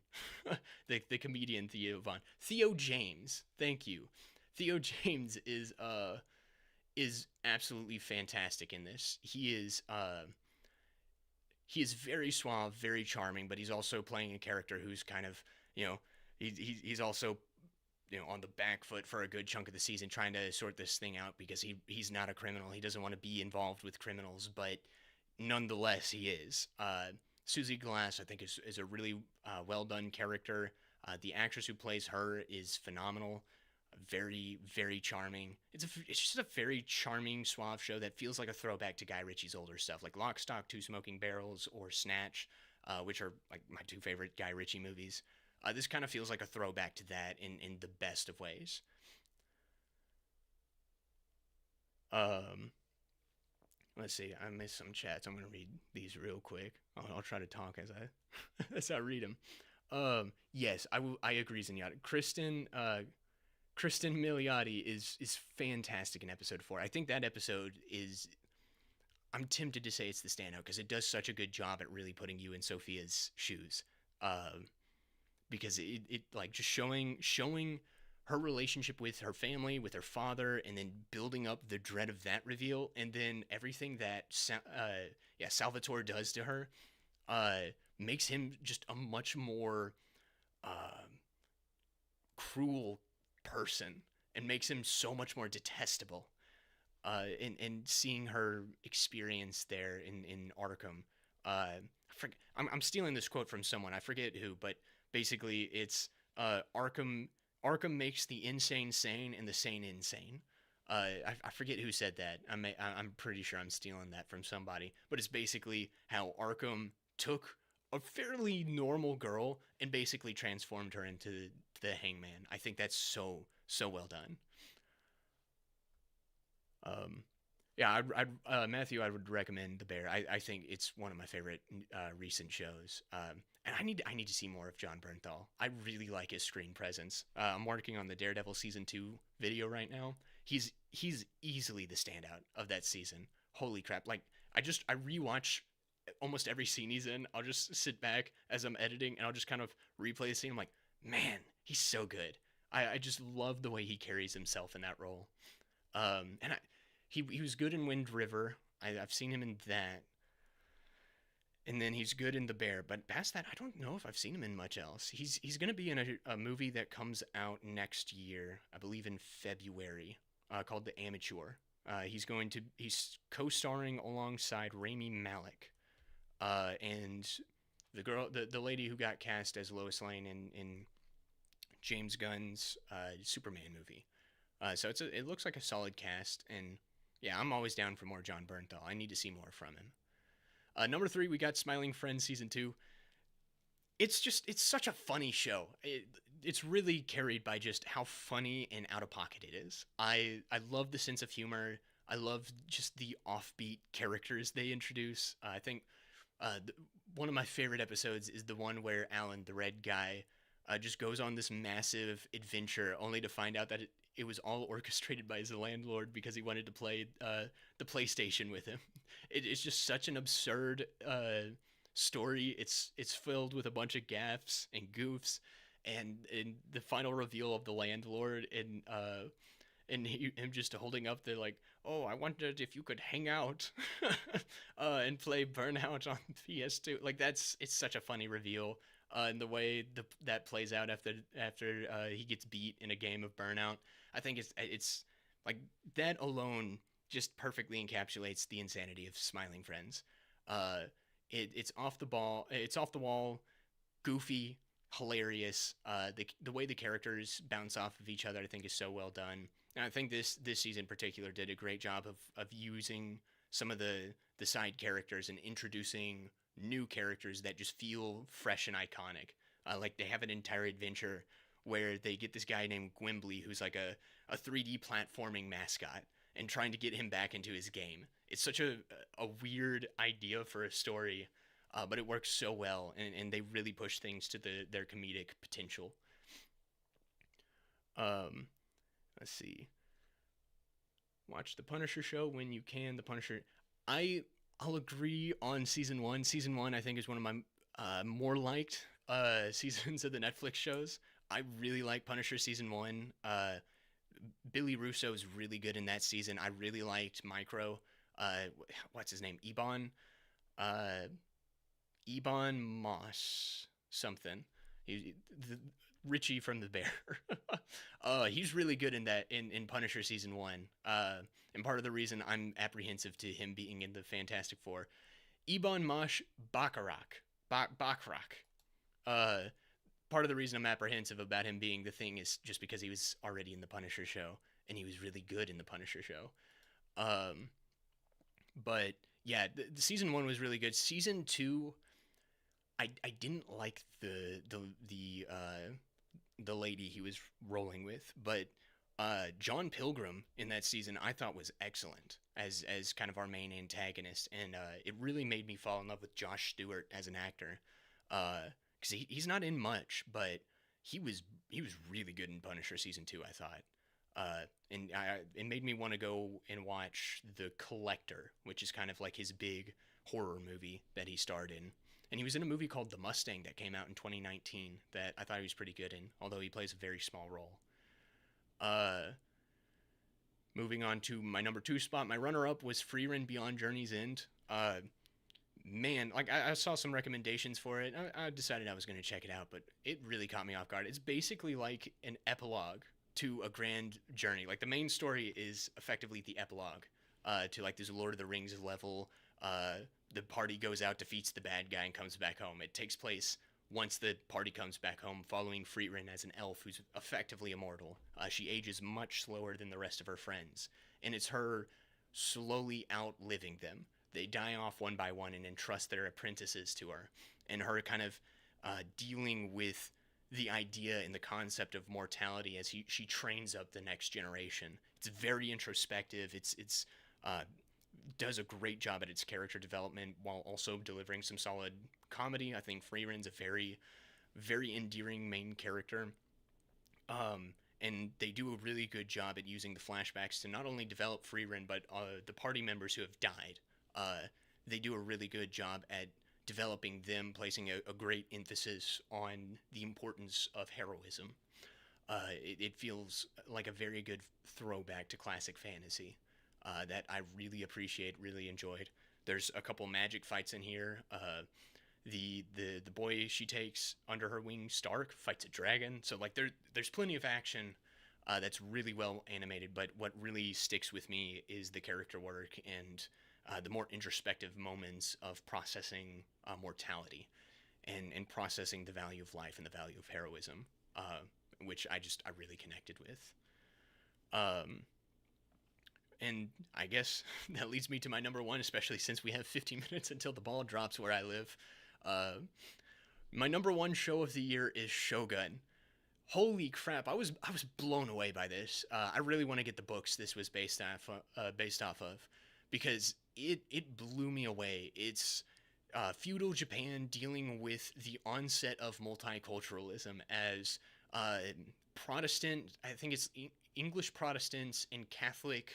the comedian Theo Vaughn. Theo James, thank you. Theo James is absolutely fantastic in this. He is very suave, very charming, but he's also playing a character who's kind of, you know, he's also, you know, on the back foot for a good chunk of the season trying to sort this thing out because he's not a criminal. He doesn't want to be involved with criminals, but nonetheless he is. Susie Glass, I think, is a really well done character. The actress who plays her is phenomenal, very very charming. It's just a very charming, suave show that feels like a throwback to Guy Ritchie's older stuff, like Lock, Stock, Two Smoking Barrels or Snatch, which are like my two favorite Guy Ritchie movies. This kind of feels like a throwback to that in the best of ways. Um, let's see. I missed some chats. I'm gonna read these real quick. I'll try to talk as I as I read them. Yes, I agree, Zenyatta. Kristen Milioti is fantastic in episode 4. I think that episode is. I'm tempted to say it's the standout because it does such a good job at really putting you in Sophia's shoes. Because it like just showing her relationship with her family, with her father, and then building up the dread of that reveal, and then everything that Salvatore does to her, uh, makes him just a much more uh, cruel person and makes him so much more detestable. And seeing her experience there in Arkham, I'm stealing this quote from someone, I forget who, but basically it's Arkham makes the insane sane and the sane insane. I forget who said that. I'm pretty sure I'm stealing that from somebody, but it's basically how Arkham took a fairly normal girl and basically transformed her into the Hangman. I think that's so well done. Um, yeah, Matthew, I would recommend The Bear. I think it's one of my favorite recent shows. And I need to see more of John Bernthal. I really like his screen presence. I'm working on the Daredevil season 2 video right now. He's easily the standout of that season. Holy crap! Like I rewatch almost every scene he's in. I'll just sit back as I'm editing and I'll just kind of replay the scene. I'm like, man, he's so good. I just love the way he carries himself in that role. And he was good in Wind River. I've seen him in that. And then he's good in The Bear. But past that, I don't know if I've seen him in much else. He's going to be in a movie that comes out next year, I believe in February, called The Amateur. He's co-starring alongside Rami Malek, and the lady who got cast as Lois Lane in James Gunn's Superman movie. So it looks like a solid cast, and yeah, I'm always down for more John Bernthal. I need to see more from him. Number 3, we got Smiling Friends season 2. It's such a funny show. It's really carried by just how funny and out of pocket it is. I love the sense of humor. I love just the offbeat characters they introduce. I think one of my favorite episodes is the one where Alan, the red guy, just goes on this massive adventure only to find out that it was all orchestrated by his landlord because he wanted to play the PlayStation with him. It's just such an absurd story. It's filled with a bunch of gaffes and goofs, and the final reveal of the landlord and him just holding up the like, oh, I wondered if you could hang out and play Burnout on PS2. Like it's such a funny reveal. And the way that plays out after he gets beat in a game of Burnout, I think it's like that alone just perfectly encapsulates the insanity of Smiling Friends. It's off the ball, it's off the wall, goofy, hilarious. The way the characters bounce off of each other, I think, is so well done. And I think this season in particular did a great job of using some of the side characters and introducing new characters that just feel fresh and iconic. Like they have an entire adventure where they get this guy named Gwimbly, who's like a 3D platforming mascot, and trying to get him back into his game. It's such a weird idea for a story, but it works so well, and they really push things to their comedic potential. Um, let's see. Watch the Punisher show when you can. The Punisher. I'll agree on season 1. Season 1, I think, is one of my more liked seasons of the Netflix shows. I really like Punisher season 1. Billy Russo is really good in that season. I really liked Micro. What's his name? Ebon Moss something. Richie from The Bear. He's really good in that in Punisher season 1. And part of the reason I'm apprehensive to him being in the Fantastic Four, Ebon Mosh Bacharach. Uh, Part of the reason I'm apprehensive about him being the Thing is just because he was already in the Punisher show, and he was really good in the Punisher show. But yeah, the season 1 was really good. Season 2, I didn't like the lady he was rolling with, but John Pilgrim in that season I thought was excellent as kind of our main antagonist, and it really made me fall in love with Josh Stewart as an actor, because he's not in much, but he was really good in Punisher season 2, I thought. And it made me want to go and watch The Collector, which is kind of like his big horror movie that he starred in. And he was in a movie called The Mustang that came out in 2019 that I thought he was pretty good in, although he plays a very small role. Moving on to my number 2 spot, my runner-up was Frieren Beyond Journey's End. Man, like I saw some recommendations for it. I decided I was going to check it out, but it really caught me off guard. It's basically like an epilogue to a grand journey. Like the main story is effectively the epilogue to like this Lord of the Rings level. The party goes out, defeats the bad guy, and comes back home. It takes place once the party comes back home, following Frieren as an elf who's effectively immortal. She ages much slower than the rest of her friends, and it's her slowly outliving them. They die off one by one and entrust their apprentices to her. and her kind of dealing with the idea and the concept of mortality as she trains up the next generation. It's very introspective. It's uh, does a great job at its character development while also delivering some solid comedy. I think Freeren's a very endearing main character. And they do a really good job at using the flashbacks to not only develop Freeren but the party members who have died. Uh, they do a really good job at developing them, placing a great emphasis on the importance of heroism. It feels like a very good throwback to classic fantasy that I really appreciate, really enjoyed. There's a couple magic fights in here. The boy she takes under her wing, Stark, fights a dragon. So like there's plenty of action that's really well animated. But what really sticks with me is the character work and the more introspective moments of processing mortality and processing the value of life and the value of heroism, which I really connected with. Um, and I guess that leads me to my number one, especially since we have 15 minutes until the ball drops where I live. Uh, my number one show of the year is Shogun. Holy crap! I was blown away by this. I really want to get the books this was based off of, because it blew me away. It's feudal Japan dealing with the onset of multiculturalism as uh, Protestant. I think it's English Protestants and Catholic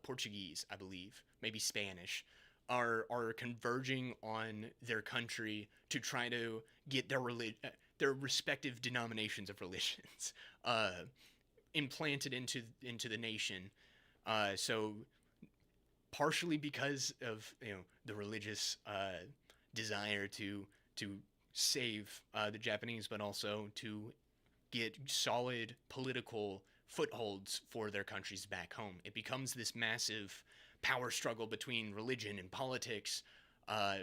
Portuguese, I believe, maybe Spanish, are converging on their country to try to get their respective denominations of religions uh, implanted into the nation. So partially because of the religious desire to save the Japanese, but also to get solid political footholds for their countries back home. It becomes this massive power struggle between religion and politics uh,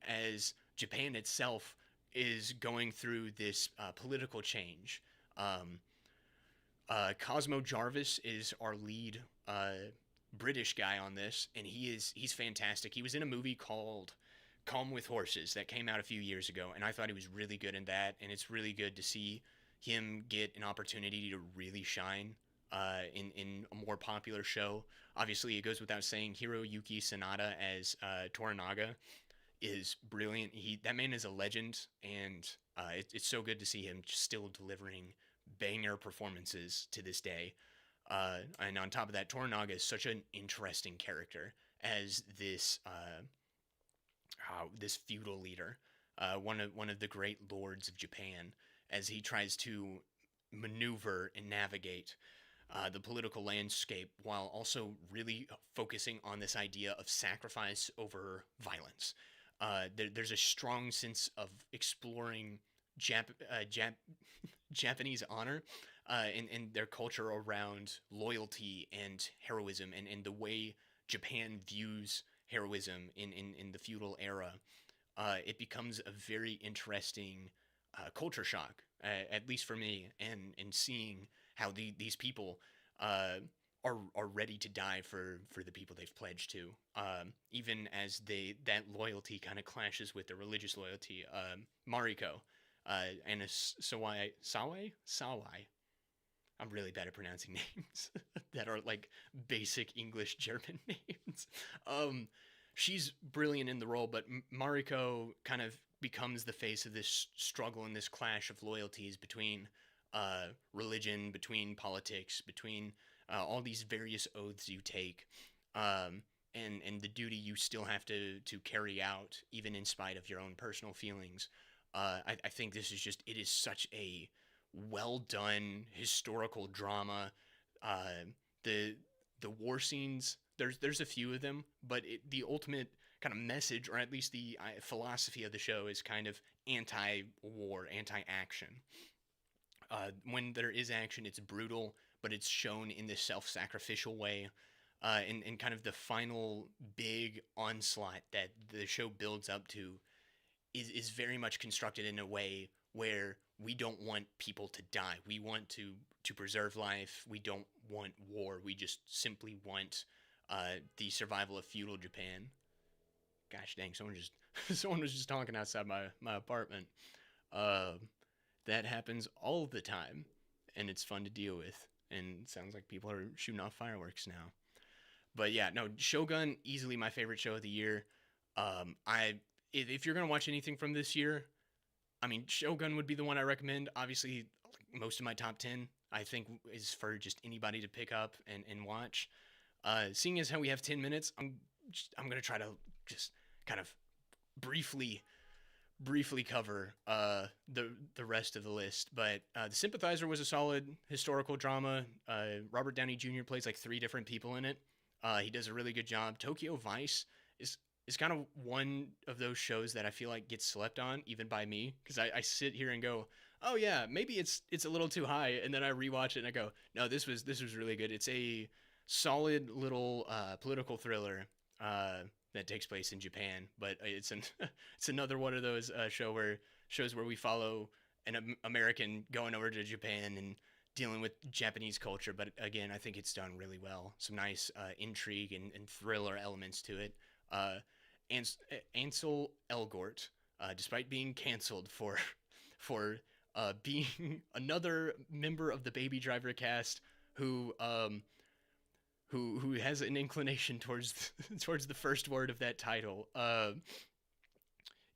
as Japan itself is going through this political change. Um, Cosmo Jarvis is our lead British guy on this, and he's fantastic. He was in a movie called Calm with Horses that came out a few years ago, and I thought he was really good in that. And it's really good to see him get an opportunity to really shine in a more popular show. Obviously, it goes without saying, Hiroyuki Sanada as Toranaga is brilliant. That man is a legend, and it's so good to see him still delivering banger performances to this day. And on top of that, Toranaga is such an interesting character as this feudal leader, one of the great lords of Japan, as he tries to maneuver and navigate the political landscape while also really focusing on this idea of sacrifice over violence. There's a strong sense of exploring Japanese honor and their culture around loyalty and heroism, and the way Japan views heroism in the feudal era. It becomes a very interesting culture shock, at least for me, and seeing how these people are ready to die for the people they've pledged to, even as that loyalty kind of clashes with their religious loyalty. Mariko and Sawai. I'm really bad at pronouncing names that are like basic English German names. She's brilliant in the role, but Mariko kind of becomes the face of this struggle and this clash of loyalties between religion, between politics, between all these various oaths you take, and the duty you still have to carry out, even in spite of your own personal feelings. I think this is it is such a well done historical drama. The war scenes, there's a few of them, but the ultimate kind of message, or at least the philosophy of the show, is kind of anti-war, anti-action. When there is action, it's brutal, but it's shown in this self-sacrificial way. And kind of the final big onslaught that the show builds up to is very much constructed in a way where we don't want people to die. We want to preserve life. We don't want war. We just simply want the survival of feudal Japan. gosh dang, someone just someone was just talking outside my apartment. Uh, that happens all the time, and it's fun to deal with. And it sounds like people are shooting off fireworks now. But yeah, no, Shogun easily my favorite show of the year. I if you're gonna watch anything from this year, I mean, Shogun would be the one I recommend. Obviously, most of my top 10, I think, is for just anybody to pick up and watch. Seeing as how we have 10 minutes, I'm going to try to just kind of briefly briefly cover the rest of the list. But The Sympathizer was a solid historical drama. Robert Downey Jr. plays like three different people in it. He does a really good job. Tokyo Vice is kind of one of those shows that I feel like gets slept on even by me because I sit here and go, oh yeah, maybe it's a little too high, and then I rewatch it and I go, no, this was really good. It's a solid little political thriller that takes place in Japan, but it's another one of those shows where we follow an American going over to Japan and dealing with Japanese culture. But again, I think it's done really well. Some nice intrigue and thriller elements to it. Uh, Ansel Elgort, despite being canceled for being another member of the Baby Driver cast who who has an inclination towards towards the first word of that title.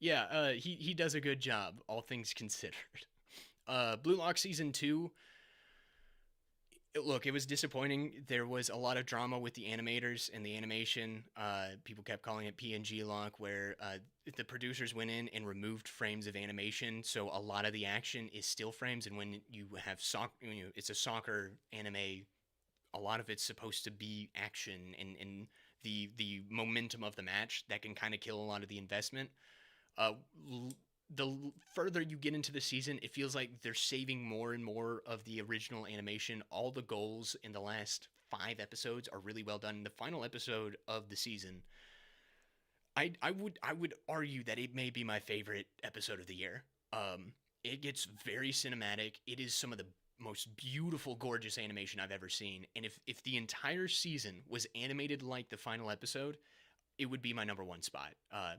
Yeah, he does a good job, all things considered. Blue Lock season 2. Look, it was disappointing. There was a lot of drama with the animators and the animation. People kept calling it PNG lock, where the producers went in and removed frames of animation, so a lot of the action is still frames. And when you have it's a soccer anime, a lot of it's supposed to be action and the momentum of the match that can kind of kill a lot of the investment. Uh, the further you get into the season, it feels like they're saving more and more of the original animation. All the goals in the last 5 episodes are really well done. The final episode of the season, I would argue that it may be my favorite episode of the year. It gets very cinematic. It is some of the most beautiful, gorgeous animation I've ever seen. And if the entire season was animated like the final episode, it would be my number one spot.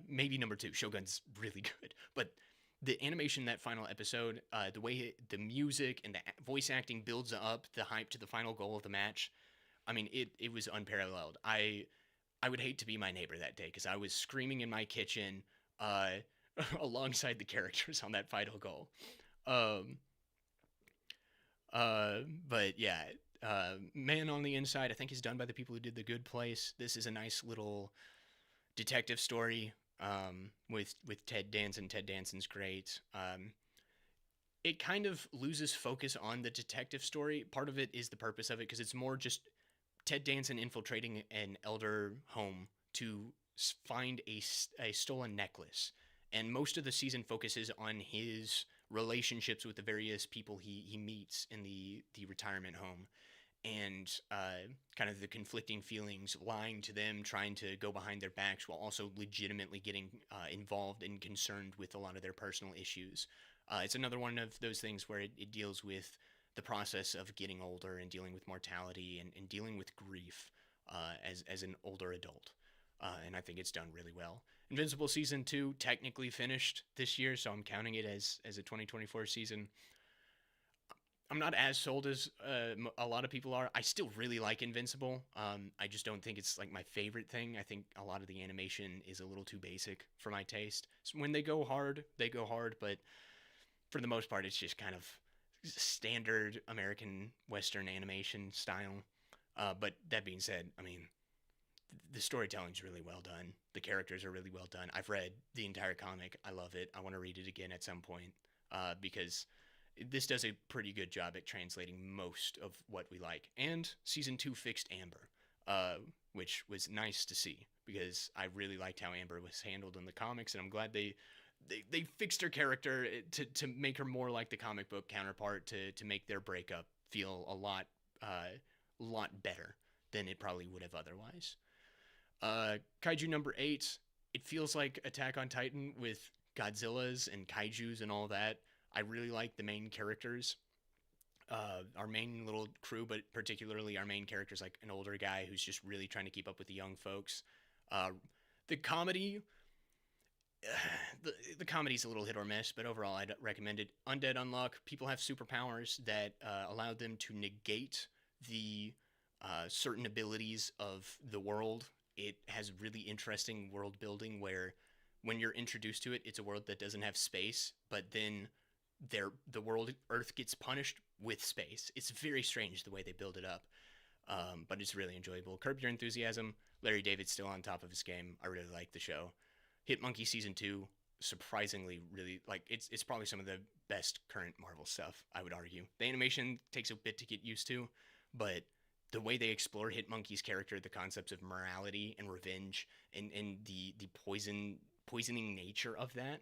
Maybe number two. Shogun's really good, but the animation in that final episode, the way the music and the voice acting builds up the hype to the final goal of the match, I mean, it was unparalleled. I would hate to be my neighbor that day because I was screaming in my kitchen alongside the characters on that final goal. Um, but yeah, Man on the Inside, I think is done by the people who did The Good Place. This is a nice little detective story with Ted Danson. Ted Danson's great. It kind of loses focus on the detective story. Part of it is the purpose of it because it's more just Ted Danson infiltrating an elder home to find a stolen necklace. And most of the season focuses on his relationships with the various people he meets in the retirement home, and kind of the conflicting feelings, lying to them, trying to go behind their backs while also legitimately getting involved and concerned with a lot of their personal issues. It's another one of those things where it deals with the process of getting older and dealing with mortality and dealing with grief as an older adult. And I think it's done really well. Invincible season 2 technically finished this year, so I'm counting it as a 2024 season. I'm not as sold as a lot of people are. I still really like Invincible. I just don't think it's like my favorite thing. I think a lot of the animation is a little too basic for my taste. So when they go hard, but for the most part, it's just kind of standard American Western animation style. But that being said, I mean, the storytelling's really well done. The characters are really well done. I've read the entire comic. I love it. I want to read it again at some point because this does a pretty good job at translating most of what we like. And season 2 fixed Amber, which was nice to see because I really liked how Amber was handled in the comics, and I'm glad they fixed her character to make her more like the comic book counterpart, to make their breakup feel a lot better than it probably would have otherwise. Kaiju number 8, it feels like Attack on Titan with Godzillas and kaijus and all that. I really like the main characters, our main little crew, but particularly our main character's like an older guy who's just really trying to keep up with the young folks. The comedy the comedy's a little hit or miss, but overall I'd recommend it. Undead Unluck. People have superpowers that allow them to negate the certain abilities of the world. It has really interesting world building where when you're introduced to it, it's a world that doesn't have space, but then the world Earth gets punished with space. It's very strange the way they build it up, but it's really enjoyable. Curb Your Enthusiasm. Larry David's still on top of his game. I really like the show. Hitmonkey season 2, surprisingly really like it's probably some of the best current Marvel stuff, I would argue. The animation takes a bit to get used to, but the way they explore Hitmonkey's character, the concepts of morality and revenge, and the poisoning nature of that,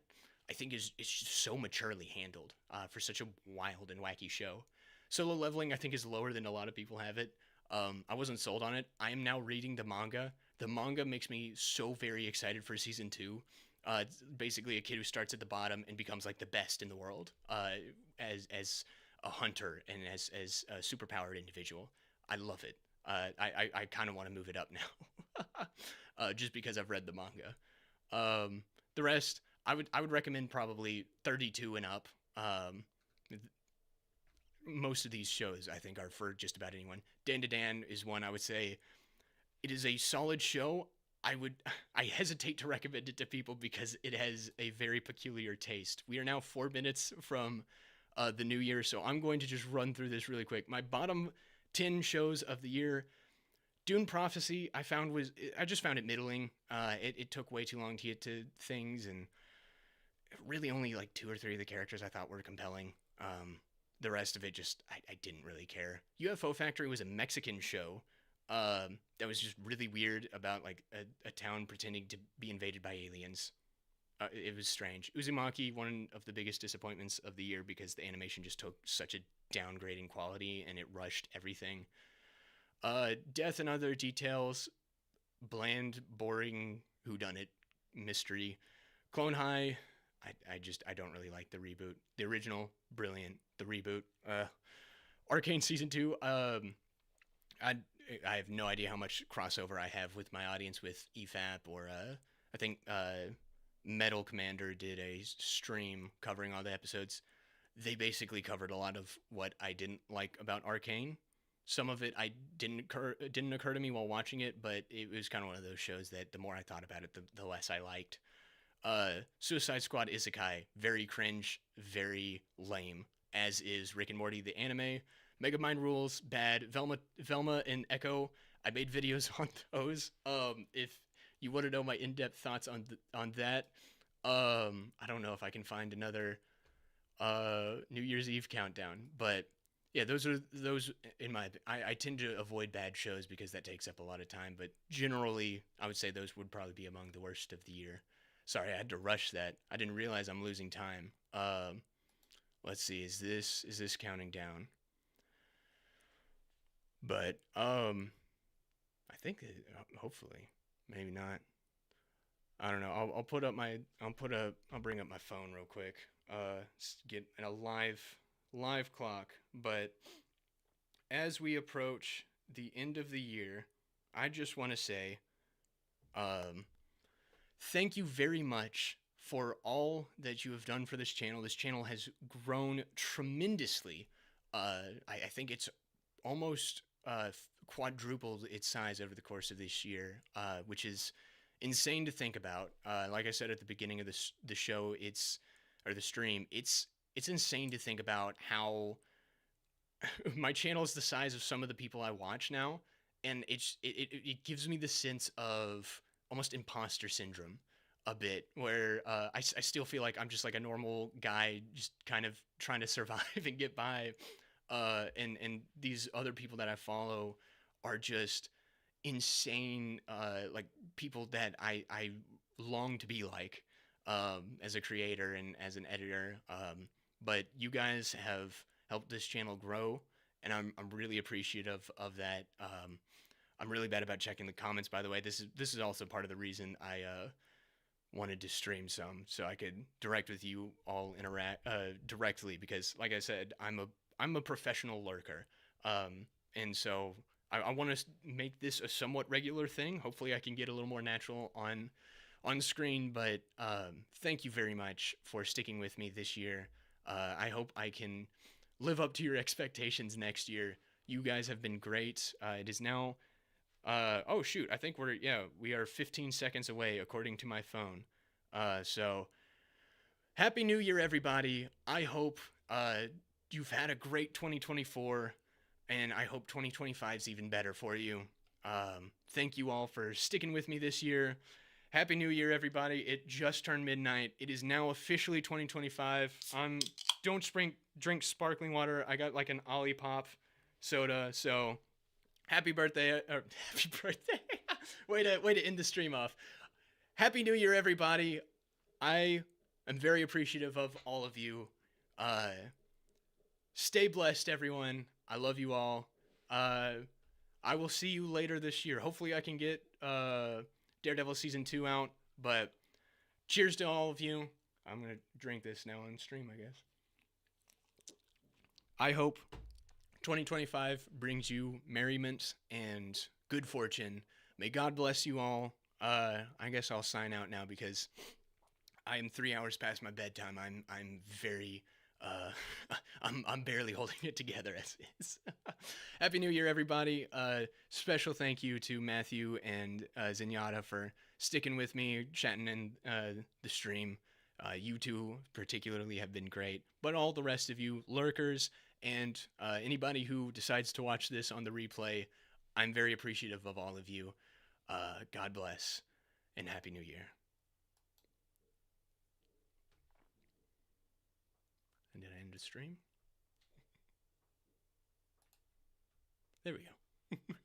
I think is just so maturely handled for such a wild and wacky show. Solo Leveling, I think, is lower than a lot of people have it. I wasn't sold on it. I am now reading the manga. The manga makes me so very excited for season 2. It's basically a kid who starts at the bottom and becomes like the best in the world as a hunter and as a superpowered individual. I love it. I kind of want to move it up now, just because I've read the manga. The rest, I would recommend probably 32 and up. Most of these shows I think are for just about anyone. Dan to Dan is one I would say. It is a solid show. I hesitate to recommend it to people because it has a very peculiar taste. We are now 4 minutes from the new year, so I'm going to just run through this really quick. My bottom 10 shows of the year. Dune Prophecy, I just found it middling. It took way too long to get to things, and really only like 2 or 3 of the characters I thought were compelling. The rest of it just I didn't really care. UFO Factory was a Mexican show that was just really weird about like a town pretending to be invaded by aliens. It was strange. Uzumaki, one of the biggest disappointments of the year because the animation just took such a downgrade in quality and it rushed everything. Death and Other Details, bland, boring, whodunit mystery. Clone High, I don't really like the reboot. The original, brilliant. The reboot, Arcane season 2. I have no idea how much crossover I have with my audience with EFAP or I think Metal Commander did a stream covering all the episodes. They basically covered a lot of what I didn't like about Arcane. Some of it didn't occur to me while watching it, but it was kind of one of those shows that the more I thought about it, the less I liked. Suicide Squad Isekai, very cringe, very lame, as is Rick and Morty the anime. Megamind Rules, bad. Velma and Echo, I made videos on those. If you want to know my in-depth thoughts on that, I don't know if I can find another New Year's Eve countdown, but yeah, those in my I tend to avoid bad shows because that takes up a lot of time, but generally I would say those would probably be among the worst of the year. Sorry, I had to rush that. I didn't realize I'm losing time. Let's see, is this counting down? But I think hopefully, maybe not. I don't know. I'll bring up my phone real quick. Get a live clock. But as we approach the end of the year, I just want to say, thank you very much for all that you have done for this channel. This channel has grown tremendously. I think it's almost quadrupled its size over the course of this year, which is insane to think about. Like I said at the beginning of the show, the stream, it's insane to think about how my channel is the size of some of the people I watch now, and it gives me the sense of almost imposter syndrome a bit, where I still feel like I'm just like a normal guy, just kind of trying to survive and get by. And these other people that I follow are just insane, like people that I long to be like, as a creator and as an editor. But you guys have helped this channel grow, and I'm really appreciative of that. I'm really bad about checking the comments, by the way. This is also part of the reason I wanted to stream some, so I could direct with you all directly, because like I said, I'm a professional lurker, and so I want to make this a somewhat regular thing. Hopefully I can get a little more natural on on screen, but thank you very much for sticking with me this year. I hope I can live up to your expectations next year. You guys have been great. It is now, oh shoot, I think we are 15 seconds away according to my phone. So Happy New Year, everybody. I hope you've had a great 2024, and I hope 2025 is even better for you. Thank you all for sticking with me this year. Happy New Year, everybody. It just turned midnight. It is now officially 2025. Don't drink sparkling water. I got like an Olipop soda, so happy birthday. Happy birthday. way to end the stream off. Happy New Year, everybody. I am very appreciative of all of you. Stay blessed, everyone. I love you all. I will see you later this year. Hopefully I can get Daredevil Season 2 out, but cheers to all of you. I'm going to drink this now on stream, I guess. I hope 2025 brings you merriment and good fortune. May God bless you all. I guess I'll sign out now because I am 3 hours past my bedtime. I'm very I'm barely holding it together as is. Happy New Year, everybody. Special thank you to Matthew and Zenyatta for sticking with me, chatting in the stream. You two particularly have been great, but all the rest of you lurkers and anybody who decides to watch this on the replay, I'm very appreciative of all of you. God bless and Happy New Year. And did I end the stream? There we go.